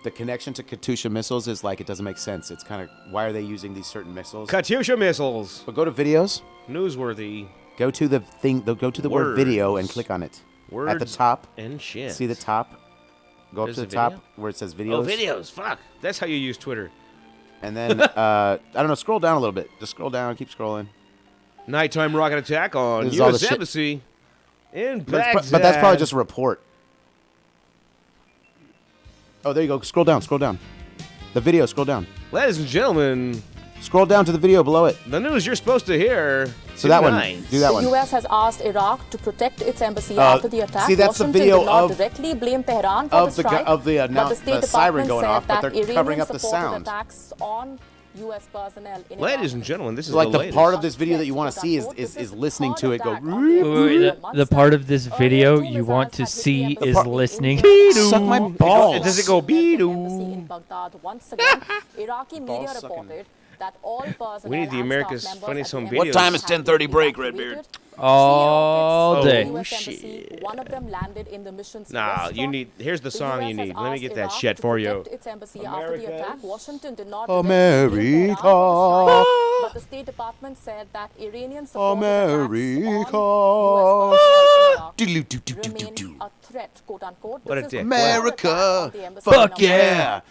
The connection to Katyusha missiles is like it doesn't make sense. It's kind of why are they using these certain missiles? Katyusha missiles. But go to videos. Newsworthy. Go to the thing. Go to the word video and click on it. Words at the top. And shit. See the top. Go There's up a to the top video? where it says videos. Oh, videos. Fuck. That's how you use Twitter. And then I don't know. Scroll down a little bit. Just scroll down. Keep scrolling. Nighttime rocket attack on This is all the U.S. shit. Embassy in But, Baghdad. but that's probably just a report. Oh, there you go. Scroll down. Scroll down. The video. Scroll down. Ladies and gentlemen, Scroll down to the video below it. the news you're supposed to hear So that one. tonight. Do that The one. U.S. has asked Iraq to protect its embassy after the attack. see, that's the Washington video did not of- directly blame Tehran for of the the strike, of the but the State the siren Department going said off, but that they're covering up the Iranians supported sound. attacks on U.S. personnel in Ladies Iraq. and gentlemen, this is So like the the latest. part of this video that you want to see is listening to it go. The part of this video you want to see is listening. Suck my balls. Does it go Embassy in Baghdad once again. Iraqi media Balls sucking. reported that all personnel We need the and America's staff members Funniest at the Home embassy Videos. What time is have been 10:30 break, evacuated. Redbeard? All Three day. rockets from the US Embassy, one of them landed in the mission's Nah, restaurant. you need. Here's the song US you has need. Let me asked get that Iraq shit to for you. protect its embassy after the attack. Washington did not America. directly blame Tehran for the strike, but the State Department said that Iranian supported America. attacks on US remain a threat, quote unquote. What a This is dick. the third attack America. on the embassy Fuck in yeah. Earlier,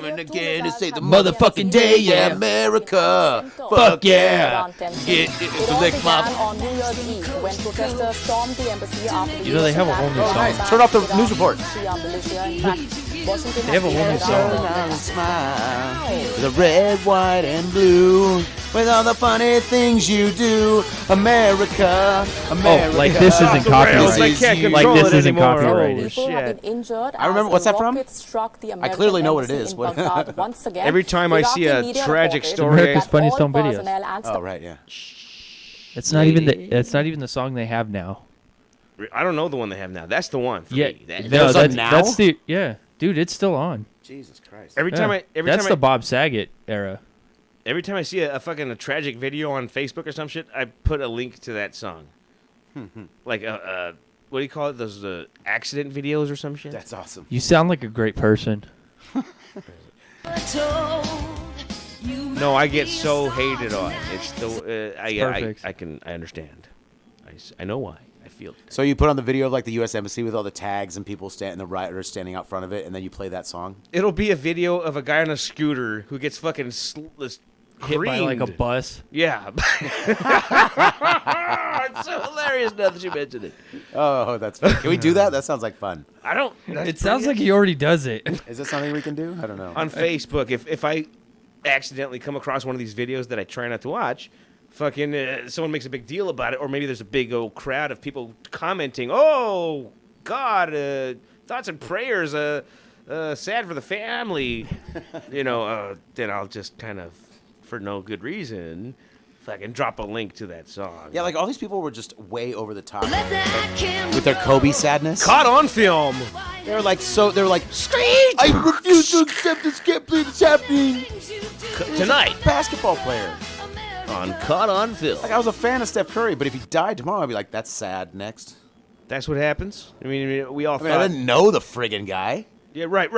Coming two again to missiles save the have hit motherfucking embassy day, in yeah, Baghdad. America. Center Fuck of yeah. Iran tensions. Get it, It to all lick began my. on New Year's Eve when protesters stormed the embassy after the You know, they US have a attack whole new on song. Nice. Turn off the Iraqi news report. Shia militia. In fact, Washington They have a has whole new declared song. Iran And smile. The red, white, and blue. With all the funny things you do, America, America. Oh, like this isn't Rails, I copyrighted. can't Like control this it isn't anymore. copyrighted. People have Shit. been injured I remember- as what's a that from? rocket struck the American clearly know what it embassy is. in What- Baghdad once again. Every time I see Iraqi a media tragic reported story- America's that Funniest all Home Videos. personnel and Oh right, yeah. It's not even the. It's not even the song they have now. I don't know the one they have now. That's the one for Yeah, me. That- no, There's a that's, now? that's the. Yeah, dude, it's still on. Jesus Christ. every Yeah. time I every That's time the I, Bob Saget era. every time I see a fucking tragic video on Facebook or some shit, I put a link to that song. Like what do you call it? Those accident videos or some shit. That's awesome. You sound like a great person. No, I get so hated on. It's the perfect. I understand. I know why. I feel it. So you put on the video of like the U.S. Embassy with all the tags and people the rioters standing out front of it, and then you play that song. It'll be a video of a guy on a scooter who gets fucking Hit by like a creamed. bus. Yeah. It's so hilarious now that you mentioned it. Oh, that's fun. Can we do that? That sounds like fun. I don't. It sounds like he already does it. Is that something we can do? I don't know. On Facebook, if I accidentally come across one of these videos that I try not to watch, fucking someone makes a big deal about it, or maybe there's a big old crowd of people commenting, "Oh God, thoughts and prayers, sad for the family," then I'll just kind of, for no good reason, fucking drop a link to that song. Yeah, like all these people were just way over the top with their Kobe sadness. Caught on film. They're like I refuse to accept this. Can't believe it's happening. Tonight Basketball player. on Caught on Film. Like I was a fan of Steph Curry, but if he died tomorrow, I'd be like, that's sad. Next. That's what happens. I mean, we all I thought. mean, I didn't know the friggin' guy. Yeah, right.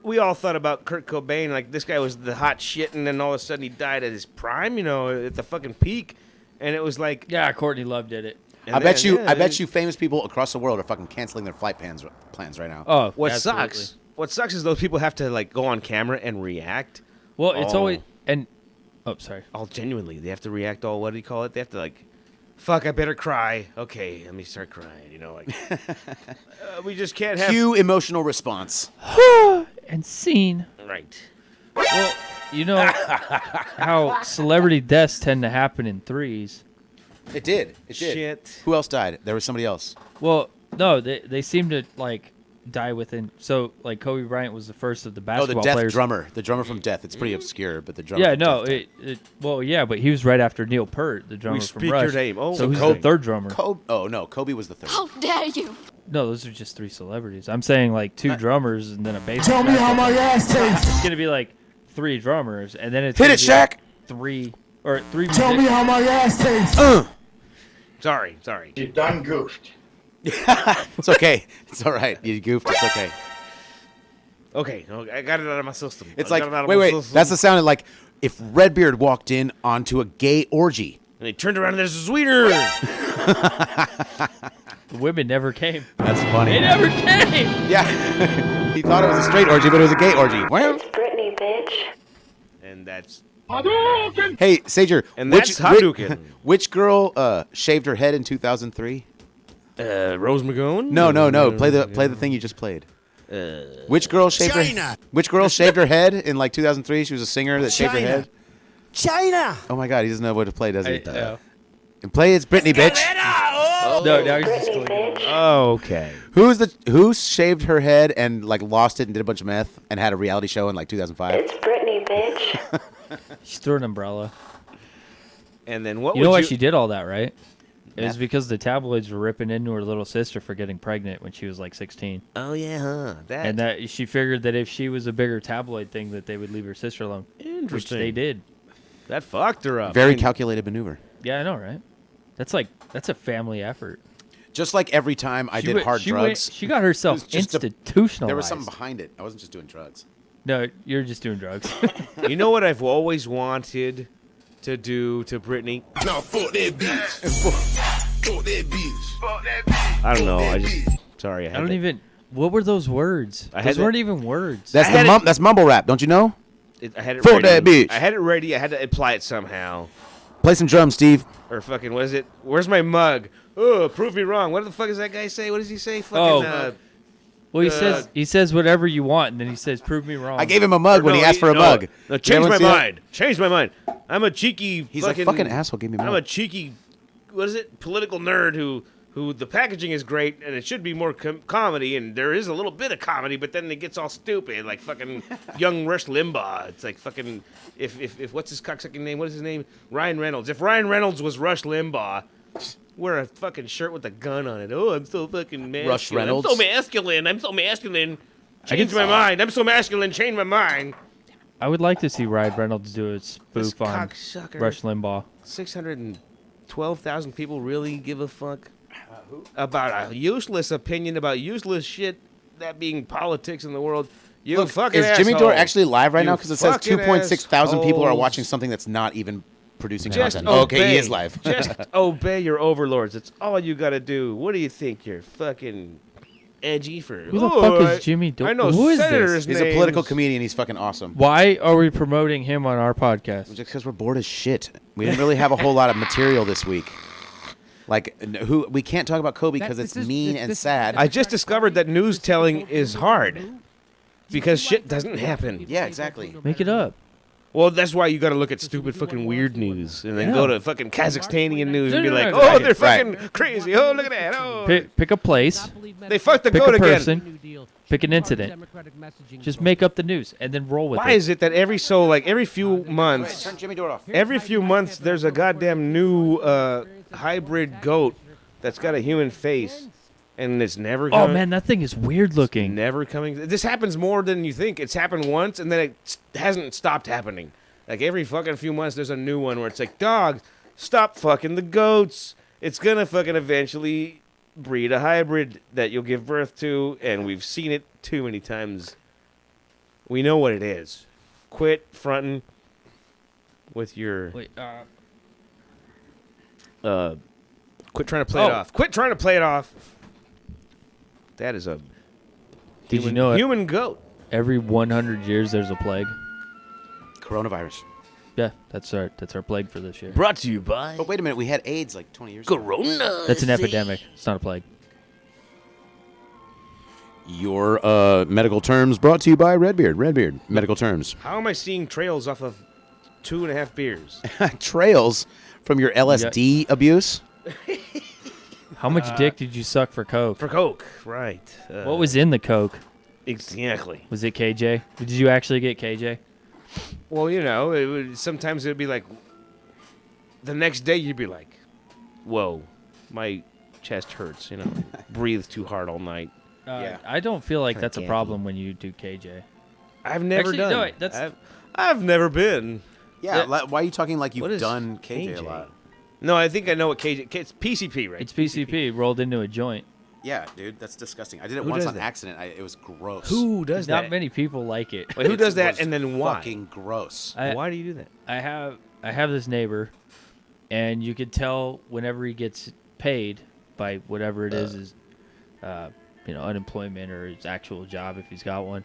We all thought about Kurt Cobain, like this guy was the hot shit, and then all of a sudden he died at his prime, at the fucking peak, and it was like, Yeah, Courtney Love did it. I bet you famous people across the world are fucking canceling their flight plans right now. Oh, What absolutely. sucks is those people have to like go on camera and react. Well, it's Oh. always and. Oh, sorry. All genuinely, they have to react all. What do you call it? They have to like, fuck, I better cry. Okay, let me start crying. Like we just can't have. Cue emotional response. And scene. Right. Well, you know how celebrity deaths tend to happen in threes. It did. It did. Shit. Who else died? There was somebody else. Well, no, they seem to like die within. So like Kobe Bryant was the first of the Oh, basketball the Death players. drummer. The drummer from Death. It's pretty obscure, but the drummer. Yeah, from no, Death died. well, yeah, but he was right after Neil Peart, the drummer from speak Rush. your name. Oh, so who's Kobe. the third drummer? Oh no, Kobe was the third. How dare you? No, those are just three celebrities. I'm saying like two drummers and then a bass. Tell me how my ass tastes. It's gonna be like three drummers and then it's Hit gonna it, be Shaq. Three or three. Tell me how my ass tastes. Sorry. You done goofed. It's okay. It's all right. You goofed. It's okay. Okay, I got it out of my system. It's I like got it out of wait. my That's system. the sound of like if Redbeard walked in onto a gay orgy. And they turned around and there's a sweeter. The women never came. That's funny. They never came. Yeah. He thought it was a straight orgy, but it was a gay orgy. Well, Brittany, bitch. And that's hey, Sajor. And that's Hadouken. Which girl shaved her head in 2003? Rose McGowan. No. Play the thing you just played. Which girl shaved China. Which girl shaved her head in like 2003? She was a singer that shaved her China. head. China. Oh my God, he doesn't know what to play, does he? No, And play it's Britney, bitch. now he's just Brittany, going. bitch. Oh, okay. Who shaved her head and like lost it and did a bunch of meth and had a reality show in like 2005? It's Brittany, bitch. She threw an umbrella. And then what You know would why you... she did all that, right? It was Meth? because the tabloids were ripping into her little sister for getting pregnant when she was like 16. Oh, yeah, huh? That... And that she figured that if she was a bigger tabloid thing, that they would leave her sister alone. Which Interesting. they did. That fucked her up. Very I mean, calculated maneuver. Yeah, I know, right? That's a family effort. Just like every time I did hard drugs, She got herself It was just a- institutionalized. there was something behind it. I wasn't just doing drugs. No, you're just doing drugs. You know what I've always wanted to do to Britney? Now fuck that bitch. Fuck that bitch. I don't know. I just... Sorry. I don't even. What were those words? I had Those that- weren't even words. That's had that's mumble rap. Don't you know? I had it Fuck ready. that bitch. I had it ready. I had to apply it somehow. Play some drums, Steve. Or fucking, what is it? Where's my mug? Oh, prove me wrong. What the fuck does that guy say? What does he say? Fucking, Well, he says whatever you want, and then he says, "Prove me wrong." I gave him a mug when he asked for a mug. No, Did change everyone my see that? mind. Change my mind. I'm a cheeky He's like, fucking asshole, give me a I'm mug. a cheeky, what is it? Political nerd who the packaging is great and it should be more comedy, and there is a little bit of comedy, but then it gets all stupid, like fucking young Rush Limbaugh. It's like fucking, if what's his cocksucking name? What is his name? Ryan Reynolds. If Ryan Reynolds was Rush Limbaugh, wear a fucking shirt with a gun on it. Oh, I'm so fucking masculine. Rush Reynolds? I'm so masculine. I'm so masculine. I Change can- my mind. I'm so masculine. Change my mind. I would like to see Ryan Reynolds do a This spoof on cocksucker. Rush Limbaugh. 612,000 people really give a fuck about a useless opinion about useless shit, that being politics in the world. You Look, fucking is Jimmy asshole. Dore actually live right You now? Because it says fucking 2.6 thousand people are assholes. watching something that's not even producing Just content. obey. Okay, he is live. Just obey your overlords. That's all you gotta do. What do you think? You're fucking edgy for? Who the fuck is Jimmy Dore? I know Who is this? senators' He's a political names. comedian. He's fucking awesome. Why are we promoting him on our podcast? Just because we're bored as shit. We didn't really have a whole lot of material this week. Like, we can't talk about Kobe because it's mean and sad. I just discovered that news telling is hard because shit doesn't happen. Yeah, exactly. Make it up. Well, that's why you got to look at stupid fucking weird news and then Yeah. go to fucking Kazakhstanian news and be No, no, like, no, oh, no. they're fucking Right. crazy. Oh, look at that. Oh, Pick a place, they fucked the pick goat a again. person, pick an incident. Just make up the news and then roll with Why it. is it that every few months, Turn Jimmy Dore off. every few months, there's a goddamn new hybrid goat that's got a human face, and it's never. Oh coming, man, that thing is weird looking. never coming. This happens more than you think. It's happened once, and then it hasn't stopped happening. Like every fucking few months, there's a new one where it's like, dog, stop fucking the goats. It's gonna fucking eventually breed a hybrid that you'll give birth to, and we've seen it too many times. We know what it is. Quit fronting with your. Wait, Quit trying to play it off. Quit trying to play it off. That is a did you know it? human goat. Every 100 years there's a plague. Coronavirus. Yeah, that's our plague for this year. Brought to you by But wait a minute, we had AIDS like 20 years ago. Corona. That's an epidemic. It's not a plague. Your medical terms brought to you by Redbeard. Redbeard, medical terms. How am I seeing trails off of 2.5 beers? Trails from your LSD abuse. How much dick did you suck for Coke? For Coke, right. What was in the Coke? Exactly. Was it KJ? Did you actually get KJ? Well, sometimes it would be like, the next day you'd be like, whoa, my chest hurts, breathe too hard all night. Yeah. I don't feel like Kinda that's a ganky. problem when you do KJ. I've never Actually, done no, it. that's- I've never been. Yeah, why are you talking like What you've is done KJ, a KJ? lot? No, I think I know what KJ. It's PCP, right? It's PCP rolled into a joint. Yeah, dude, that's disgusting. I did it Who once does on that? accident. It was gross. Who does Not that? many people like it. Wait, who It does that, was and then why? Fucking gross. Why do you do that? I have this neighbor, and you could tell whenever he gets paid by whatever it is unemployment or his actual job if he's got one.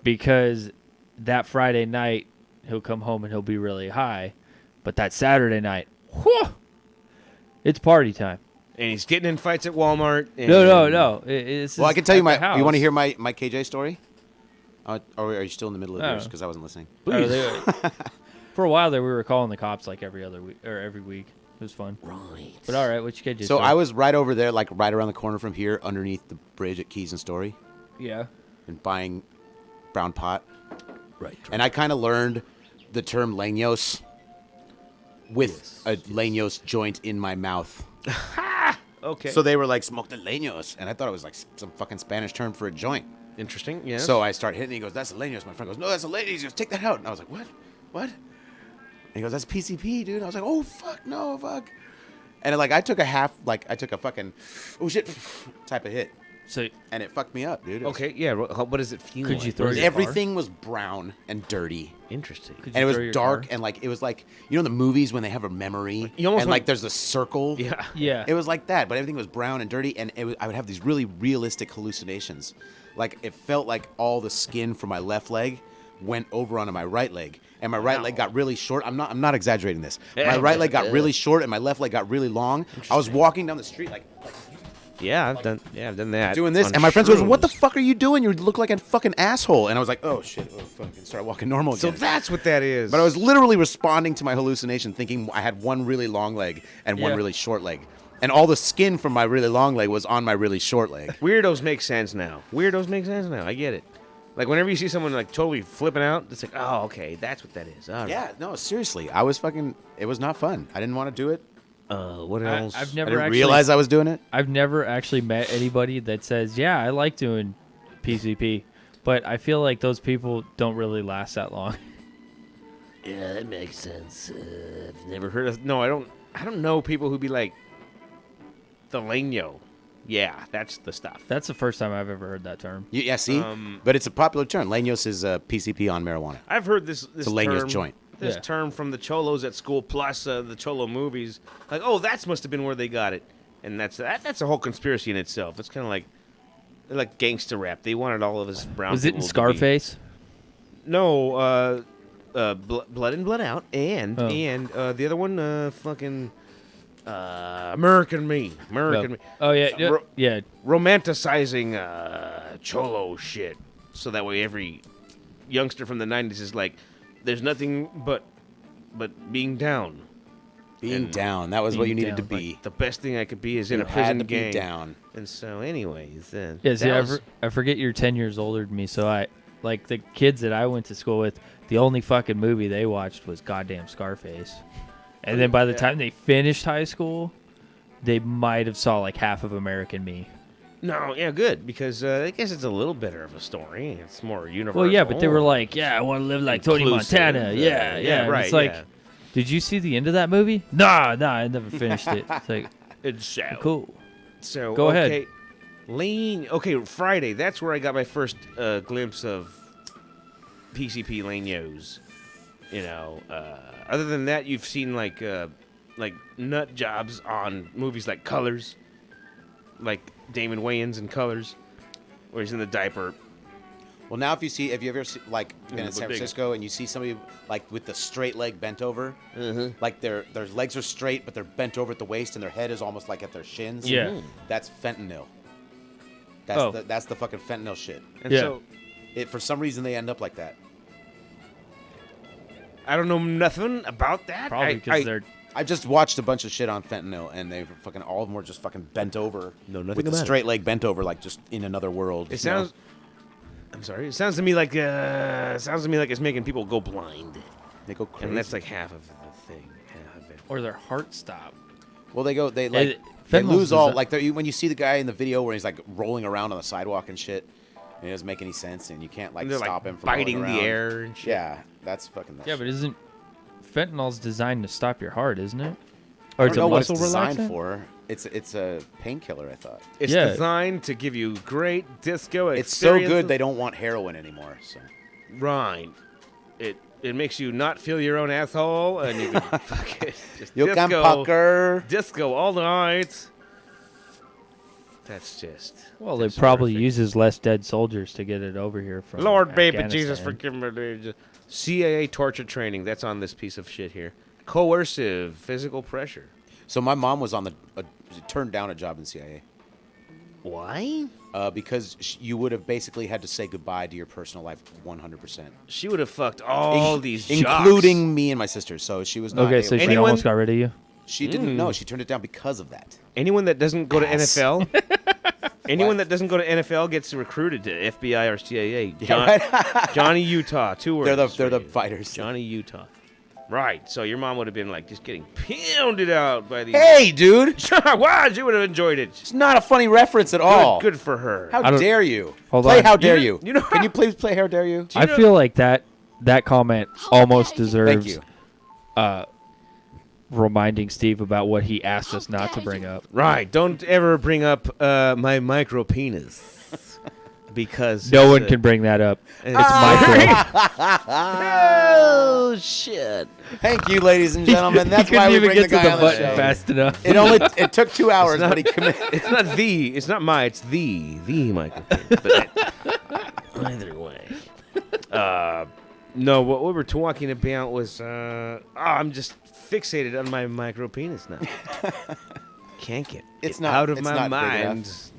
Because that Friday night he'll come home and he'll be really high, but that Saturday night, whew, it's party time. And he's getting in fights at Walmart. And No. It's Well, I can tell you at the you want to house. hear my KJ story? Or are you still in the middle of No. yours? Because I wasn't listening. For a while there, we were calling the cops like every other week or every week. It was fun. Right. But all right, what you KJ? So I was right over there, like right around the corner from here, underneath the bridge at Keys and Story, yeah. and buying brown pot. Right. And I kind of learned the term leños with a leños joint in my mouth. Okay. So they were like, smoke the leños. And I thought it was like some fucking Spanish term for a joint. Interesting. Yes. So I start hitting it. He goes, that's a leños. My friend goes, no, that's a leños. He goes, take that out. And I was like, what? What? And he goes, that's PCP, dude. I was like, oh, fuck, no, fuck. And like I took a fucking, oh, shit, type of hit. So And it fucked me up, dude. It was- okay. Yeah. What does it feel Could like? you throw your Everything was brown and dirty. Interesting. Could And you it was throw your dark car? and like it was like in the movies when they have a memory You almost and want- like there's a circle. Yeah. Yeah. It was like that, but everything was brown and dirty, and I would have these really realistic hallucinations. Like it felt like all the skin from my left leg went over onto my right leg, and my right leg got really short. I'm not exaggerating this. My right leg got really short, and my left leg got really long. I was walking down the street like Yeah, I've done that. doing this, on and my friends goes, "What the shrooms. fuck are you doing? You look like a fucking asshole." And I was like, "Oh shit!" Oh fuck! And start walking normal So again. that's what that is. But I was literally responding to my hallucination, thinking I had one really long leg and one Yeah. really short leg. And all the skin from my really long leg was on my really short leg. Weirdos make sense now. I get it. Like whenever you see someone like totally flipping out, it's like, oh, okay, that's what that is. All right. Yeah, no, seriously. I was fucking, it was not fun. I didn't want to do it. What else? I've I never didn't actually realize I was doing it. I've never actually met anybody that says, "Yeah, I like doing PCP," but I feel like those people don't really last that long. Yeah, that makes sense. I've never heard of. No, I don't know people who be like the leño. Yeah, that's the stuff. That's the first time I've ever heard that term. Yeah, see? But it's a popular term. Leños is PCP on marijuana. I've heard this It's a leños term, joint. This Yeah. term from the cholos at school, plus the cholo movies. Like, oh, that must have been where they got it, and that's a whole conspiracy in itself. It's kind of like gangster rap. They wanted all of us brown. Was it in people to be- Scarface? No, Blood In, Blood Out, and Oh. the other one, fucking American Me. American Me. Oh yeah, yeah, Ro- yeah. Romanticizing cholo shit, so that way every youngster from the 90s is like, there's nothing but being down. Being down. That was what being you needed to down, be. The best thing I could be is in You a prison had to be gang. down. And so, anyways, Yeah, see, that was- I forget you're 10 years older than me, so I like the kids that I went to school with. The only fucking movie they watched was goddamn Scarface, and then by the time they finished high school, they might have saw like half of American Me. no, yeah, good, because I guess it's a little better of a story. It's more universal. Well, yeah, but they were like, "Yeah, I want to live like Tony Inclusive, Montana." Yeah, yeah, and right, It's like, yeah. did you see the end of that movie? Nah, I never finished it. It's like, It's so cool. So Go ahead. okay, Okay, Friday. That's where I got my first glimpse of PCP Leños. You know, other than that, you've seen like nut jobs on movies like Colors, like Damon Wayans in Colors, where he's in the diaper. Well, now if you ever like been Yeah, in San but big. Francisco and you see somebody like with the straight leg bent over, like their legs are straight but they're bent over at the waist and their head is almost like at their shins. Yeah. That's fentanyl. That's the fucking fentanyl shit. And Yeah. so For some reason they end up like that. I don't know nothing about that. Probably because they're. I just watched a bunch of shit on fentanyl, and they fucking all of them were just fucking bent over. No, nothing with about a it. straight leg bent over, like just in another world. It you know? sounds. I'm sorry. It sounds to me like it's making people go blind, They go crazy. and that's like half of the thing. Half of it. Or their heart stop. Well, they Fentanyl's lose all desi- when you see the guy in the video where he's like rolling around on the sidewalk and shit, and it doesn't make any sense, and you can't like And they're stop like him from biting rolling the around. air and shit. Yeah, that's fucking. Yeah, but isn't fentanyl's designed to stop your heart, isn't it? I Or don't it's a know what it's muscle designed relaxant? for. It's a painkiller, I thought. It's Yeah. designed to give you great disco It's so experiences. good they don't want heroin anymore. So Right. It makes you not feel your own asshole, and you can fucking just you can pucker. disco all night. That's just. Well, it that's probably horrific. uses less dead soldiers to get it over here from Lord, baby Jesus, Afghanistan. forgive me. CIA torture training. That's on this piece of shit here. Coercive physical pressure. So my mom was on turned down a job in CIA Why? because you would have basically had to say goodbye to your personal life 100%, She would have fucked all these jocks. including me and my sister. So she was not. Okay, so she Anyone- almost got rid of you? she didn't know. She turned it down because of that. Anyone that doesn't go to Ass. NFL, anyone What? that doesn't go to NFL gets recruited to FBI or CIA. Yeah, Johnny Utah, 2 words. They're the for you. fighters. Johnny Utah. Right. So your mom would have been like just getting pounded out by these. Hey, dude, Wow, she would have enjoyed it. it's not a funny reference at all. Good for her. How I don't- dare you? Hold Play on. How Dare You- You? you know- Can you please play How Dare You? I feel like that comment almost deserves Thank you. reminding Steve about what he asked us not to bring up. Right. Don't ever bring up my micro penis. Because No one it's, can bring that up. it's Micro. Oh shit. Thank you, ladies and gentlemen. That's he why couldn't we even bring get the to guy the on the button show. fast enough. It took 2 hours, but he committed. It's not it's not it's the micro penis. But either way. No, what we were talking about was I'm just fixated on my micro penis now. Can't get It's it not- out of it's my not big mind. enough.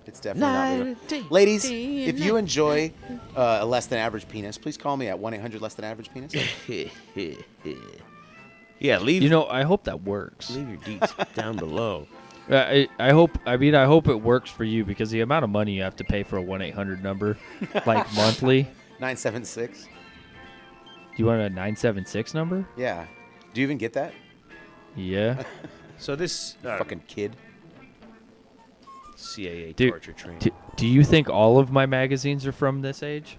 It's definitely not big enough. Ladies, if you enjoy a less than average penis, please call me at 1-800 less than average penis. Yeah, leave You know, I hope that works. leave your deets down below. I hope it works for you because the amount of money you have to pay for a 1-800 number, like monthly. 976. You want a 976 number? Yeah. Do you even get that? Yeah. So this Fucking kid. CIA Dude, torture training. do you think all of my magazines are from this age?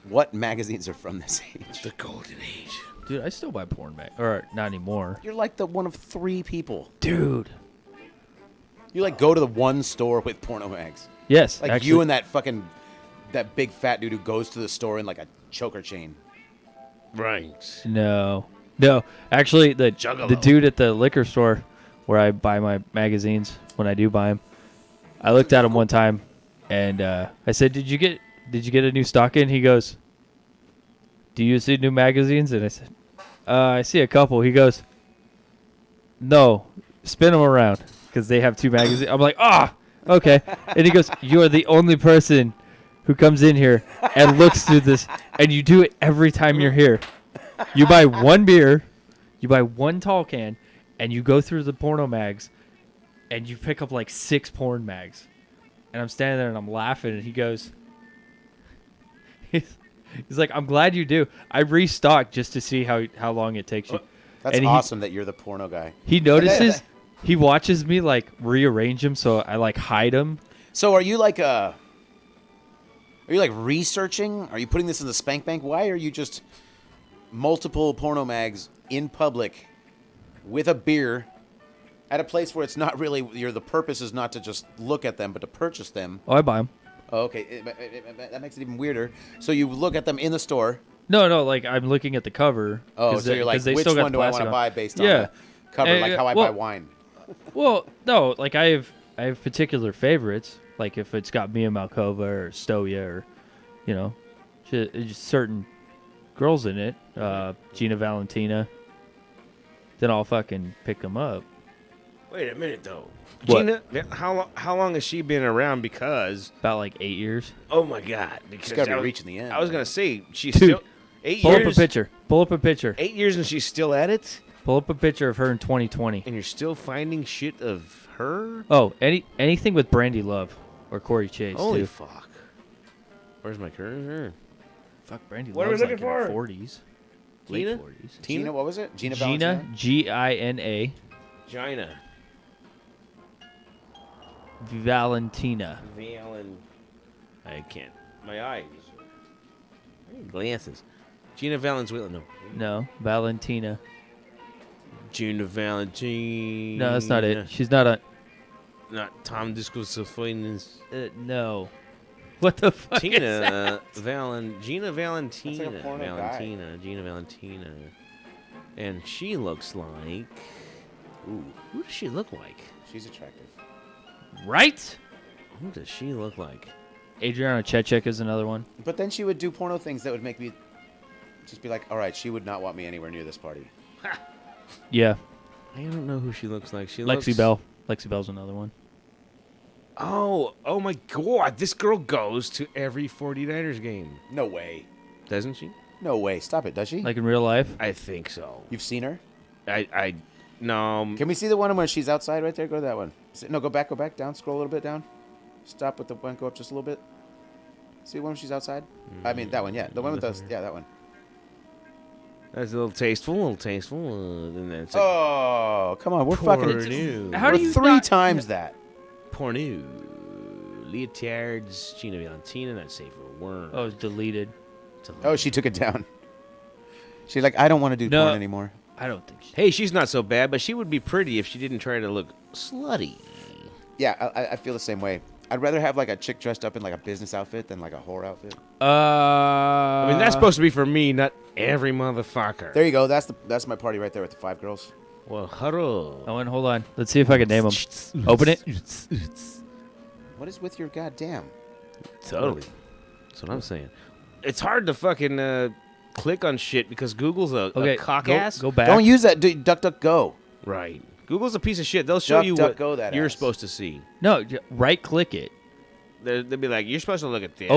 What magazines are from this age? The golden age. Dude, I still buy porn or not anymore. You're like the one of 3 people. Dude. You like go to the one store with porno mags. Yes. Like actually, you and that big fat dude who goes to the store in like a choker chain. Right. No. Actually, the dude at the liquor store where I buy my magazines when I do buy them, I looked at him one time, and I said, "Did you get a new stock in?" He goes, "Do you see new magazines?" And I said, "I see a couple." He goes, "No, spin them around because they have 2 magazines." I'm like, okay." And he goes, "You are the only person who comes in here and looks through this, and you do it every time you're here. You buy 1 beer, you buy 1 tall can, and you go through the porno mags, and you pick up like 6 porn mags." And I'm standing there and I'm laughing, and he goes, he's like, "I'm glad you do. I restock just to see how long it takes you." That's And awesome that you're the porno guy. He notices, he watches me like rearrange them, so I like hide them. So are you like researching? Are you putting this in the spank bank? Why are you just multiple porno mags in public with a beer at a place where it's not really the purpose is not to just look at them but to purchase them? Oh, I buy them. Oh, okay, that makes it even weirder. So you look at them in the store. No, like I'm looking at the cover. Oh, 'cause so you're like, they which still got one the do I plastic want to on. buy based on Yeah. the cover, like how I buy wine? Well, no, like I have particular favorites. Like if it's got Mia Malkova or Stoya or, just certain girls in it, Gina Valentina, then I'll fucking pick them up. Wait a minute, though. What? Gina, how long has she been around? Because About like 8 years. oh my god, because She's got to I be was- reaching the end. I was gonna say she's Dude, still 8 Pull years. up a picture. Pull up a picture. 8 years and she's still at it, Pull up a picture of her in 2020. and you're still finding shit of her. Oh, anything with Brandy Love or Corey Chase Holy too. fuck! Where's my cursor? Fuck, Brandy What are we Love's like looking in her for? 40s. Gina? Late 40s. Gina, what was it? Gina Gina, Valentina? Gina, Gina. Valentina. Valen. I can't. My eyes. I need glasses. Gina Valenzuela. No. No, Valentina. Gina Valentina. No, that's not it. She's not a. Not Tom Disco Sophians. No. What the fuck? is Tina that? Gina Valentina. That's like a porno guy. Valentina. Gina Valentina. And she looks like. Ooh, who does she look like? She's attractive. Right? Who does she look like? Adriana Chechik is another one. But then she would do porno things that would make me just be like, all right, she would not want me anywhere near this party. Yeah. I don't know who she looks like. She Lexi looks... Bell. Lexi Bell's another one. Oh my God! This girl goes to every 49ers game, No way. doesn't she? No way. Stop it. Does she? Like in real life? I think so. You've seen her? No. Can we see the one where she's outside right there? Go to that one. No, go back down. Scroll a little bit down. Stop with the one. Go up just a little bit. See the one where she's outside? I mean, that one, yeah. The one with the, yeah, that one. That's a little tasteful. Then that's Oh, come on. We're fucking. porno. How do We're you three not- times that. Porno. Leotards. Gina Valentina. Not safe for work. Oh, it's deleted. Oh, she took it down. She's like, I don't want to do No. porn anymore. I don't think she. Hey, she's not so bad, but she would be pretty if she didn't try to look slutty. Yeah, I feel the same way. I'd rather have like a chick dressed up in like a business outfit than like a whore outfit. I mean, that's supposed to be for me, not every motherfucker. There you go. That's my party right there with the 5 girls. Well, huddle. Oh, and hold on. Let's see if I can name them. Open it. What is with your goddamn? Totally. That's what I'm saying. It's hard to fucking click on shit because Google's a cock ass. Go back. Don't use that. DuckDuckGo. Right. Google's a piece of shit. They'll show you what DuckDuckGo that you're ass. supposed to see. No, right click it. They'll be like, you're supposed to look at this.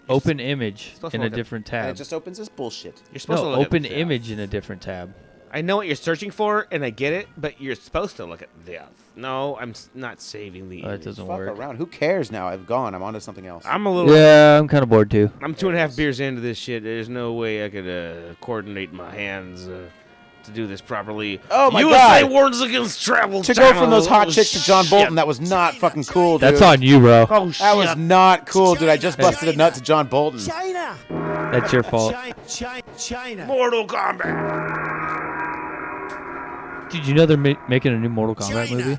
Open image supposed to in a look at- different And tab. it just opens this bullshit. You're supposed No, to look open at this. image in a different tab. I know what you're searching for, and I get it, but you're supposed to look at this. No, I'm not saving the Oh, it image. doesn't Fuck work. around. Who cares now? I've gone. I'm on to something else. I'm a little... Yeah, I'm kind of bored too. I'm 2.5 beers into this shit. There's no way I could coordinate my hands to do this properly. Oh, my USA God. warns against travel. To go from those hot Oh, chicks to John shit. Bolton, that was not fucking cool, dude. That's on you, bro. Oh, shit. That was not cool, dude. I just busted a nut to John Bolton. China. That's your fault. China. Mortal Kombat. Did you know they're making a new Mortal Kombat movie?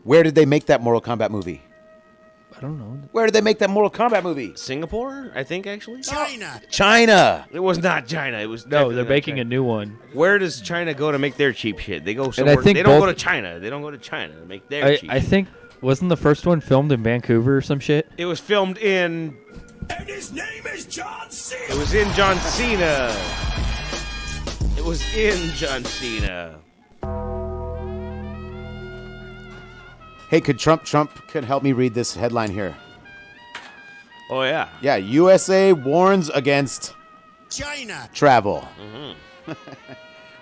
Where did they make that Mortal Kombat movie? I don't know. Where did they make that Mortal Kombat movie? Singapore, I think, actually. China. It was not China. It was No, definitely they're not making China. a new one. Where does China go to make their cheap shit? They go somewhere. think They don't go both- to China. They don't go to China to make their cheap I shit. think wasn't the first one filmed in Vancouver or some shit? It was filmed in... And his name is John Cena. It was in John Cena. It was in John Cena. Hey, could Trump could help me read this headline here? Oh, yeah. Yeah, USA warns against China. travel.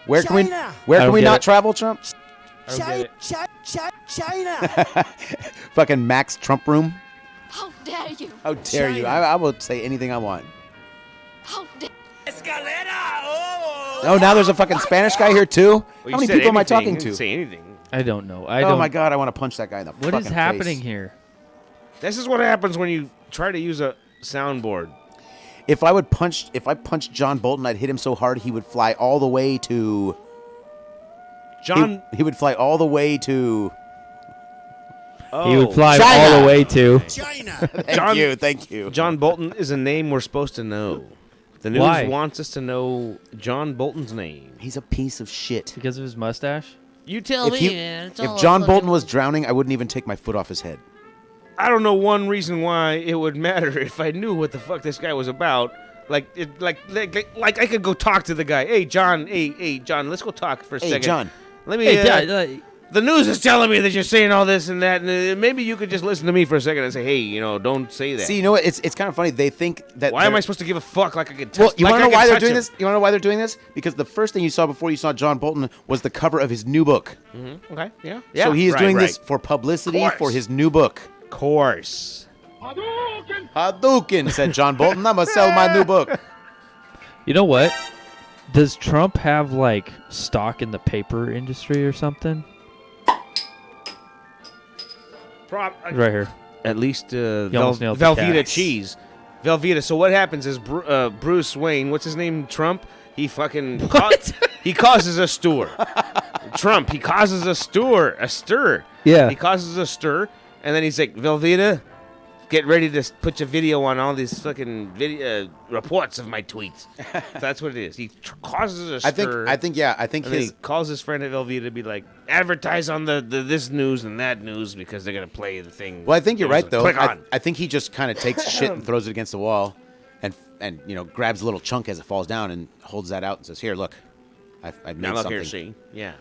Where can we China. where I can don't we get not it. travel, Trump? China. Fucking Max Trump room. How dare you? How dare you? China. I will say anything I want. How dare Oh, now there's a fucking Spanish guy here too. Well, How you many said people am I anything. talking You didn't to? say anything. I don't know. I Oh don't. my god, I want to punch that guy in the What fucking is happening face. here? This is what happens when you try to use a soundboard. If I punched John Bolton, I'd hit him so hard he would fly all the way to. John... He would fly all the way to. He would fly China. all the way to. China. Thank you. John Bolton is a name we're supposed to know. The news Why? wants us to know John Bolton's name. He's a piece of shit. Because of his mustache? You tell If, me, you, man. It's if all John fucking- Bolton was drowning, I wouldn't even take my foot off his head. I don't know one reason why it would matter if I knew what the fuck this guy was about. Like I could go talk to the guy. Hey, John. Hey, John. Let's go talk for a Hey, second. John. Let me. Hey, the news is telling me that you're saying all this and that, and maybe you could just listen to me for a second and say, hey, don't say that. See, you know what? It's kind of funny. They think that. Why am I supposed to give a fuck like I could touch? Well, you like want to know I why could they're touch doing him? this? You want to know why they're doing this? Because the first thing you saw before you saw John Bolton was the cover of his new book. Mm-hmm. Okay, yeah. So he is right, doing right. this for publicity Course. for his new book. Course. Hadouken, said John Bolton. I'm going to sell my new book. You know what? Does Trump have like stock in the paper industry or something? Right here. At least almost nailed the Velveeta cat. cheese. Velveeta. So what happens is Bruce Wayne, what's his name? Trump? He fucking he causes a stir. Trump, he causes a stir. Yeah. He causes a stir, and then he's like, Velveeta, get ready to put your video on all these fucking video reports of my tweets. So that's what it is. He causes a stir. I think and then he calls his friend at Velveeta to be like, advertise on the this news and that news because they're gonna play the thing. Well, I think you're right, though. Click on. I think he just kind of takes shit and throws it against the wall and grabs a little chunk as it falls down and holds that out and says, here, look, I've made Now look something. here, see, yeah.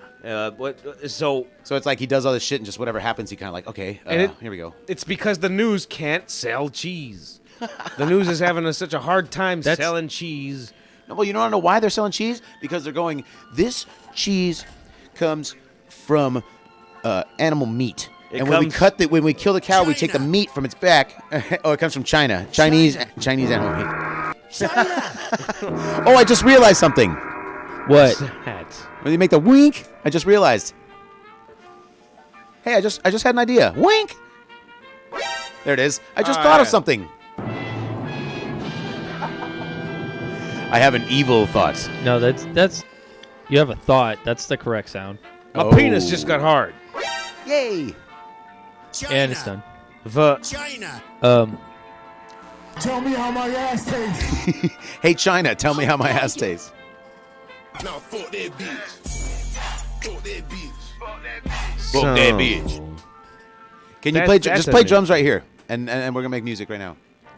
So it's like he does all this shit and just whatever happens, he kind of like, okay, here we go. It's because the news can't sell cheese. The news is having such a hard time selling cheese. No, well, you don't know why they're selling cheese? Because they're going, this cheese comes from animal meat. And when we kill the cow, we take the meat from its back. Oh, it comes from China. Chinese animal meat. Oh, I just realized something. What? When you make the wink, I just realized. Hey, I just had an idea. Wink. There it is. I just thought of something. I have an evil thought. No, that's. You have a thought. That's the correct sound. My penis just got hard. Yay. China. And it's done. China. Tell me how my ass tastes. Hey, China, tell me how my ass tastes. Now fuck that bitch. Fuck that bitch. Fuck that bitch. Can you just play drums right here, and we're gonna make music right now.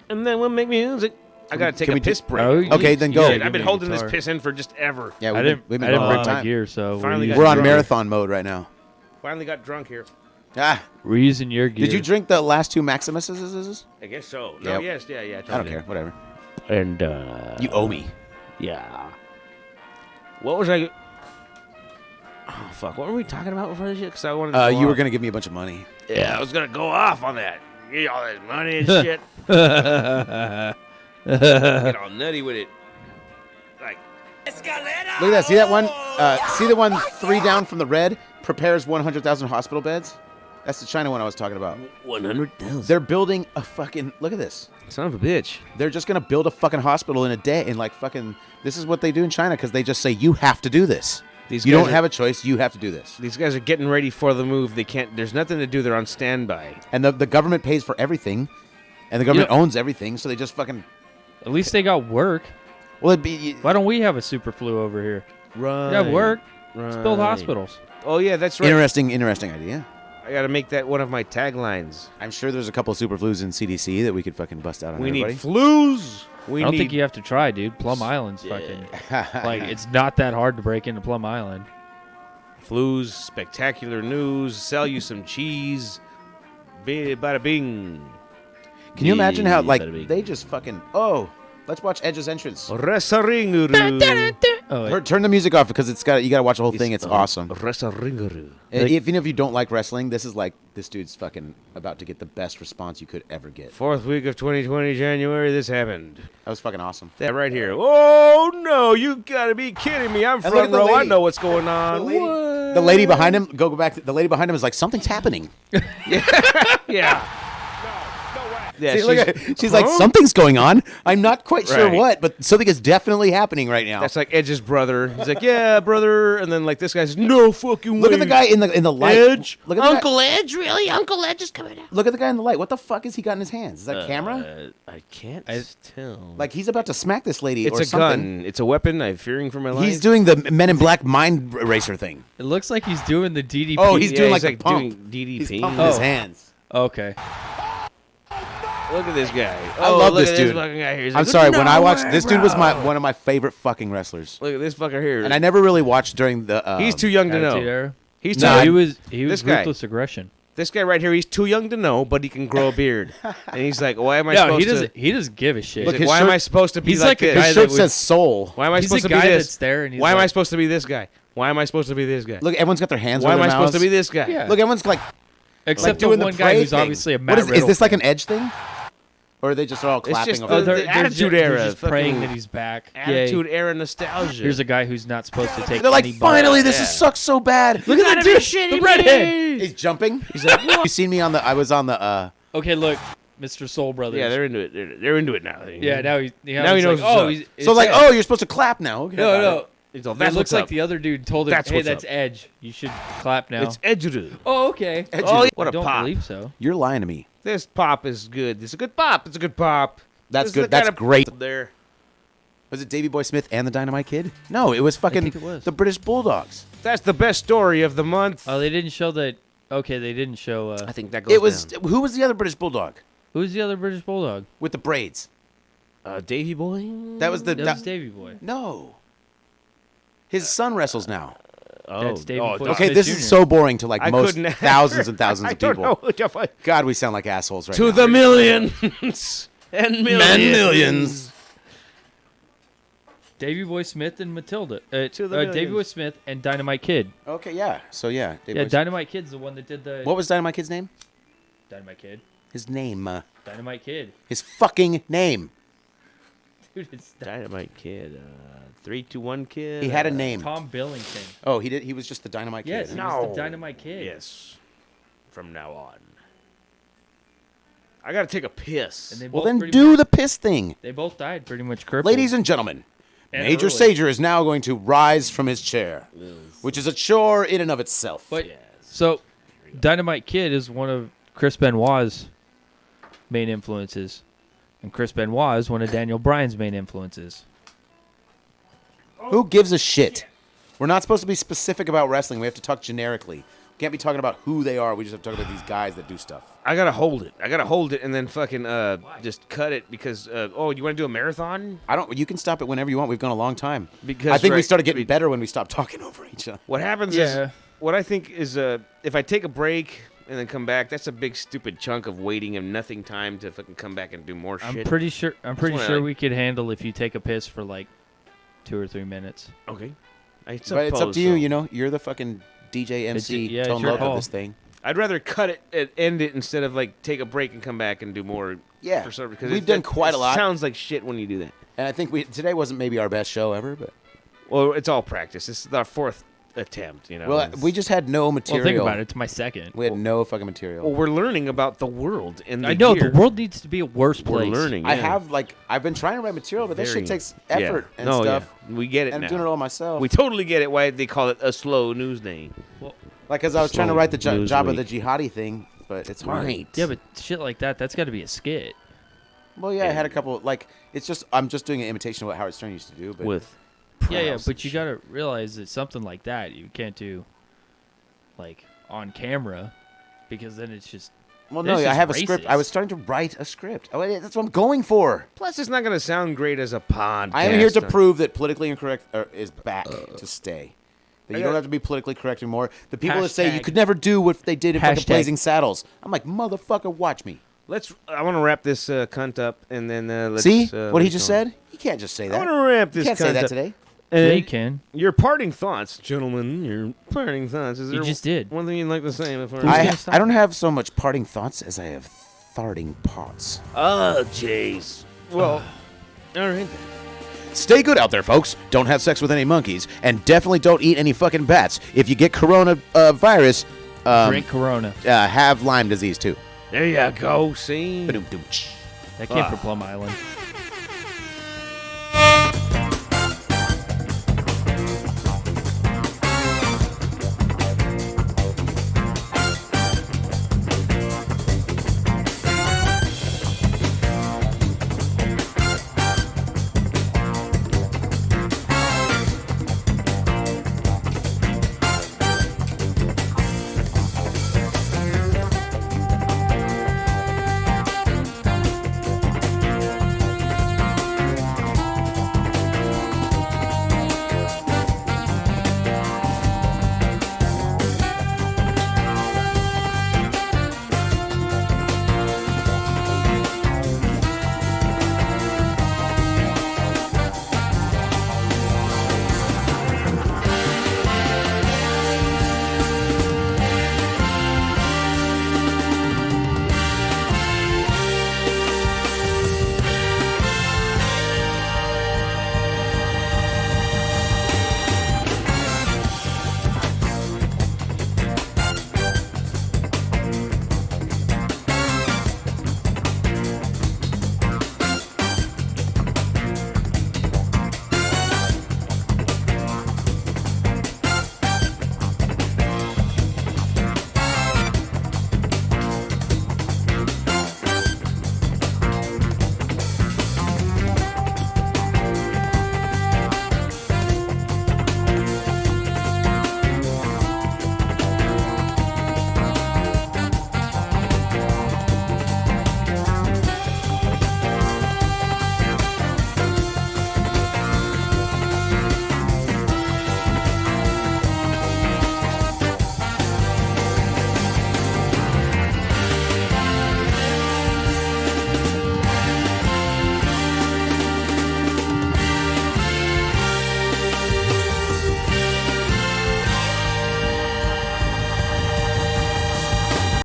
And then we'll make music. I gotta take Can a we piss do- break. Oh, Okay, then go. Shit, give I've been me a holding this guitar. piss in for just ever. Yeah, I didn't we've bring been going my time. gear, so Finally got We're on drunk. marathon mode right now. Finally got drunk here. we're using your gear. Did you drink the last two Maximuses? I guess so. No, Yep. yeah. I don't care. Whatever. And You owe me. yeah. What was I? Oh fuck! What were we talking about before this shit? Because I wanted. To You were gonna give me a bunch of money. Yeah, I was gonna go off on that. Get all that money and shit. Get all nutty with it. Like. Look at that. See that one? See the one 3 down from the red? Prepares 100,000 hospital beds? That's the China one I was talking about. 100,000. They're building a fucking... Look at this. Son of a bitch. They're just going to build a fucking hospital in a day. And like fucking... This is what they do in China because they just say, you have to do this. You don't have a choice. You have to do this. These guys are getting ready for the move. They can't. There's nothing to do. They're on standby. And the government pays for everything. And the government owns everything. So they just fucking... At least they got work. Well, it'd be... Why don't we have a super flu over here? Right. We have work. Right. Let's build hospitals. Oh yeah, that's right. Interesting idea. I gotta make that one of my taglines. I'm sure there's a couple of super flus in CDC that we could fucking bust out on We everybody. need flus. I don't think you have to try, dude. Plum Island's fucking... like, it's not that hard to break into Plum Island. flus. Spectacular news. Sell you some cheese. Bada bing. Can you imagine how, like, Bada bing. they just fucking... Oh, let's watch Edge's entrance. Resaringuru. Oh, Turn the music off because you got to watch the whole thing. It's awesome. Resaringuru. Even if you don't like wrestling, this is like, this dude's fucking about to get the best response you could ever get. 4th week of 2020, January. This happened. That was fucking awesome. That right here. Oh no! You gotta be kidding me! I'm look front at the row. I lady. know what's going on. The lady behind him, go back. The lady behind him is like, something's happening. Yeah. Yeah, See, look at, she's like, something's going on. I'm not quite sure Right. what, but something is definitely happening right now. That's like Edge's brother. He's like, yeah, brother, and then like this guy's no fucking way. Look at the guy in the light. Edge? Look at the Uncle Edge, really? Uncle Edge is coming out. Look at the guy in the light. What the fuck has he got in his hands? Is that a camera? I can't tell. Like he's about to smack this lady It's or a something. gun. It's a weapon. I'm fearing for my life. He's doing the Men in Black mind racer thing. it looks like he's doing the DDP. Oh, he's doing like he's the pump. doing DDP. He's pumping his hands. Okay. Look at this guy. I love look this at dude. This fucking guy here. He's I'm like, sorry. "No When I watched way, this dude was bro." one of my favorite fucking wrestlers, Look at this fucker here. and I never really watched during the. He's too young to Attitude know. Era. He's No, too- he was this guy. ruthless aggression. This guy right here, he's too young to know, but he can grow a beard. And he's like, why am I No, supposed he doesn't. to? He doesn't give a shit. He's like, his why shirt- am I supposed to be he's like like a this? guy His that shirt would- says soul. Why am I he's supposed a to be guy this? that's there, and he's Why am I like- supposed to be this guy? Why am I supposed to be this guy? Look, everyone's got their hands Why over am I their supposed to mouths. be this guy? Yeah. Look, everyone's like Except the doing one the guy pray who's thing. obviously a What Matt is Riddle this like fan. an Edge thing? Or are they just all clapping just over the- there? They're Attitude just, Era, They're just fucking praying that he's back. Attitude Yay. Era nostalgia. Here's a guy who's not supposed to take. They're like, any bumps. finally, this Yeah. sucks so bad. Look at that dude, the redhead. He's jumping. He's like, you seen me on the? I was on the. Okay, look, Mr. Soul Brothers. Yeah, they're into it. They're into it now. Yeah, now he Now he knows Like, oh, what's he's So it's like, Edge. oh, you're supposed to clap now. Okay, no, got no. it. He's all, It that's looks what's like up. the other dude told him, That's "Hey, what's that's up. Edge. You should clap now." It's Edgedu. Oh, okay. Oh, what I a don't pop. believe so. You're lying to me. This pop is good. It's a good pop. It's a good pop. That's This is good. the That's kind of great. There. Was it Davy Boy Smith and the Dynamite Kid? No, it was fucking think it was. the British Bulldogs. That's the best story of the month. Oh, they didn't show that. Okay, they didn't show. I think that goes It was down. who was the other British Bulldog Who's the other British Bulldog? with the braids? Davy Boy? That was the That was Davy Boy. no. His son wrestles now. Oh, That's Davy Boy Okay, Smith this Jr. is so boring to like I most couldn't- thousands and thousands I of don't people. know what you're God, we sound like assholes right To now. the millions and millions. Men millions. Davy Boy Smith and Matilda. To the Davy millions. Boy Smith and Dynamite Kid. Okay, yeah. So yeah, Davey Yeah, Boy- Dynamite Kid's the one that did the. What was Dynamite Kid's name? Dynamite Kid. His name. Dynamite Kid. His fucking name. Dude, it's Dynamite Kid. 3, 2, 1 Kid. He had a name. Tom Billington. Oh, he did. He was just the Dynamite Yes, Kid. he was the Dynamite Kid. Yes. From now on. I gotta take a piss. And they Well, both then pretty do much- the piss thing. They both died pretty much crippled. Ladies and gentlemen, And Major early. Sajor is now going to rise from his chair, which is a chore in and of itself. But so, Dynamite Kid is one of Chris Benoit's main influences, and Chris Benoit is one of Daniel Bryan's main influences. Who gives a shit? We're not supposed to be specific about wrestling. We have to talk generically. We can't be talking about who they are. We just have to talk about these guys that do stuff. I gotta hold it. I gotta hold it and then fucking just cut it because oh, you want to do a marathon? I don't. You can stop it whenever you want. We've gone a long time. Because I think we right- started getting better when we stopped talking over each other. What happens Yeah. is what I think is if I take a break and then come back, that's a big stupid chunk of waiting and nothing time to fucking come back and do more I'm shit. pretty sure. I'm pretty what I sure like. we could handle if you take a piss for like 2 or 3 minutes. Okay. But it's up suppose to you. so. You know, you're the fucking DJ, MC, yeah, it's tone your loc of call. this thing. I'd rather cut it and end it instead of like take a break and come back and do more. Yeah. For some, because We've done quite a lot. Sounds like shit when you do that. And I think today wasn't maybe our best show ever, but Well, it's all practice. This is our 4th attempt. You know. well, It's- we just had no material. Well, think about it. It's my second. We had no fucking material. Well, we're learning about the world and the I know year. the world needs to be a worse We're place. learning. I yeah. have I've been trying to write material, but this Very- shit takes yeah. effort and No, stuff. Yeah. We get it And now. I'm doing it all myself. We totally get it why they call it a slow news day. Like, because I was trying to Slow write the news job of week. the jihadi thing, but it's hard. Right. Yeah, but shit like that's got to be a skit. Well, yeah, I had a couple. Like, it's just I'm just doing an imitation of what Howard Stern used to do. But With Yeah, prowess but and you shit. got to realize that something like that you can't do, like on camera, because then it's just. well, This no, I is have a script. I racist. was starting to write a script. Oh, that's what I'm going for. Plus, it's not going to sound great as a podcast. I am here to prove that politically incorrect is back to stay. That you I don't got- have to be politically correct anymore. The people that say you Hashtag- could never do what they did in fucking Hashtag- Blazing Saddles. I'm like, motherfucker, watch me. I want to wrap this cunt up and then let's See what he let's just go on. said? You can't just say I that. want to wrap You this can't cunt say that up. today. Yeah, And you can. your parting thoughts, gentlemen. Your parting thoughts. Is You there just did. one thing you'd like to say before? Who's gonna I stop? don't have so much parting thoughts as I have farting pots. Oh, jeez. Well, all right. Stay good out there, folks. Don't have sex with any monkeys, and definitely don't eat any fucking bats. If you get corona virus, Drink Corona. have Lyme disease too. There you go. See. Ba-doom-doom-ch. That came from Plum Island.